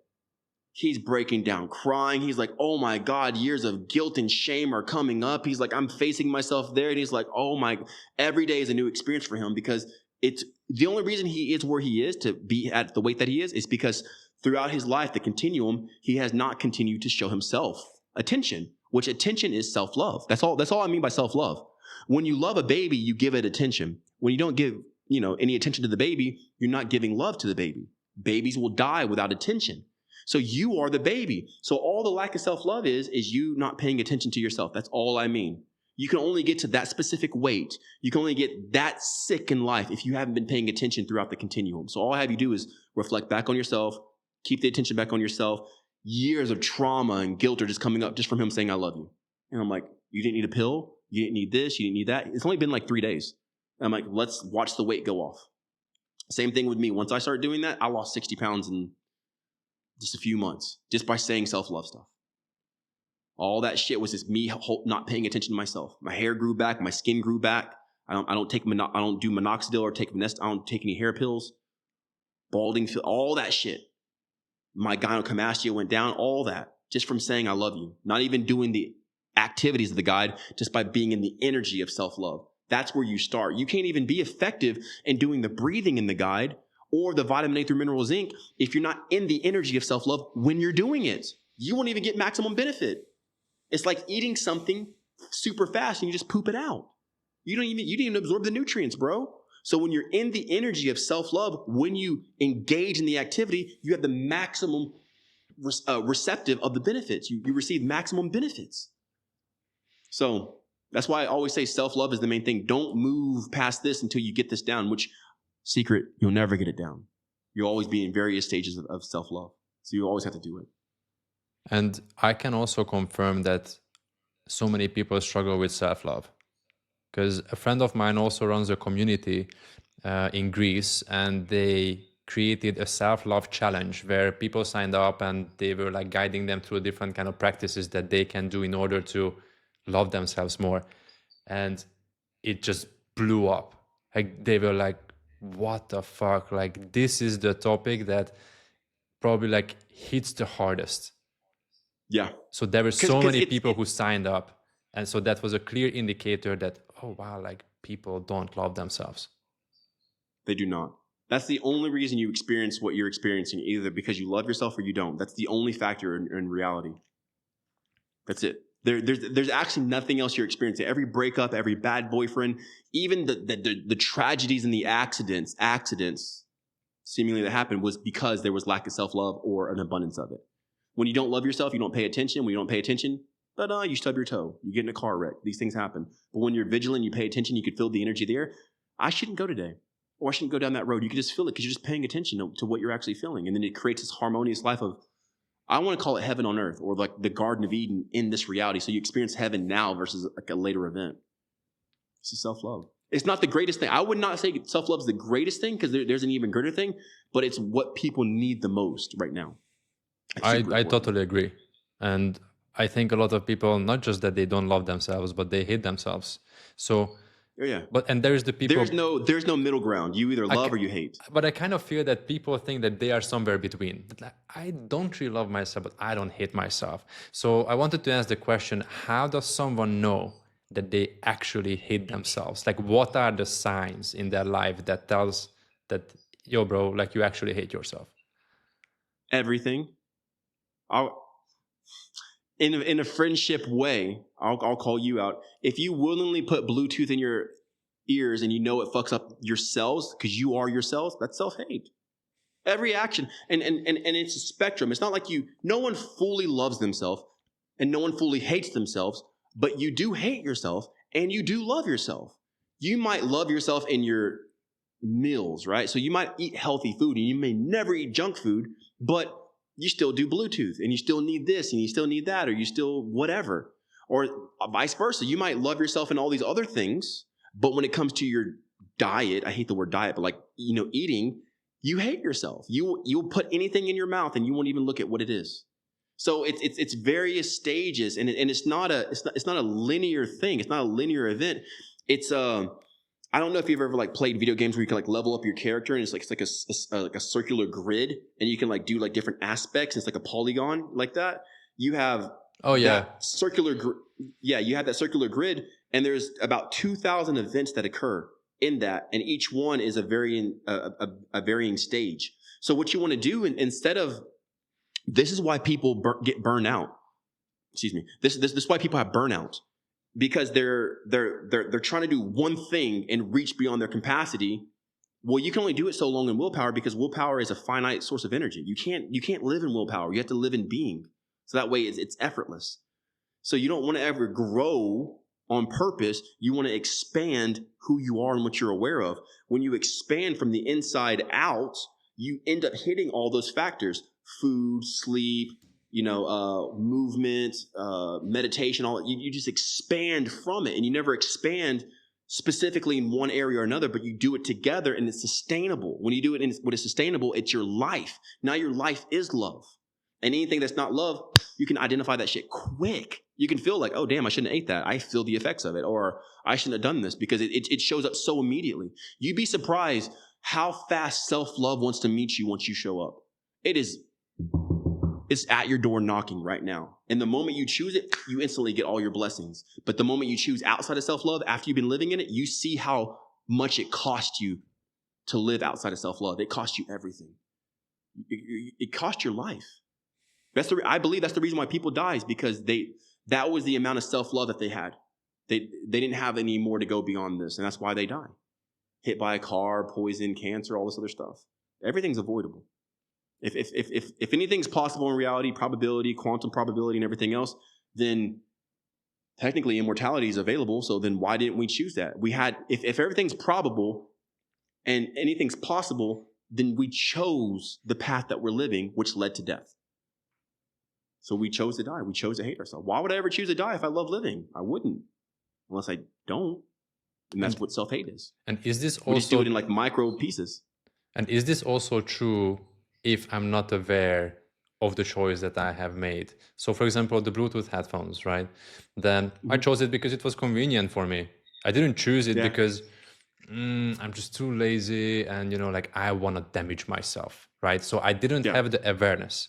He's breaking down, crying. He's like, oh my God, years of guilt and shame are coming up. He's like, I'm facing myself there. And he's like, oh my, every day is a new experience for him because it's the only reason he is where he is to be at the weight that he is because throughout his life, the continuum, he has not continued to show himself attention, which attention is self-love. That's all I mean by self-love. When you love a baby, you give it attention. When you don't give, you know, any attention to the baby, you're not giving love to the baby. Babies will die without attention. So you are the baby. So all the lack of self-love is you not paying attention to yourself. That's all I mean. You can only get to that specific weight. You can only get that sick in life if you haven't been paying attention throughout the continuum. So all I have you do is reflect back on yourself, keep the attention back on yourself. Years of trauma and guilt are just coming up just from him saying, I love you. And I'm like, you didn't need a pill. You didn't need this. You didn't need that. It's only been like 3 days. And I'm like, let's watch the weight go off. Same thing with me. Once I started doing that, I lost 60 pounds in just a few months just by saying self-love stuff. All that shit was just me not paying attention to myself. My hair grew back. My skin grew back. I don't do minoxidil or take I don't take any hair pills. Balding, all that shit. My gynecomastia went down. All that just from saying I love you. Not even doing the activities of the guide, just by being in the energy of self-love. That's where you start. You can't even be effective in doing the breathing in the guide or the vitamin A through mineral zinc if you're not in the energy of self-love when you're doing it. You won't even get maximum benefit. It's like eating something super fast and you just poop it out. You didn't even absorb the nutrients, bro. So when you're in the energy of self-love, when you engage in the activity, you have the maximum receptive of the benefits. You receive maximum benefits. So that's why I always say self-love is the main thing. Don't move past this until you get this down, which secret, you'll never get it down. You'll always be in various stages of self-love. So you always have to do it. And I can also confirm that so many people struggle with self-love. Because a friend of mine also runs a community in Greece, and they created a self-love challenge where people signed up and they were like guiding them through different kind of practices that they can do in order to love themselves more. And it just blew up. Like they were like, what the fuck? Like this is the topic that probably like hits the hardest. Yeah. So there were so many people who signed up. And so that was a clear indicator that, oh wow, like people don't love themselves. They do not. That's the only reason you experience what you're experiencing, either because you love yourself or you don't. That's the only factor in reality. That's it. There's actually nothing else you're experiencing. Every breakup, every bad boyfriend, even the tragedies and the accidents seemingly that happened was because there was lack of self-love or an abundance of it. When you don't love yourself, you don't pay attention. When you don't pay attention, you stub your toe. You get in a car wreck. These things happen. But when you're vigilant, you pay attention, you can feel the energy there. I shouldn't go today. Or I shouldn't go down that road. You can just feel it because you're just paying attention to what you're actually feeling. And then it creates this harmonious life of, I want to call it heaven on earth, or like the Garden of Eden in this reality. So you experience heaven now versus like a later event. This is self-love. It's not the greatest thing. I would not say self-love is the greatest thing because there's an even greater thing, but it's what people need the most right now. I totally agree. And I think a lot of people, not just that they don't love themselves, but they hate themselves. So, and there's the people. There's no middle ground. You either love or you hate. But I kind of feel that people think that they are somewhere between. Like, I don't really love myself, but I don't hate myself. So I wanted to ask the question: how does someone know that they actually hate themselves? Like, what are the signs in their life that tells that, yo, bro, like you actually hate yourself? Everything. In a friendship way, I'll call you out. If you willingly put Bluetooth in your ears and you know it fucks up your cells because you are your cells, that's self-hate. Every action, and it's a spectrum. It's not like no one fully loves themselves and no one fully hates themselves, but you do hate yourself and you do love yourself. You might love yourself in your meals, right? So you might eat healthy food and you may never eat junk food, but you still do Bluetooth and you still need this and you still need that, or you still whatever. Or vice versa. You might love yourself in all these other things, but when it comes to your diet, I hate the word diet, but like, eating, you hate yourself. You'll put anything in your mouth and you won't even look at what it is. So it's various stages, and it's not a linear thing. It's not a linear event. It's I don't know if you've ever like played video games where you can like level up your character, and it's like a circular grid, and you can like do like different aspects. It's like a polygon like that. You have that circular you have that circular grid, and there's about 2,000 events that occur in that, and each one is a varying stage. So what you want to do, instead of, this is why people get burned out. Excuse me. This is why people have burnout. Because they're trying to do one thing and reach beyond their capacity. Well, you can only do it so long in willpower, because willpower is a finite source of energy. You can't live in willpower. You have to live in being. So that way it's effortless. So you don't want to ever grow on purpose. You want to expand who you are and what you're aware of. When you expand from the inside out, you end up hitting all those factors: food, sleep, movement, meditation, all that. You just expand from it, and you never expand specifically in one area or another, but you do it together, and it's sustainable. When you do it in what is sustainable, it's your life. Now your life is love. And anything that's not love, you can identify that shit quick. You can feel like, oh, damn, I shouldn't have ate that. I feel the effects of it. Or I shouldn't have done this, because it shows up so immediately. You'd be surprised how fast self-love wants to meet you once you show up. It's at your door knocking right now. And the moment you choose it, you instantly get all your blessings. But the moment you choose outside of self-love, after you've been living in it, you see how much it cost you to live outside of self-love. It cost you everything. It cost your life. I believe that's the reason why people die, is because that was the amount of self-love that they had. They didn't have any more to go beyond this, and that's why they die. Hit by a car, poison, cancer, all this other stuff. Everything's avoidable. If anything's possible in reality, probability, quantum probability, and everything else, then technically immortality is available. So then why didn't we choose that? If everything's probable and anything's possible, then we chose the path that we're living, which led to death. So we chose to die. We chose to hate ourselves. Why would I ever choose to die if I love living? I wouldn't, unless I don't. And that's what self-hate is. And is this also... We just do it in like micro pieces. And is this also true if I'm not aware of the choice that I have made? So for example, the Bluetooth headphones, right? Then I chose it because it was convenient for me. I didn't choose it because I'm just too lazy and, I want to damage myself, right? So I didn't have the awareness.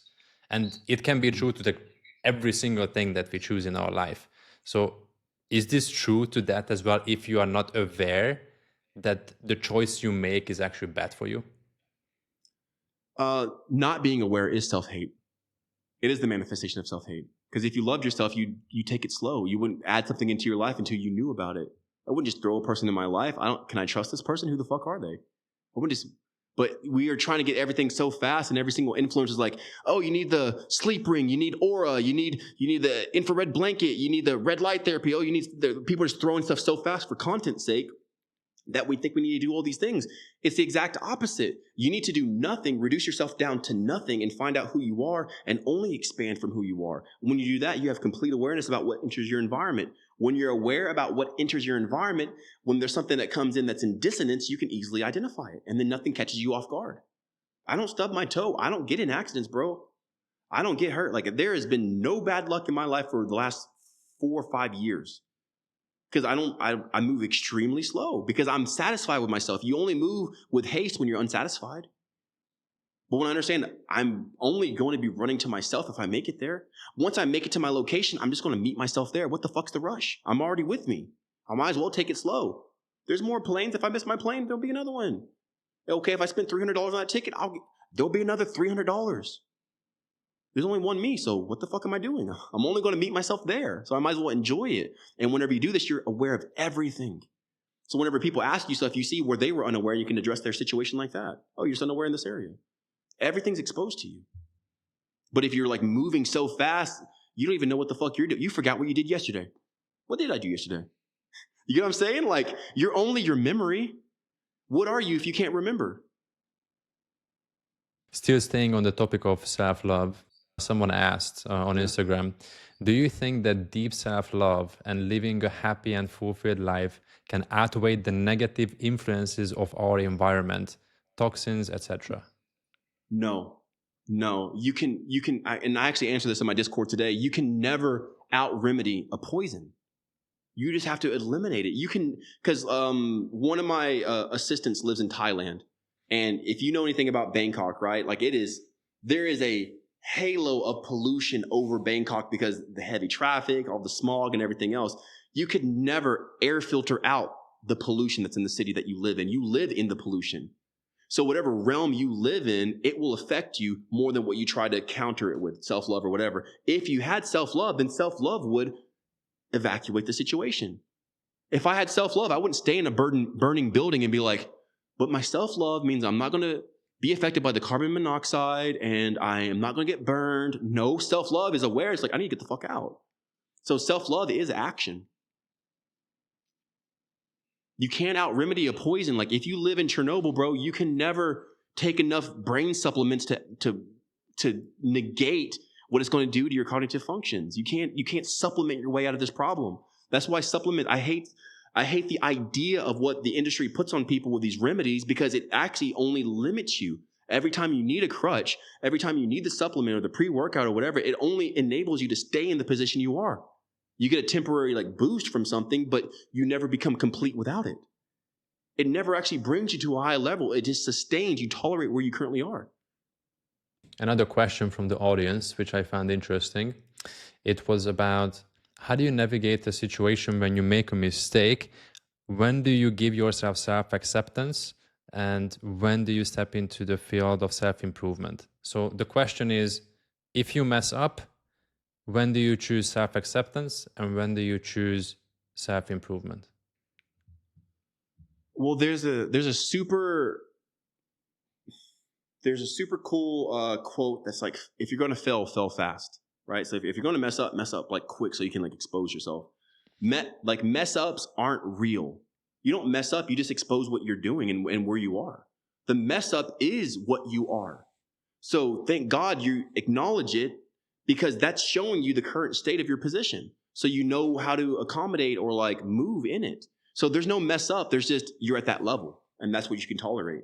And it can be true to every single thing that we choose in our life. So is this true to that as well? If you are not aware that the choice you make is actually bad for you? Not being aware is self-hate. It is the manifestation of self-hate. Because if you loved yourself, you take it slow. You wouldn't add something into your life until you knew about it. I wouldn't just throw a person in my life. Can I trust this person? Who the fuck are they? I wouldn't just. But we are trying to get everything so fast, and every single influencer is like, oh, you need the sleep ring, you need aura, you need the infrared blanket, you need the red light therapy. Oh, people are just throwing stuff so fast for content's sake that we think we need to do all these things. It's the exact opposite. You need to do nothing, reduce yourself down to nothing, and find out who you are, and only expand from who you are. When you do that, you have complete awareness about what enters your environment. When you're aware about what enters your environment, when there's something that comes in that's in dissonance, you can easily identify it, and then nothing catches you off guard. I don't stub my toe. I don't get in accidents, bro. I don't get hurt. Like, there has been no bad luck in my life for the last 4 or 5 years. Because I move extremely slow because I'm satisfied with myself. You only move with haste when you're unsatisfied. But when I understand that I'm only going to be running to myself if I make it there. Once I make it to my location, I'm just going to meet myself there. What the fuck's the rush? I'm already with me. I might as well take it slow. There's more planes. If I miss my plane, there'll be another one. Okay, if I spend $300 on that ticket, there'll be another $300. There's only one me, so what the fuck am I doing? I'm only going to meet myself there, so I might as well enjoy it. And whenever you do this, you're aware of everything. So whenever people ask you stuff, you see where they were unaware, you can address their situation like that. Oh, you're just unaware in this area. Everything's exposed to you. But if you're like moving so fast, you don't even know what the fuck you're doing. You forgot what you did yesterday. What did I do yesterday? You get what I'm saying? Like, you're only your memory. What are you if you can't remember? Still staying on the topic of self-love, someone asked on Instagram, do you think that deep self-love and living a happy and fulfilled life can outweigh the negative influences of our environment, toxins, etc.? No. You can, and I actually answered this in my Discord today. You can never out-remedy a poison. You just have to eliminate it. You can, because one of my assistants lives in Thailand. And if you know anything about Bangkok, right? Like, there is a halo of pollution over Bangkok because the heavy traffic, all the smog and everything else. You could never air filter out the pollution that's in the city that you live in. You live in the pollution. So whatever realm you live in, it will affect you more than what you try to counter it with, self-love or whatever. If you had self-love, then self-love would evacuate the situation. If I had self-love, I wouldn't stay in a burning building and be like, but my self-love means I'm not going to be affected by the carbon monoxide and I am not going to get burned. No, self-love is aware. It's like, I need to get the fuck out. So self-love is action. You can't out-remedy a poison. Like, if you live in Chernobyl, bro, you can never take enough brain supplements to negate what it's going to do to your cognitive functions. You can't supplement your way out of this problem. That's why I hate the idea of what the industry puts on people with these remedies, because it actually only limits you. Every time you need a crutch, every time you need the supplement or the pre-workout or whatever, it only enables you to stay in the position you are. You get a temporary boost from something, but you never become complete without it. It never actually brings you to a high level. It just sustains. You tolerate where you currently are. Another question from the audience, which I found interesting. It was about, how do you navigate a situation when you make a mistake? When do you give yourself self-acceptance? And when do you step into the field of self-improvement? So the question is, if you mess up, when do you choose self-acceptance and when do you choose self-improvement? Well, there's a super cool quote that's like, if you're going to fail fast, right? So if you're going to mess up like quick so you can expose yourself. Mess ups aren't real. You don't mess up, you just expose what you're doing and where you are. The mess up is what you are. So thank God you acknowledge it, because that's showing you the current state of your position. So you know how to accommodate or move in it. So there's no mess up. There's just, you're at that level and that's what you can tolerate.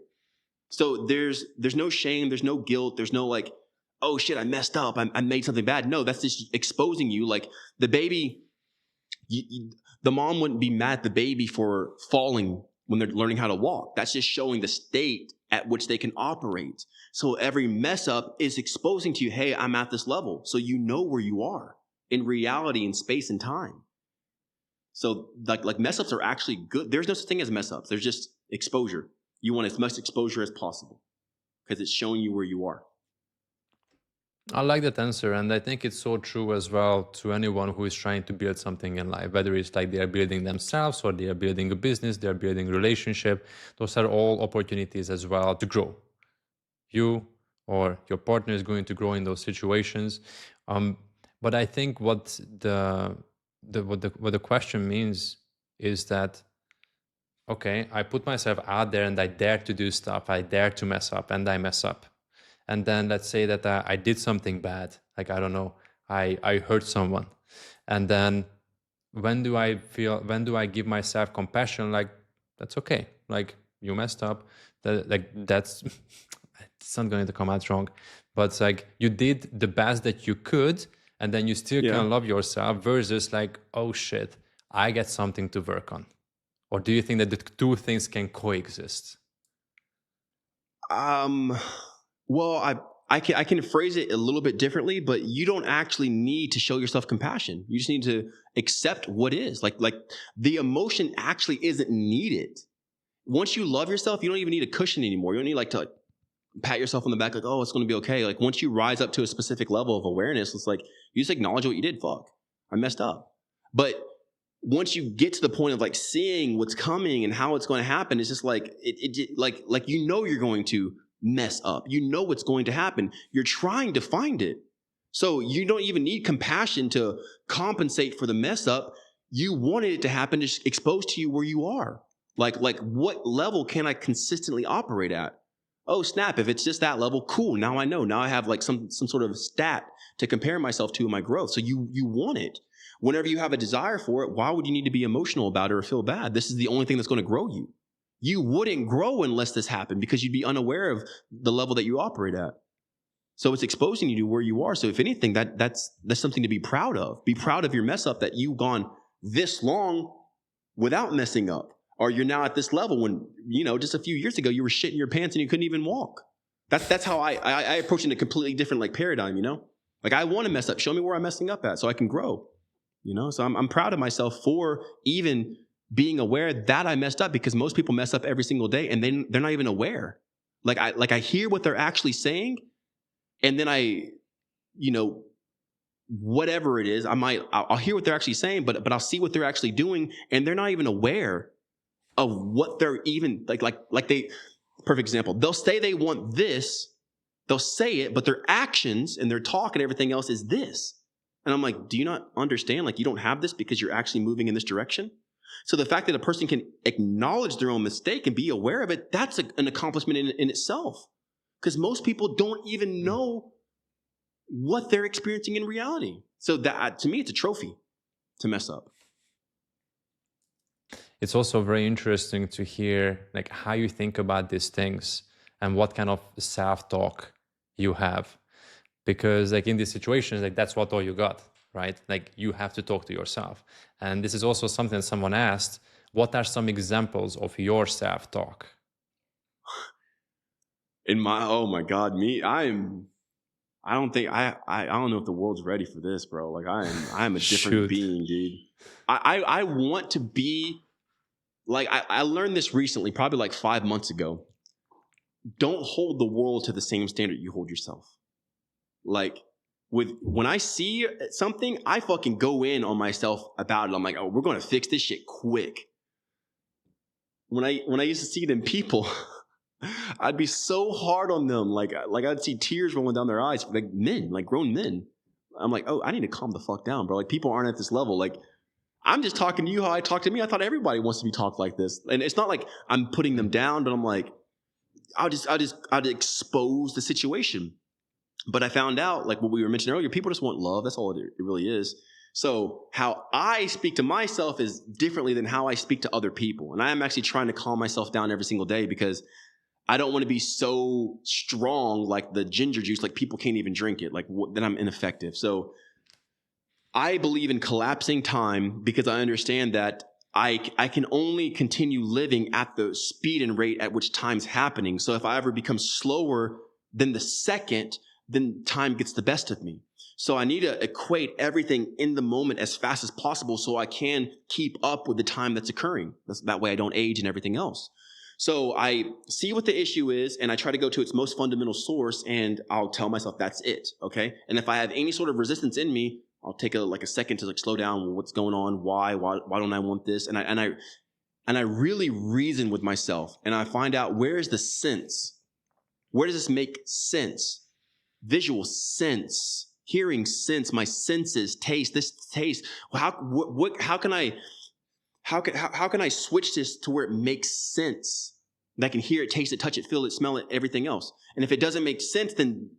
So there's no shame. There's no guilt. There's no oh shit, I messed up. I made something bad. No, that's just exposing you. Like the baby, the mom wouldn't be mad at the baby for falling when they're learning how to walk. That's just showing the state at which they can operate. So every mess up is exposing to you, hey, I'm at this level. So you know where you are in reality, in space and time. So like mess ups are actually good. There's no such thing as mess ups. There's just exposure. You want as much exposure as possible because it's showing you where you are. I like that answer, and I think it's so true as well to anyone who is trying to build something in life, whether it's like they are building themselves or they are building a business, they are building a relationship. Those are all opportunities as well to grow. You or your partner is going to grow in those situations. But I think what the question means is that, okay, I put myself out there and I dare to do stuff. I dare to mess up and I mess up. And then let's say that I did something bad, like I don't know, I hurt someone, and then when do I give myself compassion? Like, that's okay, like you messed up, that's it's not going to come out wrong, but it's like you did the best that you could, and then you still can love yourself, versus like, oh shit, I get something to work on. Or do you think that the two things can coexist? Well, I can phrase it a little bit differently, but you don't actually need to show yourself compassion. You just need to accept what is. Like the emotion actually isn't needed. Once you love yourself, you don't even need a cushion anymore. You don't need like to pat yourself on the back like, oh, it's going to be okay. Like once you rise up to a specific level of awareness, it's like you just acknowledge what you did. Fuck, I messed up. But once you get to the point of like seeing what's coming and how it's going to happen, it's just like like you know you're going to mess up. You know what's going to happen. You're trying to find it. So you don't even need compassion to compensate for the mess up. You wanted it to happen, just exposed to you where you are. Like what level can I consistently operate at? Oh, snap. If it's just that level, cool. Now I know. Now I have like some sort of stat to compare myself to in my growth. So you want it. Whenever you have a desire for it, why would you need to be emotional about it or feel bad? This is the only thing that's going to grow you. You wouldn't grow unless this happened because you'd be unaware of the level that you operate at. So it's exposing you to where you are. So if anything, that's something to be proud of. Be proud of your mess up, that you've gone this long without messing up. Or you're now at this level when, you know, just a few years ago, you were shitting your pants and you couldn't even walk. That's how I approach it in a completely different like paradigm, you know? Like I want to mess up. Show me where I'm messing up at so I can grow, you know? So I'm proud of myself for even being aware that I messed up, because most people mess up every single day and they're not even aware. Like I hear what they're actually saying, and then you know, whatever it is, I'll hear what they're actually saying, but I'll see what they're actually doing, and they're not even aware of what they're even like they, perfect example. They'll say they want this, they'll say it, but their actions and their talk and everything else is this. And I'm like, do you not understand? Like you don't have this because you're actually moving in this direction. So the fact that a person can acknowledge their own mistake and be aware of it, that's an accomplishment in itself. Because most people don't even know what they're experiencing in reality. So that, to me, it's a trophy to mess up. It's also very interesting to hear like how you think about these things and what kind of self-talk you have. Because like in these situations, like that's what all you got, right? Like you have to talk to yourself. And this is also something that someone asked, what are some examples of your self-talk? Oh my God, I don't know if the world's ready for this, bro. Like I'm a different being, dude. I want to be like, I learned this recently, probably like 5 months ago. Don't hold the world to the same standard you hold yourself. Like when I see something, I fucking go in on myself about it. I'm like, oh, we're going to fix this shit quick. When I used to see them people, I'd be so hard on them. Like I'd see tears rolling down their eyes, like men, like grown men. I'm like, oh, I need to calm the fuck down, bro. Like people aren't at this level. Like I'm just talking to you how I talk to me. I thought everybody wants to be talked like this. And it's not like I'm putting them down, but I'm like, I'd expose the situation. But I found out, like what we were mentioning earlier, people just want love. That's all it really is. So how I speak to myself is differently than how I speak to other people. And I am actually trying to calm myself down every single day, because I don't want to be so strong like the ginger juice, like people can't even drink it, like then I'm ineffective. So I believe in collapsing time, because I understand that I can only continue living at the speed and rate at which time's happening. So if I ever become slower than the second, then time gets the best of me. So I need to equate everything in the moment as fast as possible so I can keep up with the time that's occurring. That way I don't age and everything else. So I see what the issue is, and I try to go to its most fundamental source, and I'll tell myself that's it, okay? And if I have any sort of resistance in me, I'll take a second to slow down. What's going on? Why don't I want this? And I really reason with myself, and I find out, where is the sense? Where does this make sense? Visual sense, hearing sense, my senses, taste. This taste. How can I switch this to where it makes sense? That I can hear it, taste it, touch it, feel it, smell it, everything else. And if it doesn't make sense, then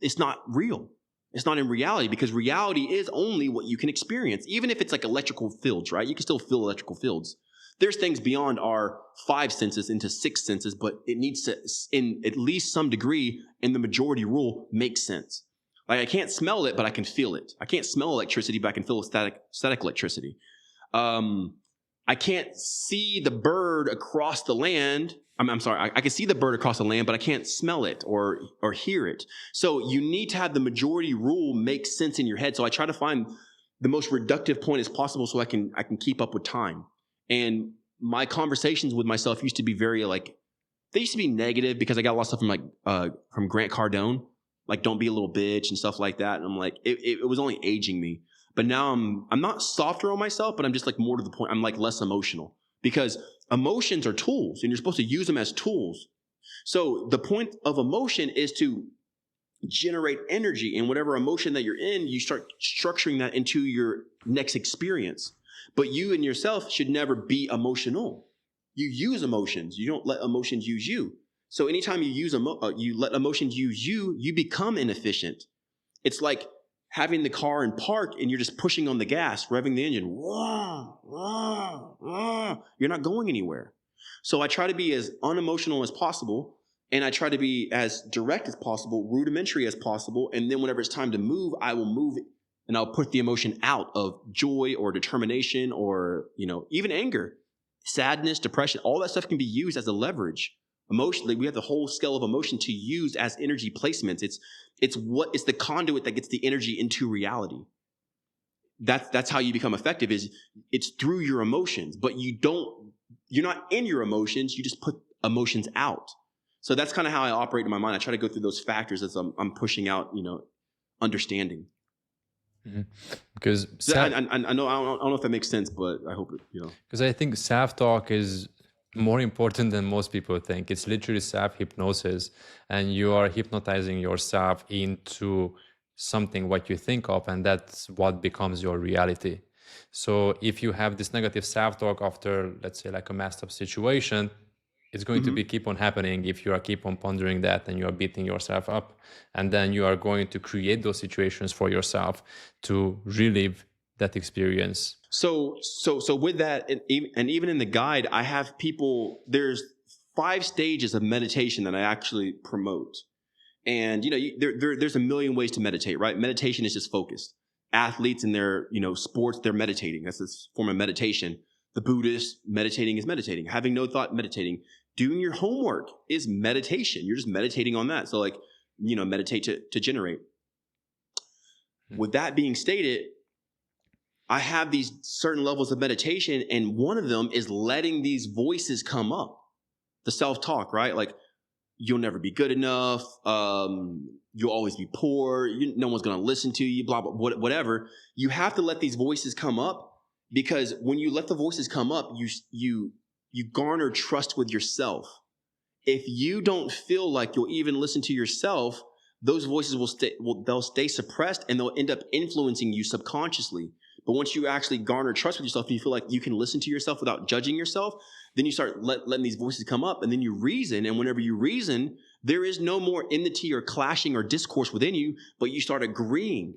it's not real. It's not in reality, because reality is only what you can experience. Even if it's like electrical fields, right? You can still feel electrical fields. There's things beyond our 5 senses into 6 senses, but it needs to, in at least some degree, in the majority rule, make sense. Like, I can't smell it, but I can feel it. I can't smell electricity, but I can feel static electricity. I can't see the bird across the land. I'm sorry. I can see the bird across the land, but I can't smell it or hear it. So you need to have the majority rule make sense in your head. So I try to find the most reductive point as possible so I can keep up with time. And my conversations with myself used to be very they used to be negative, because I got a lot of stuff from Grant Cardone, like, don't be a little bitch and stuff like that. And I'm like, it was only aging me. But now I'm not softer on myself, but I'm just more to the point. I'm less emotional, because emotions are tools, and you're supposed to use them as tools. So the point of emotion is to generate energy, and whatever emotion that you're in, you start structuring that into your next experience. But you and yourself should never be emotional. You use emotions. You don't let emotions use you. So anytime you you let emotions use you, you become inefficient. It's like having the car in park and you're just pushing on the gas, revving the engine. You're not going anywhere. So I try to be as unemotional as possible, and I try to be as direct as possible, rudimentary as possible. And then whenever it's time to move, I will move it, and I'll put the emotion out of joy or determination or, even anger, sadness, depression. All that stuff can be used as a leverage. Emotionally, we have the whole scale of emotion to use as energy placements. It's the conduit that gets the energy into reality. That's how you become effective, is it's through your emotions, but you're not in your emotions. You just put emotions out. So that's kind of how I operate in my mind. I try to go through those factors as I'm pushing out, understanding. Mm-hmm. Because I know, I don't know if that makes sense, but I hope it, Because I think self-talk is more important than most people think. It's literally self-hypnosis, and you are hypnotizing yourself into something what you think of, and that's what becomes your reality. So if you have this negative self-talk after, let's say, a messed up situation, it's going to be keep on happening if you are keep on pondering that and you are beating yourself up. And then you are going to create those situations for yourself to relive that experience. So with that, and even in the guide, I have people, there's 5 stages of meditation that I actually promote. And, there's a million ways to meditate, right? Meditation is just focused. Athletes in their, sports, they're meditating. That's this form of meditation. The Buddhist, meditating is meditating. Having no thought, meditating. Doing your homework is meditation. You're just meditating on that. So meditate to generate. With that being stated, I have these certain levels of meditation, and one of them is letting these voices come up. The self-talk, right? Like, you'll never be good enough. You'll always be poor. No one's going to listen to you, blah, blah, whatever. You have to let these voices come up, because when you let the voices come up, you garner trust with yourself. If you don't feel like you'll even listen to yourself, those voices they'll stay suppressed, and they'll end up influencing you subconsciously. But once you actually garner trust with yourself, and you feel like you can listen to yourself without judging yourself, then you start letting these voices come up, and then you reason. And whenever you reason, there is no more enmity or clashing or discourse within you, but you start agreeing,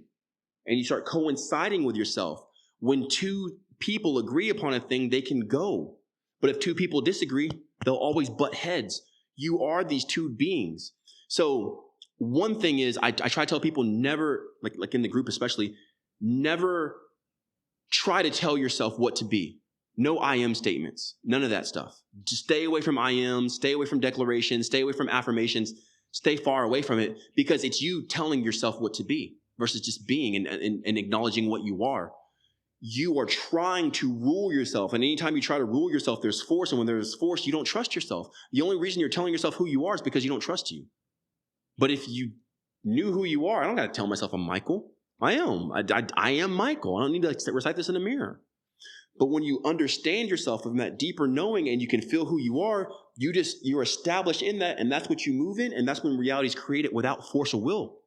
and you start coinciding with yourself. When 2 people agree upon a thing, they can go. But if 2 people disagree, they'll always butt heads. You are these 2 beings. So one thing is, I try to tell people, never, like in the group especially, never try to tell yourself what to be. No I am statements. None of that stuff. Just stay away from I am, stay away from declarations, stay away from affirmations, stay far away from it, because it's you telling yourself what to be versus just being and acknowledging what you are. You are trying to rule yourself. And anytime you try to rule yourself, there's force. And when there's force, you don't trust yourself. The only reason you're telling yourself who you are is because you don't trust you. But if you knew who you are, I don't got to tell myself I'm Michael. I am. I am Michael. I don't need to recite this in the mirror. But when you understand yourself in that deeper knowing and you can feel who you are, you're established in that, and that's what you move in, and that's when reality is created without force or will.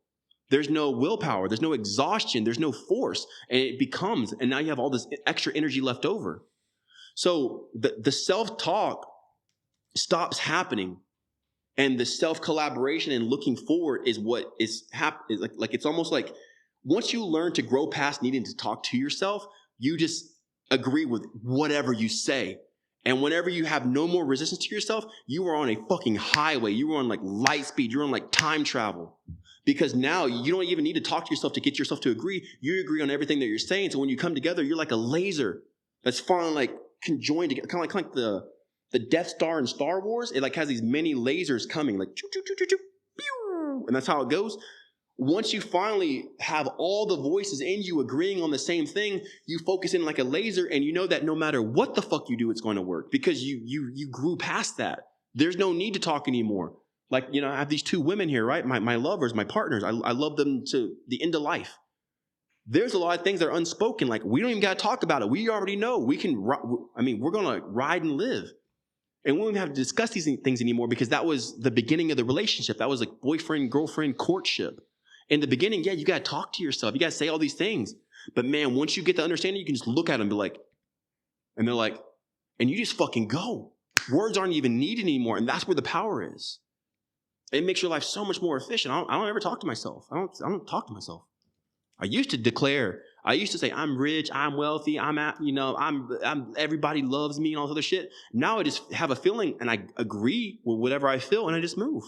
There's no willpower, there's no exhaustion, there's no force, and it becomes, and now you have all this extra energy left over. So the self-talk stops happening, and the self-collaboration and looking forward is what is happening. Like it's almost like once you learn to grow past needing to talk to yourself, you just agree with whatever you say. And whenever you have no more resistance to yourself, you are on a fucking highway. You are on like light speed. You're on like time travel. Because now you don't even need to talk to yourself to get yourself to agree. You agree on everything that you're saying. So when you come together, you're like a laser that's finally like conjoined together. Kind of like the Death Star in Star Wars. It like has these many lasers coming like choo, choo, choo, choo, choo, pew, and that's how it goes. Once you finally have all the voices in you agreeing on the same thing, you focus in like a laser, and you know that no matter what the fuck you do, it's going to work because you grew past that. There's no need to talk anymore. Like, you know, I have these two women here, right? My lovers, my partners. I love them to the end of life. There's a lot of things that are unspoken. Like, we don't even got to talk about it. We already know. We're going to ride and live. And we don't even have to discuss these things anymore because that was the beginning of the relationship. That was like boyfriend, girlfriend, courtship. In the beginning, yeah, you got to talk to yourself. You got to say all these things. But man, once you get the understanding, you can just look at them and be like, and they're like, and you just fucking go. Words aren't even needed anymore. And that's where the power is. It makes your life so much more efficient. I don't ever talk to myself. I don't talk to myself. I used to declare. I used to say, I'm rich, I'm wealthy, I'm everybody loves me and all this other shit. Now I just have a feeling and I agree with whatever I feel and I just move.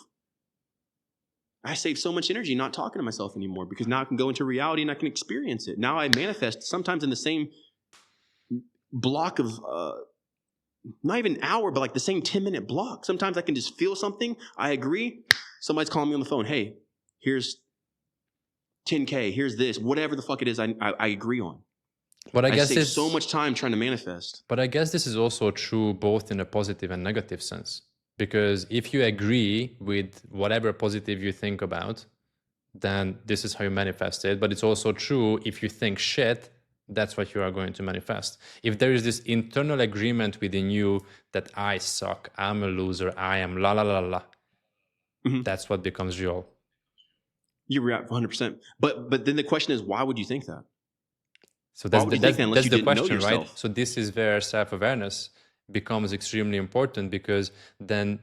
I save so much energy not talking to myself anymore because now I can go into reality and I can experience it. Now I manifest sometimes in the same block of, not even an hour, but like the same 10-minute block. Sometimes I can just feel something. I agree. Somebody's calling me on the phone. Hey, here's 10K. Here's this. Whatever the fuck it is, I agree on. But I guess save so much time trying to manifest. But I guess this is also true both in a positive and negative sense. Because if you agree with whatever positive you think about, then this is how you manifest it. But it's also true if you think shit, that's what you are going to manifest. If there is this internal agreement within you that I suck, I'm a loser, I am la la la la, that's what becomes real. You're right, 100%. But then the question is, why would you think that? So that's the question, right? So this is where self-awareness becomes extremely important, because then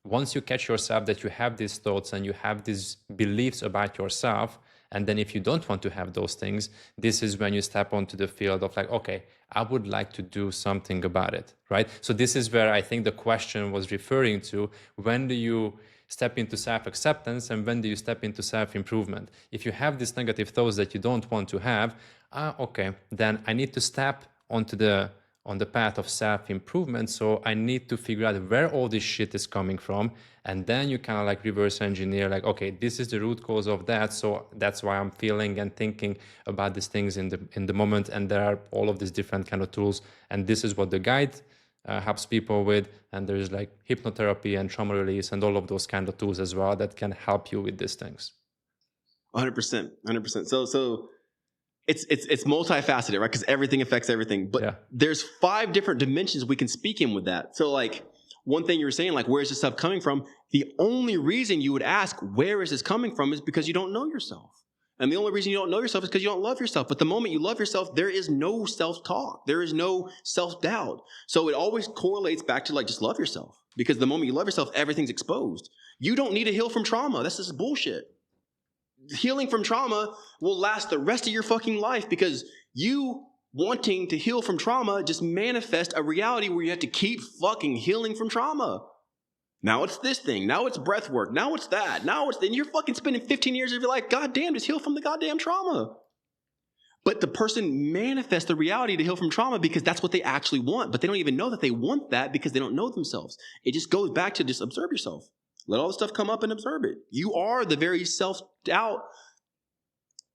once you catch yourself that you have these thoughts and you have these beliefs about yourself, and then if you don't want to have those things, this is when you step onto the field of like, okay, I would like to do something about it, right? So this is where I think the question was referring to, when do you step into self-acceptance and when do you step into self-improvement? If you have these negative thoughts that you don't want to have, okay, then I need to step onto on the path of self-improvement. So I need to figure out where all this shit is coming from. And then you kind of like reverse engineer, like, okay, this is the root cause of that. So that's why I'm feeling and thinking about these things in the moment. And there are all of these different kind of tools. And this is what the guide helps people with. And there's like hypnotherapy and trauma release and all of those kind of tools as well that can help you with these things. 100%. So it's multifaceted, right? Because everything affects everything. But there's 5 different dimensions we can speak in with that. So like one thing you were saying, like, where's this stuff coming from? The only reason you would ask, where is this coming from, is because you don't know yourself. And the only reason you don't know yourself is because you don't love yourself. But the moment you love yourself, there is no self-talk. There is no self-doubt. So it always correlates back to like, just love yourself. Because the moment you love yourself, everything's exposed. You don't need to heal from trauma. That's just bullshit. Healing from trauma will last the rest of your fucking life, because you wanting to heal from trauma just manifest a reality where you have to keep fucking healing from trauma. Now it's this thing. Now it's breath work. Now it's that. Now it's then you're fucking spending 15 years of your life. Goddamn, just heal from the goddamn trauma. But the person manifests the reality to heal from trauma because that's what they actually want. But they don't even know that they want that because they don't know themselves. It just goes back to just observe yourself. Let all the stuff come up and observe it. You are the very self-doubt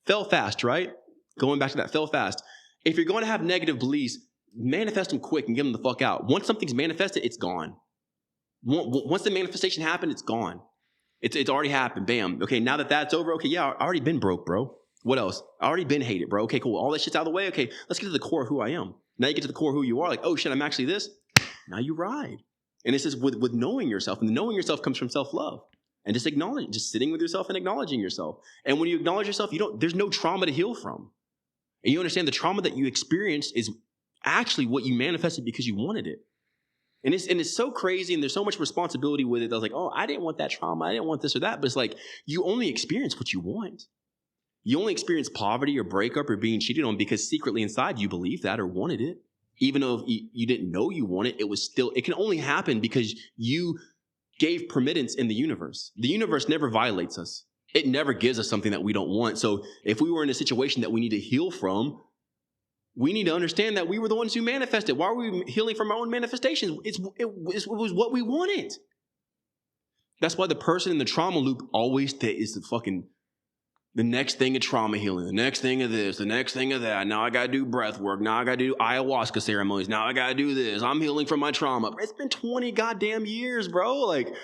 Fail fast, right? Going back to that, fail fast. If you're going to have negative beliefs, manifest them quick and get them the fuck out. Once something's manifested, it's gone. Once the manifestation happened, it's gone. It's already happened. Bam. Okay, now that that's over, okay, yeah, I already been broke, bro. What else? I already been hated, bro. Okay, cool. All that shit's out of the way. Okay, let's get to the core of who I am. Now you get to the core of who you are. Like, oh shit, I'm actually this. Now you ride. And it's just with knowing yourself. And knowing yourself comes from self-love. And just sitting with yourself and acknowledging yourself. And when you acknowledge yourself, there's no trauma to heal from. And you understand the trauma that you experienced is actually what you manifested because you wanted it. And it's so crazy, and there's so much responsibility with it. I was like, oh, I didn't want that trauma. I didn't want this or that. But it's like, you only experience what you want. You only experience poverty or breakup or being cheated on because secretly inside you believe that or wanted it. Even though you didn't know you wanted it, it can only happen because you gave permittance in the universe. The universe never violates us. It never gives us something that we don't want. So if we were in a situation that we need to heal from, we need to understand that we were the ones who manifested. Why are we healing from our own manifestations? It was what we wanted. That's why the person in the trauma loop always is the next thing of trauma healing, the next thing of this, the next thing of that. Now I got to do breath work. Now I got to do ayahuasca ceremonies. Now I got to do this. I'm healing from my trauma. It's been 20 goddamn years, bro. Like,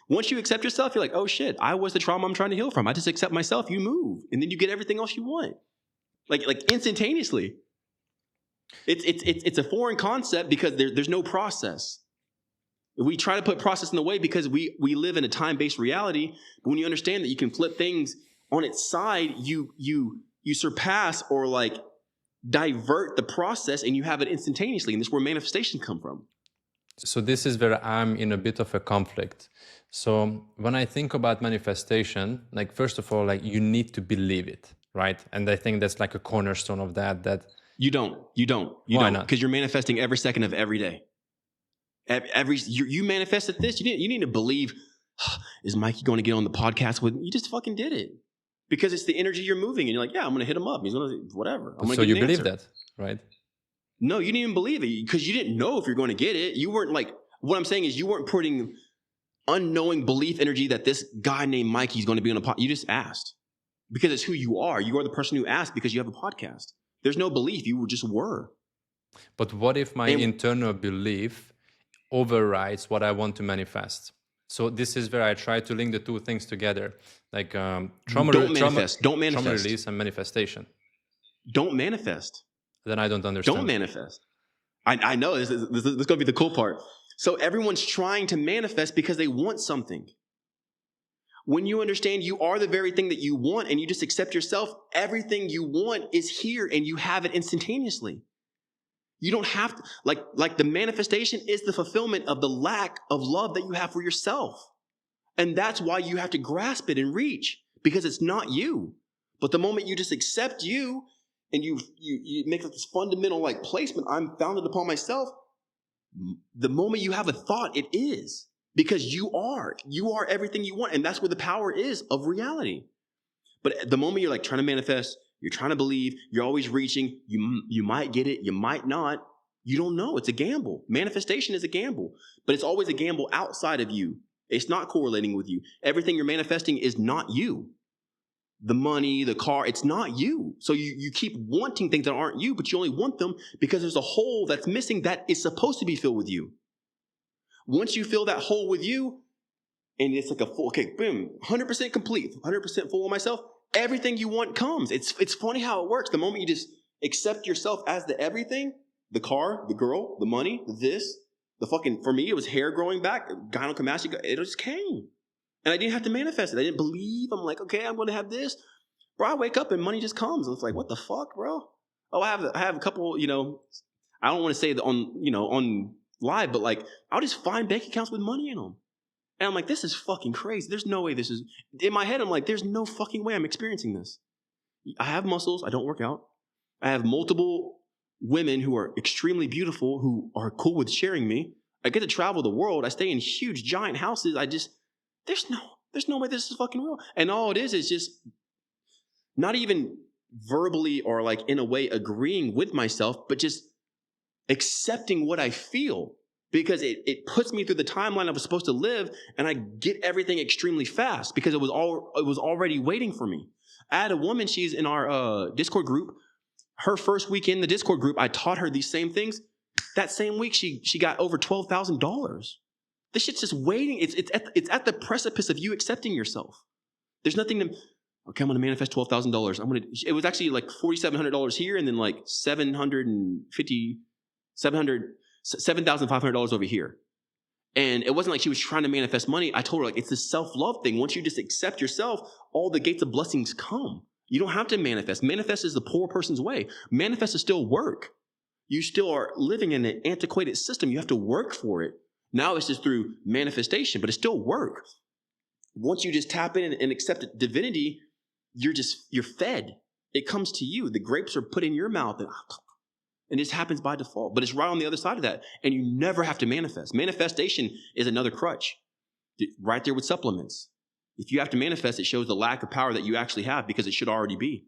once you accept yourself, you're like, oh shit, I was the trauma I'm trying to heal from. I just accept myself. You move. And then you get everything else you want. Like instantaneously. It's a foreign concept because there's no process. We try to put process in the way because we live in a time-based reality. But when you understand that you can flip things on its side, you surpass or like divert the process and you have it instantaneously. And this is where manifestation come from. So this is where I'm in a bit of a conflict. So when I think about manifestation, like first of all, like you need to believe it, right? And I think that's like a cornerstone of that. You don't. Why not? Because you're manifesting every second of every day. You manifested this. You need to believe, is Mikey going to get on the podcast with me? You just fucking did it. Because it's the energy you're moving. And you're like, yeah, I'm going to hit him up. He's going to, whatever. So you believe that, right? No, you didn't even believe it because you didn't know if you're going to get it. You weren't like, what I'm saying is you weren't putting unknowing belief energy that this guy named Mikey is going to be on a podcast. You just asked because it's who you are. You are the person who asked because you have a podcast. There's no belief. You just were. But what if my internal belief overrides what I want to manifest? So this is where I try to link the two things together, like trauma release and manifestation. Don't manifest. Then I don't understand. Don't manifest. I know this is going to be the cool part. So everyone's trying to manifest because they want something. When you understand you are the very thing that you want and you just accept yourself, everything you want is here and you have it instantaneously. You don't have to, like the manifestation is the fulfillment of the lack of love that you have for yourself. And that's why you have to grasp it and reach because it's not you. But the moment you just accept you and you make this fundamental like placement, I'm founded upon myself. The moment you have a thought, it is. Because you are everything you want. And that's where the power is of reality. But the moment you're like trying to manifest, you're trying to believe, you're always reaching, you might get it, you might not. You don't know. It's a gamble. Manifestation is a gamble. But it's always a gamble outside of you. It's not correlating with you. Everything you're manifesting is not you. The money, the car, it's not you. So you keep wanting things that aren't you, but you only want them because there's a hole that's missing that is supposed to be filled with you. Once you fill that hole with you, and it's like a full, okay, boom, 100% complete, 100% full of myself, everything you want comes. It's funny how it works. The moment you just accept yourself as the everything, the car, the girl, the money, this, the fucking, for me, it was hair growing back, gynecomastia, it just came. And I didn't have to manifest it. I didn't believe. I'm like, okay, I'm going to have this. Bro, I wake up and money just comes. It's like, what the fuck, bro? Oh, I have a couple, I don't want to say that on live, but like, I'll just find bank accounts with money in them. And I'm like, this is fucking crazy. There's no way this is, in my head, I'm like, there's no fucking way I'm experiencing this. I have muscles. I don't work out. I have multiple women who are extremely beautiful, who are cool with sharing me. I get to travel the world. I stay in huge, giant houses. There's no way this is fucking real. And all it is just not even verbally or like in a way agreeing with myself, but just accepting what I feel because it puts me through the timeline I was supposed to live and I get everything extremely fast because it was already waiting for me. I had a woman, she's in our Discord group. Her first week in the Discord group, I taught her these same things. That same week, she got over $12,000. This shit's just waiting. It's at the precipice of you accepting yourself. There's nothing to. Okay, I'm going to manifest $12,000. It was actually like $4,700 here, and then like $7,500 over here. And it wasn't like she was trying to manifest money. I told her, like, it's this self-love thing. Once you just accept yourself, all the gates of blessings come. You don't have to manifest. Manifest is the poor person's way. Manifest is still work. You still are living in an antiquated system. You have to work for it. Now it's just through manifestation, but it's still work. Once you just tap in and accept divinity, you're fed. It comes to you. The grapes are put in your mouth, and this happens by default. But it's right on the other side of that, and you never have to manifest. Manifestation is another crutch, right there with supplements. If you have to manifest, it shows the lack of power that you actually have because it should already be.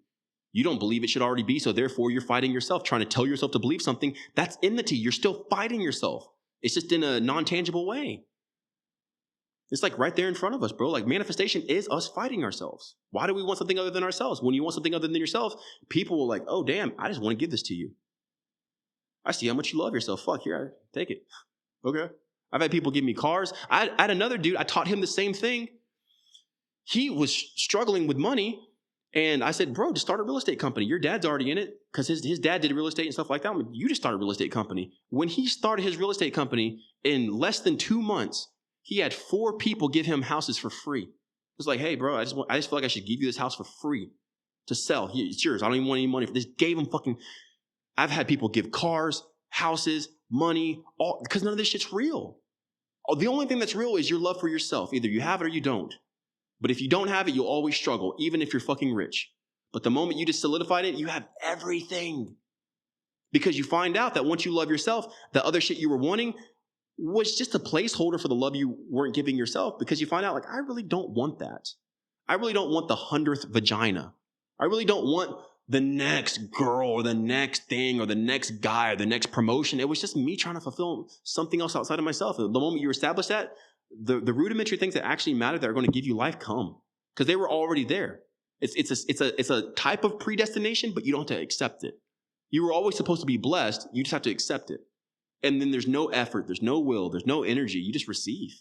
You don't believe it should already be, so therefore you're fighting yourself, trying to tell yourself to believe something. That's enmity. You're still fighting yourself. It's just in a non-tangible way. It's like right there in front of us, bro. Like manifestation is us fighting ourselves. Why do we want something other than ourselves? When you want something other than yourself, people will like, oh, damn, I just want to give this to you. I see how much you love yourself. Fuck, here, take it. Okay. I've had people give me cars. I had another dude, I taught him the same thing. He was struggling with money. And I said, bro, just start a real estate company. Your dad's already in it because his dad did real estate and stuff like that. You just start a real estate company. When he started his real estate company, in less than 2 months, he had 4 people give him houses for free. It's like, hey, bro, I just feel like I should give you this house for free to sell. It's yours. I don't even want any money for this. Gave him fucking. I've had people give cars, houses, money, all because none of this shit's real. The only thing that's real is your love for yourself. Either you have it or you don't. But if you don't have it, you'll always struggle, even if you're fucking rich. But the moment you just solidified it, you have everything. Because you find out that once you love yourself, the other shit you were wanting was just a placeholder for the love you weren't giving yourself. Because you find out, like, I really don't want that. I really don't want the 100th vagina. I really don't want the next girl or the next thing or the next guy or the next promotion. It was just me trying to fulfill something else outside of myself. The moment you establish that, the rudimentary things that actually matter that are going to give you life come because they were already there. It's a type of predestination, but you don't have to accept it. You were always supposed to be blessed. You just have to accept it. And then there's no effort, there's no will, there's no energy. You just receive.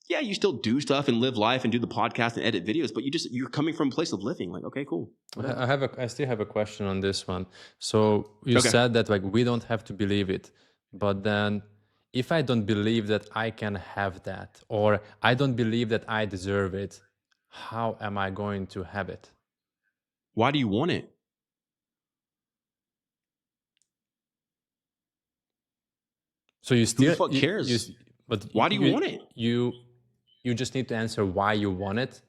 Yeah, you still do stuff and live life and do the podcast and edit videos, but you're coming from a place of living. Like, okay, cool. I still have a question on this one. So you said that like we don't have to believe it, but then if I don't believe that I can have that, or I don't believe that I deserve it, how am I going to have it? Why do you want it? So you still who the fuck cares? But why do you want it? You just need to answer why you want it,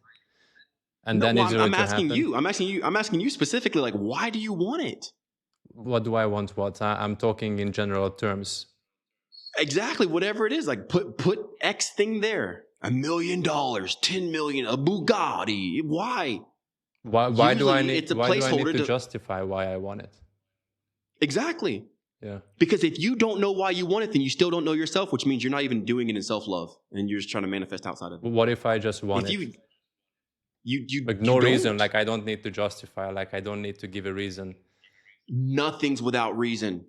and no, then well, it's going I'm to asking happen. I'm asking you specifically, like, why do you want it? What do I want? I'm talking in general terms. Exactly, whatever it is, like put X thing there. $1 million, 10 million, a Bugatti. Why? Why do I need to justify why I want it? Exactly. Yeah. Because if you don't know why you want it, then you still don't know yourself, which means you're not even doing it in self-love, and you're just trying to manifest outside of it. What if I just want it? You like no reason. Like I don't need to justify. Like I don't need to give a reason. Nothing's without reason.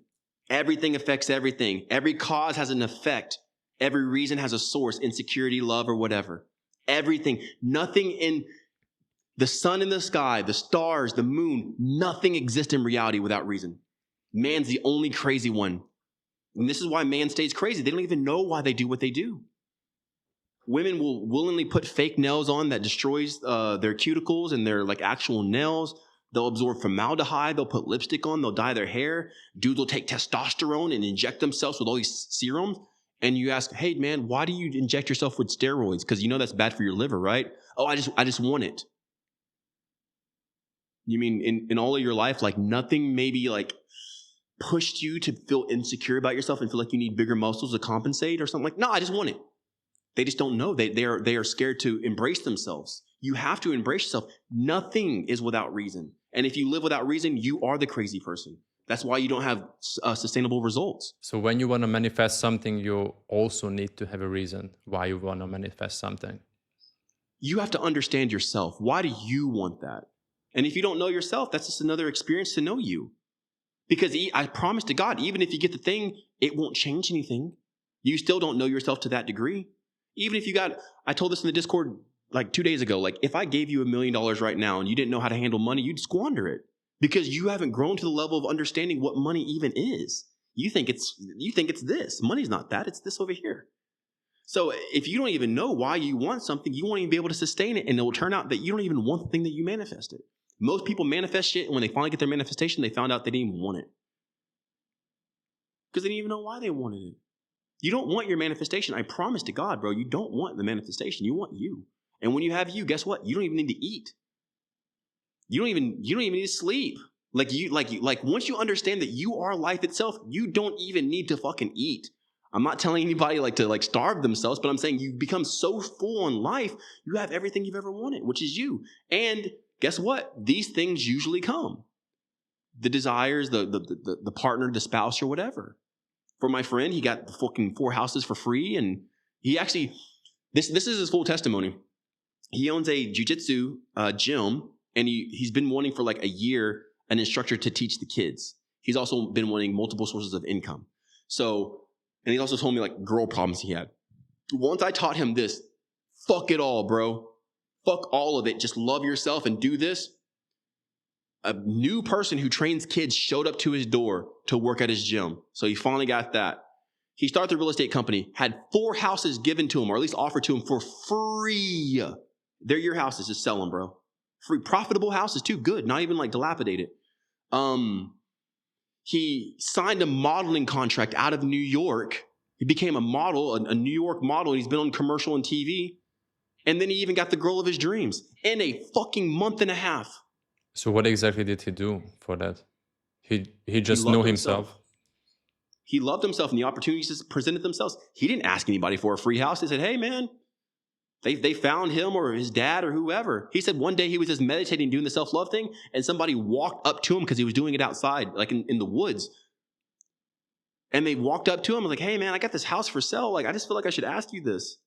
Everything affects everything. Every cause has an effect. Every reason has a source, insecurity, love, or whatever. Everything. Nothing in the sun in the sky, the stars, the moon, nothing exists in reality without reason. Man's the only crazy one. And this is why man stays crazy. They don't even know why they do what they do. Women will willingly put fake nails on that destroys their cuticles and their like actual nails. They'll absorb formaldehyde. They'll put lipstick on. They'll dye their hair. Dudes will take testosterone and inject themselves with all these serums. And you ask, hey, man, why do you inject yourself with steroids? Because you know that's bad for your liver, right? Oh, I just want it. You mean in all of your life, like nothing maybe like pushed you to feel insecure about yourself and feel like you need bigger muscles to compensate or something like, no, I just want it. They just don't know. They are scared to embrace themselves. You have to embrace yourself. Nothing is without reason. And if you live without reason, you are the crazy person. That's why you don't have sustainable results. So when you want to manifest something, you also need to have a reason why you want to manifest something. You have to understand yourself. Why do you want that? And if you don't know yourself, that's just another experience to know you. Because I promise to God, even if you get the thing, it won't change anything. You still don't know yourself to that degree. Even if you got, I told this in the Discord like 2 days ago, like if I gave you $1 million right now and you didn't know how to handle money, you'd squander it because you haven't grown to the level of understanding what money even is. You think it's this. Money's not that. It's this over here. So if you don't even know why you want something, you won't even be able to sustain it, and it will turn out that you don't even want the thing that you manifested. Most people manifest shit, and when they finally get their manifestation, they found out they didn't even want it because they didn't even know why they wanted it. You don't want your manifestation. I promise to God, bro, you don't want the manifestation. You want you. And when you have you, guess what? You don't even need to eat. You don't even need to sleep. Like once you understand that you are life itself, you don't even need to fucking eat. I'm not telling anybody to starve themselves, but I'm saying you become so full on life, you have everything you've ever wanted, which is you. And guess what? These things usually come. The desires, the partner, the spouse, or whatever. For my friend, he got the fucking 4 houses for free, and he actually, this is his full testimony. He owns a jiu-jitsu gym, and he's been wanting for like a year an instructor to teach the kids. He's also been wanting multiple sources of income. So, and he also told me like girl problems he had. Once I taught him this, fuck it all, bro. Fuck all of it. Just love yourself and do this. A new person who trains kids showed up to his door to work at his gym. So he finally got that. He started the real estate company, had 4 houses given to him, or at least offered to him for free. They're your houses. Just sell them, bro. Free, profitable houses too. Good. Not even like dilapidated. He signed a modeling contract out of New York. He became a model, a New York model. And he's been on commercial and TV. And then he even got the girl of his dreams in a fucking month and a half. So what exactly did he do for that? He just loved knew himself. He loved himself, and the opportunities just presented themselves. He didn't ask anybody for a free house. They said, hey, man, they found him or his dad or whoever. He said one day he was just meditating, doing the self-love thing, and somebody walked up to him because he was doing it outside, like in the woods. And they walked up to him and like, hey, man, I got this house for sale. Like, I just feel like I should ask you this.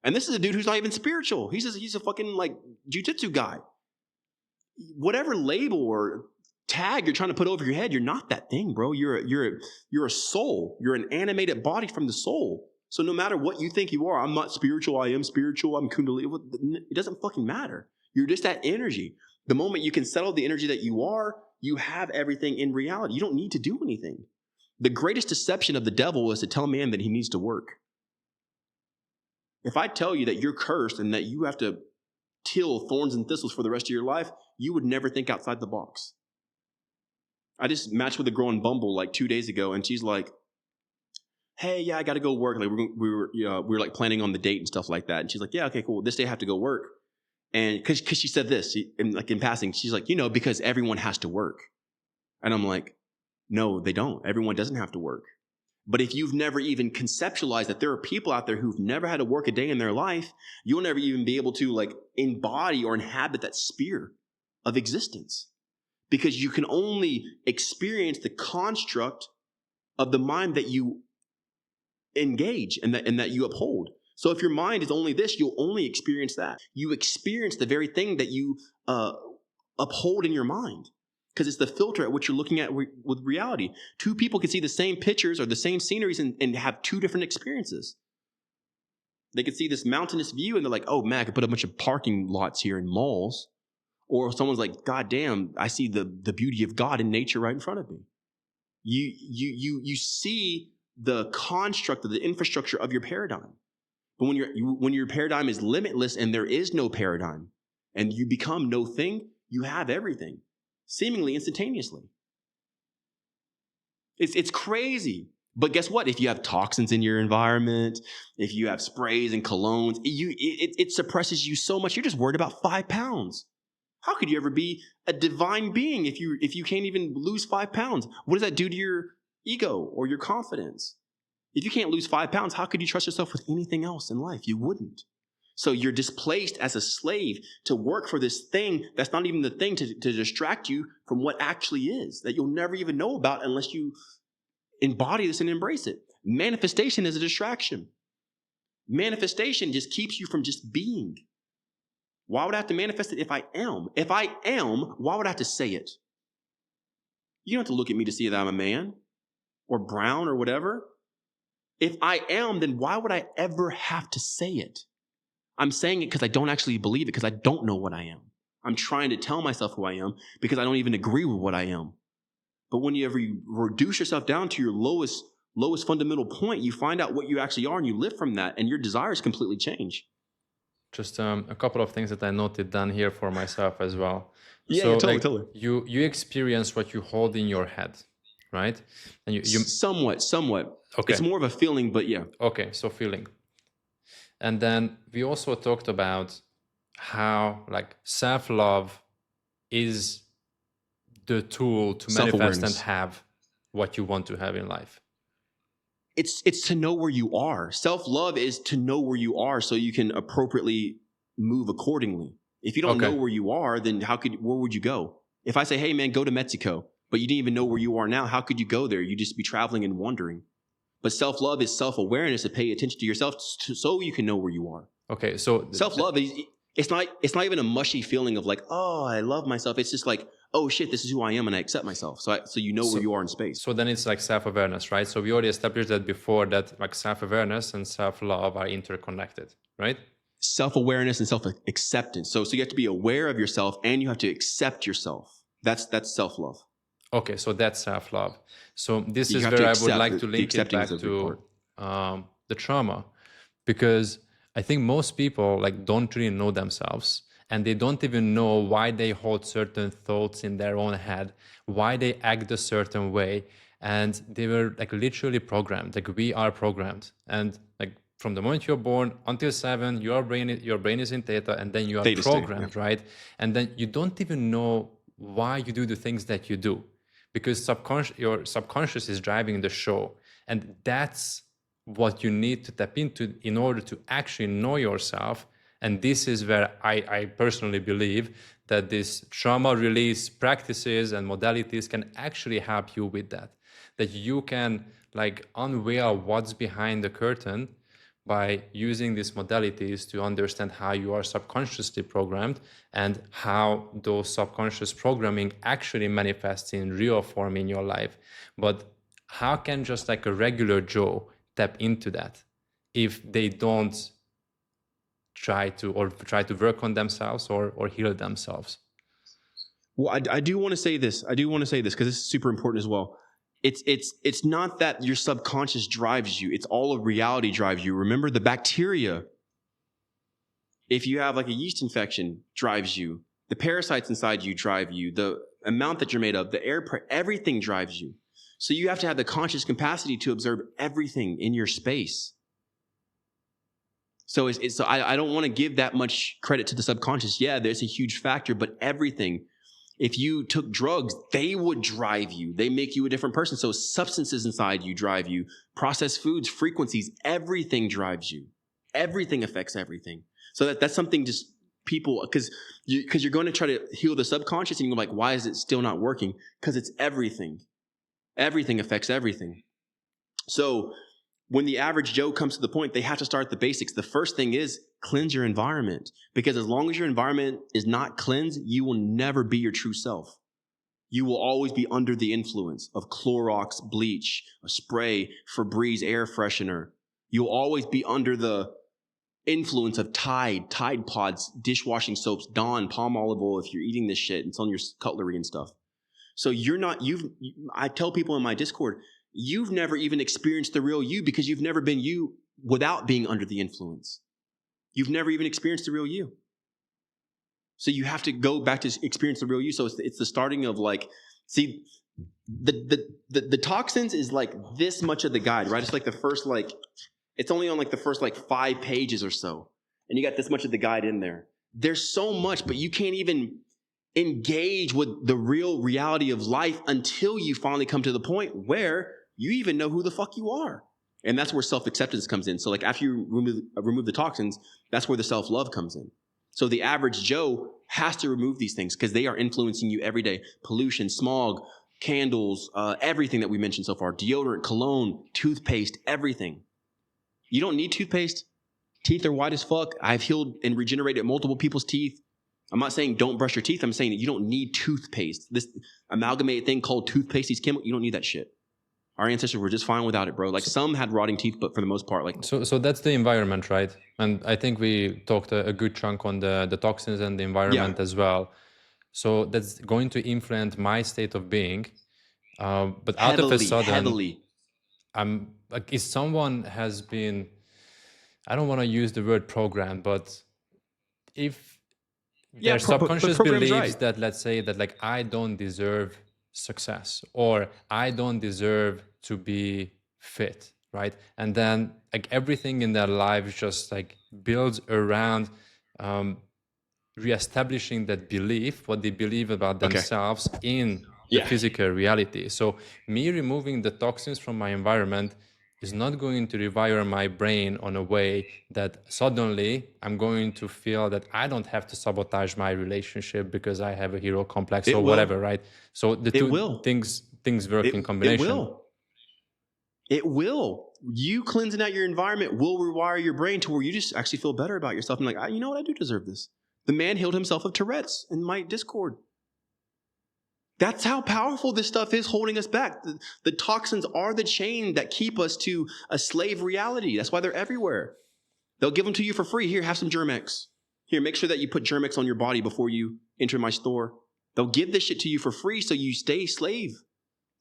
And this is a dude who's not even spiritual. He's a fucking like jiu-jitsu guy. Whatever label or tag you're trying to put over your head, you're not that thing, bro. You're a soul. You're an animated body from the soul. So no matter what you think you are, I'm not spiritual, I am spiritual, I'm kundalini. It doesn't fucking matter. You're just that energy. The moment you can settle the energy that you are, you have everything in reality. You don't need to do anything. The greatest deception of the devil is to tell man that he needs to work. If I tell you that you're cursed and that you have to till thorns and thistles for the rest of your life, you would never think outside the box. I just matched with a girl on Bumble like 2 days ago, and she's like, hey, yeah, I got to go work. Like we were like planning on the date and stuff like that. And she's like, yeah, okay, cool. This day I have to go work. And because she said this, in passing, she's like, because everyone has to work. And I'm like, no, they don't. Everyone doesn't have to work. But if you've never even conceptualized that there are people out there who've never had to work a day in their life, you'll never even be able to like embody or inhabit that sphere of existence. Because you can only experience the construct of the mind that you engage and that you uphold. So if your mind is only this, you'll only experience that. You experience the very thing that you uphold in your mind. Because it's the filter at which you're looking at with reality. 2 people can see the same pictures or the same sceneries and have 2 different experiences. They can see this mountainous view and they're like, oh man, I could put a bunch of parking lots here in malls. Or someone's like, God damn, I see the beauty of God in nature right in front of me. You see the construct of the infrastructure of your paradigm. But when your paradigm is limitless and there is no paradigm, and you become no thing, you have everything, seemingly instantaneously. It's crazy. But guess what? If you have toxins in your environment, if you have sprays and colognes, it suppresses you so much. You're just worried about 5 pounds. How could you ever be a divine being if you can't even lose 5 pounds? What does that do to your ego or your confidence? If you can't lose 5 pounds, how could you trust yourself with anything else in life? You wouldn't. So you're displaced as a slave to work for this thing that's not even the thing to distract you from what actually is, that you'll never even know about unless you embody this and embrace it. Manifestation is a distraction. Manifestation just keeps you from just being. Why would I have to manifest it if I am? If I am, why would I have to say it? You don't have to look at me to see that I'm a man or brown or whatever. If I am, then why would I ever have to say it? I'm saying it because I don't actually believe it, because I don't know what I am. I'm trying to tell myself who I am because I don't even agree with what I am. But when you reduce yourself down to your lowest fundamental point, you find out what you actually are and you live from that, and your desires completely change. Just a couple of things that I noted down here for myself as well. Yeah, totally. You experience what you hold in your head, right? And you somewhat. Okay. It's more of a feeling, but yeah. Okay, so feeling. And then we also talked about how like self-love is the tool to manifest and have what you want to have in life. It's to know where you are. Self-love is to know where you are so you can appropriately move accordingly. If you don't know where you are, then where would you go? If I say, hey man, go to Mexico, but you didn't even know where you are now, how could you go there? You'd just be traveling and wandering. But self-love is self-awareness, to pay attention to yourself so you can know where you are. Okay, so self-love is it's not even a mushy feeling of like, oh, I love myself. It's just like, oh shit, this is who I am and I accept myself. So you know where you are in space. So then it's like self-awareness, right? So we already established that before, that like self-awareness and self-love are interconnected, right? Self-awareness and self-acceptance. So you have to be aware of yourself and you have to accept yourself. That's self-love. Okay, so that's self-love. So this is where I would like to link it back to the trauma, because I think most people like don't really know themselves, and they don't even know why they hold certain thoughts in their own head, why they act a certain way, and they were like literally programmed. Like we are programmed, and like from the moment you're born until 7, your brain is in theta, and then you are programmed, right? And then you don't even know why you do the things that you do, because your subconscious is driving the show, and that's what you need to tap into in order to actually know yourself. And this is where I personally believe that this trauma release practices and modalities can actually help you with that. That you can like unveil what's behind the curtain by using these modalities to understand how you are subconsciously programmed and how those subconscious programming actually manifests in real form in your life. But how can just like a regular Joe tap into that if they don't try to work on themselves or heal themselves? Well, I do want to say this. Because this is super important as well. It's not that your subconscious drives you. It's all of reality drives you. Remember, the bacteria, if you have like a yeast infection, drives you. The parasites inside you drive you. The amount that you're made of, the air, everything drives you. So you have to have the conscious capacity to observe everything in your space. So I don't want to give that much credit to the subconscious. Yeah, there's a huge factor, but everything. If you took drugs, they would drive you. They make you a different person. So substances inside you drive you. Processed foods, frequencies, everything drives you. Everything affects everything. So that's something just people, because you're going to try to heal the subconscious and you're like, why is it still not working? Because it's everything. Everything affects everything. So when the average Joe comes to the point, they have to start at the basics. The first thing is cleanse your environment, because as long as your environment is not cleansed, you will never be your true self. You will always be under the influence of Clorox, bleach, a spray, Febreze air freshener. You'll always be under the influence of Tide Pods, dishwashing soaps, Dawn, palm olive oil if you're eating this shit. It's on your cutlery and stuff. So I tell people in my Discord, you've never even experienced the real you because you've never been you without being under the influence. You've never even experienced the real you. So you have to go back to experience the real you. So it's the starting of like, see, the toxins is like this much of the guide, right? It's like the first, like, it's only on like the first like 5 pages or so. And you got this much of the guide in there. There's so much, but you can't even engage with the real reality of life until you finally come to the point where you even know who the fuck you are. And that's where self-acceptance comes in. So like after you remove the toxins, that's where the self-love comes in. So the average Joe has to remove these things because they are influencing you every day. Pollution, smog, candles, everything that we mentioned so far, deodorant, cologne, toothpaste, everything. You don't need toothpaste. Teeth are white as fuck. I've healed and regenerated multiple people's teeth. I'm not saying don't brush your teeth. I'm saying that you don't need toothpaste. This amalgamated thing called toothpaste, these chemicals, you don't need that shit. Our ancestors were just fine without it, bro. Like some had rotting teeth, but for the most part, like So that's the environment, right? And I think we talked a good chunk on the toxins and the environment as well. So that's going to influence my state of being. But out of a sudden, heavily. I'm like, if someone has been, I don't want to use the word program, but if their subconscious believes that, let's say that like I don't deserve success or I don't deserve to be fit, right? And then like everything in their life just like builds around reestablishing that belief, what they believe about themselves in the physical reality. So me removing the toxins from my environment is not going to rewire my brain on a way that suddenly I'm going to feel that I don't have to sabotage my relationship because I have a hero complex or whatever, right? So the two things work in combination. It will. You cleansing out your environment will rewire your brain to where you just actually feel better about yourself and like, you know what, I do deserve this. The man healed himself of Tourette's in my Discord. That's how powerful this stuff is holding us back. The toxins are the chain that keep us to a slave reality. That's why they're everywhere. They'll give them to you for free. Here, have some Germ-X. Here, make sure that you put Germ-X on your body before you enter my store. They'll give this shit to you for free so you stay slave.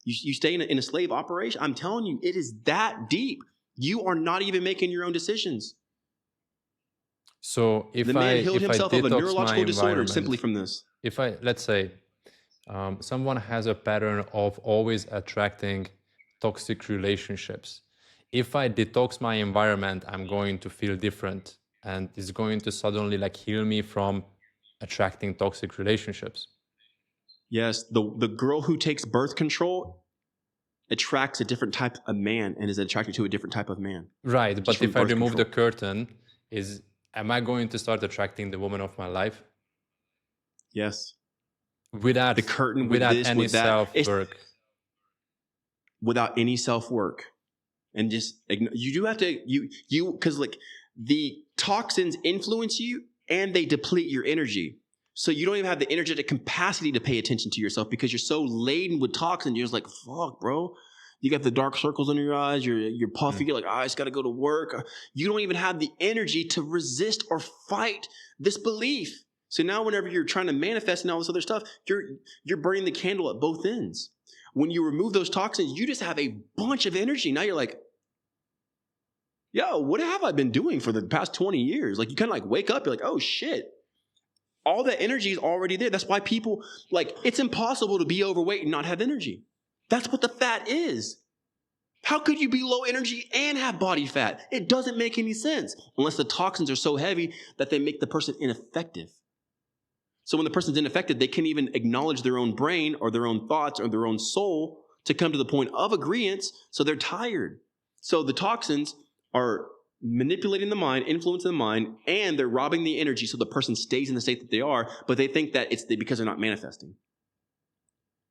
You stay in a slave operation. I'm telling you, it is that deep. You are not even making your own decisions. So if the man healed himself of a detox neurological disorder simply from this. If let's say, someone has a pattern of always attracting toxic relationships. If I detox my environment, I'm going to feel different and it's going to suddenly like heal me from attracting toxic relationships. Yes, the girl who takes birth control attracts a different type of man and is attracted to a different type of man. Right, but if I remove the curtain, am I going to start attracting the woman of my life? Yes. Without the curtain, without any self-work. Without any self-work. And just you do have to you because like the toxins influence you and they deplete your energy. So you don't even have the energetic capacity to pay attention to yourself because you're so laden with toxins. You're just like, fuck, bro. You got the dark circles under your eyes. You're puffy. You're like, I just got to go to work. You don't even have the energy to resist or fight this belief. So now whenever you're trying to manifest and all this other stuff, you're burning the candle at both ends. When you remove those toxins, you just have a bunch of energy. Now you're like, yo, what have I been doing for the past 20 years? Like you kind of like wake up, you're like, oh shit. All that energy is already there. That's why people, like, it's impossible to be overweight and not have energy. That's what the fat is. How could you be low energy and have body fat? It doesn't make any sense unless the toxins are so heavy that they make the person ineffective. So when the person's ineffective, they can't even acknowledge their own brain or their own thoughts or their own soul to come to the point of agreeance, so they're tired. So the toxins are manipulating the mind, influencing the mind, and they're robbing the energy so the person stays in the state that they are, but they think that it's because they're not manifesting.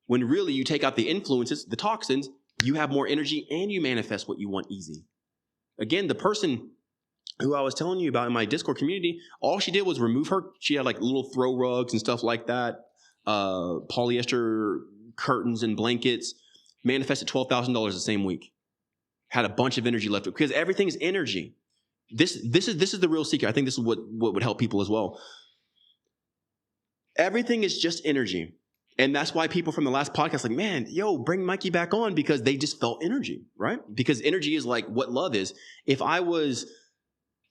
When really you take out the influences, the toxins, you have more energy and you manifest what you want easy. Again, the person who I was telling you about in my Discord community, all she did was remove she had like little throw rugs and stuff like that, polyester curtains and blankets, manifested $12,000 the same week. Had a bunch of energy left because everything's energy. This is the real secret. I think this is what would help people as well. Everything is just energy. And that's why people from the last podcast like, man, yo, bring Mikey back on because they just felt energy, right? Because energy is like what love is. If I was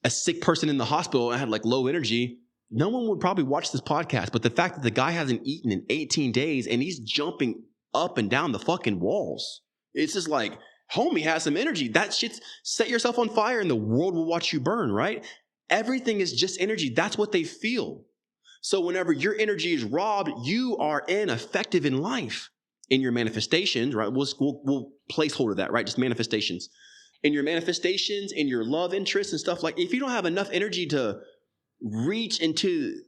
a sick person in the hospital and I had like low energy, no one would probably watch this podcast. But the fact that the guy hasn't eaten in 18 days and he's jumping up and down the fucking walls, it's just like, homie has some energy. That shit's set yourself on fire and the world will watch you burn, right? Everything is just energy. That's what they feel. So whenever your energy is robbed, you are ineffective in life, in your manifestations, right? We'll placeholder that, right? Just manifestations. In your manifestations, in your love interests and stuff, like if you don't have enough energy to reach into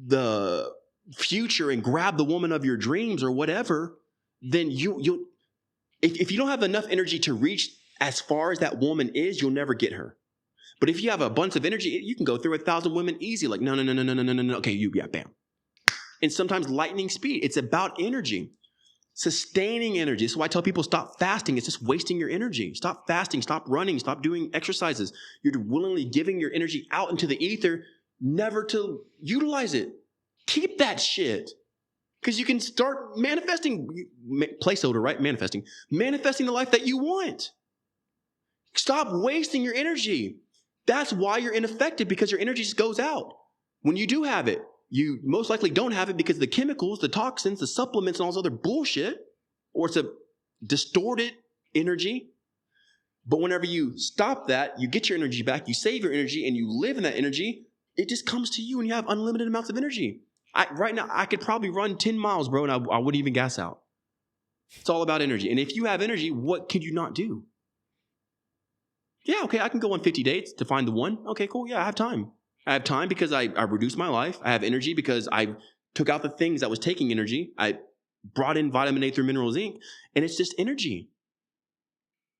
the future and grab the woman of your dreams or whatever, then if you don't have enough energy to reach as far as that woman is, you'll never get her. But if you have a bunch of energy, you can go through 1,000 women easy. Like, no. Okay, bam. And sometimes lightning speed. It's about energy. Sustaining energy. That's why I tell people stop fasting. It's just wasting your energy. Stop fasting. Stop running. Stop doing exercises. You're willingly giving your energy out into the ether, never to utilize it. Keep that shit. Because you can start manifesting. Placeholder, right? Manifesting the life that you want. Stop wasting your energy. That's why you're ineffective, because your energy just goes out. When you do have it, you most likely don't have it because of the chemicals, the toxins, the supplements, and all this other bullshit, or it's a distorted energy. But whenever you stop that, you get your energy back, you save your energy, and you live in that energy, it just comes to you and you have unlimited amounts of energy. Right now, I could probably run 10 miles, bro, and I wouldn't even gas out. It's all about energy. And if you have energy, what could you not do? Yeah, okay, I can go on 50 dates to find the one. Okay, cool. Yeah, I have time. I have time because I reduced my life. I have energy because I took out the things that was taking energy. I brought in vitamin A through mineral zinc, and it's just energy.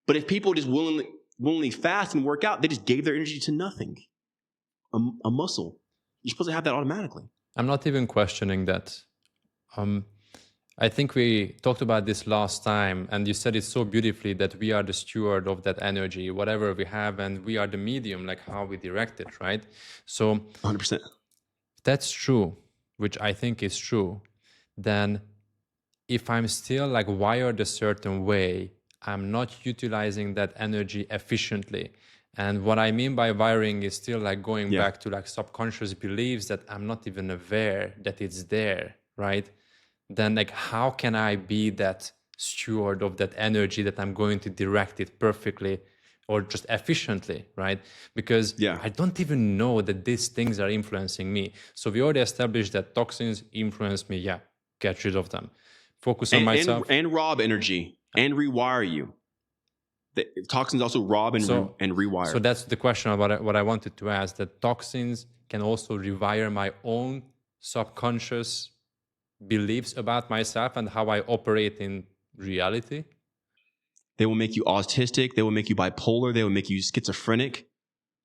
But if people just willingly fast and work out, they just gave their energy to nothing. A muscle. You're supposed to have that automatically. I'm not even questioning that. I think we talked about this last time, and you said it so beautifully that we are the steward of that energy, whatever we have, and we are the medium, like how we direct it, right? So 100%. That's true, which I think is true. Then if I'm still like wired a certain way, I'm not utilizing that energy efficiently. And what I mean by wiring is still like going back to like subconscious beliefs that I'm not even aware that it's there, right? Then like how can I be that steward of that energy that I'm going to direct it perfectly or just efficiently, right? Because I don't even know that these things are influencing me. So we already established that toxins influence me. Yeah, get rid of them. Focus on myself. And rob energy and rewire you. The toxins also rob and rewire. So that's the question about what I wanted to ask, that toxins can also rewire my own subconscious beliefs about myself and how I operate in reality. They will make you autistic. They will make you bipolar. They will make you schizophrenic.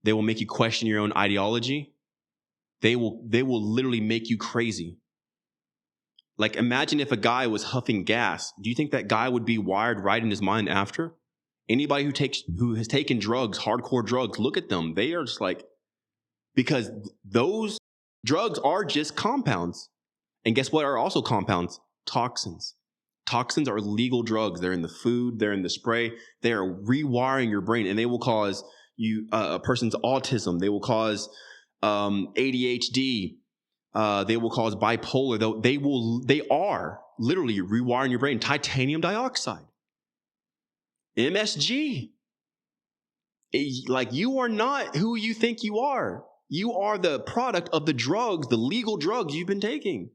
They will make you question your own ideology. They will literally make you crazy. Like, imagine if a guy was huffing gas. Do you think that guy would be wired right in his mind after? Anybody who has taken drugs, hardcore drugs, look at them. They are just like, because those drugs are just compounds. And guess what are also compounds? Toxins. Toxins are legal drugs. They're in the food. They're in the spray. They are rewiring your brain, and they will cause you a person's autism. They will cause ADHD. They will cause bipolar. They are literally rewiring your brain. Titanium dioxide, MSG. Like, you are not who you think you are. You are the product of the drugs, the legal drugs you've been taking.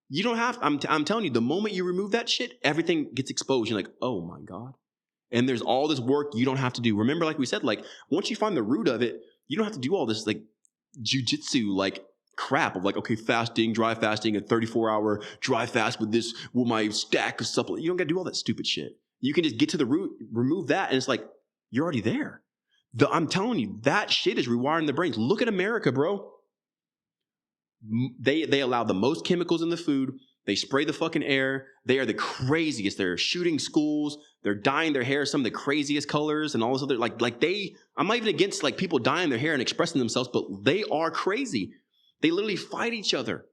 You don't have, I'm telling you, the moment you remove that shit, everything gets exposed. You're like, oh my God. And there's all this work you don't have to do. Remember, like we said, like, once you find the root of it, you don't have to do all this like jujitsu, like crap of like, okay, fasting, dry fasting, a 34-hour dry fast with my stack of supplements. You don't got to do all that stupid shit. You can just get to the root, remove that, and it's like, you're already there. I'm telling you, that shit is rewiring the brains. Look at America, bro. They allow the most chemicals in the food. They spray the fucking air. They are the craziest. They're shooting schools. They're dyeing their hair some of the craziest colors and all this other I'm not even against like people dyeing their hair and expressing themselves, but they are crazy. They literally fight each other.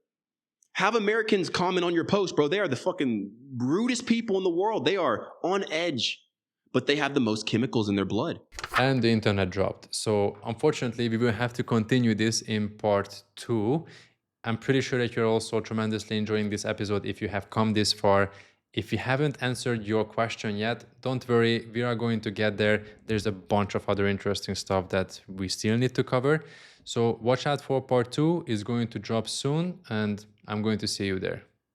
Have Americans comment on your post, bro. They are the fucking rudest people in the world. They are on edge, but they have the most chemicals in their blood. And the internet dropped. So unfortunately, we will have to continue this in part 2. I'm pretty sure that you're also tremendously enjoying this episode if you have come this far. If we haven't answered your question yet, don't worry, we are going to get there. There's a bunch of other interesting stuff that we still need to cover. So watch out for part 2. It's going to drop soon, and I'm going to see you there.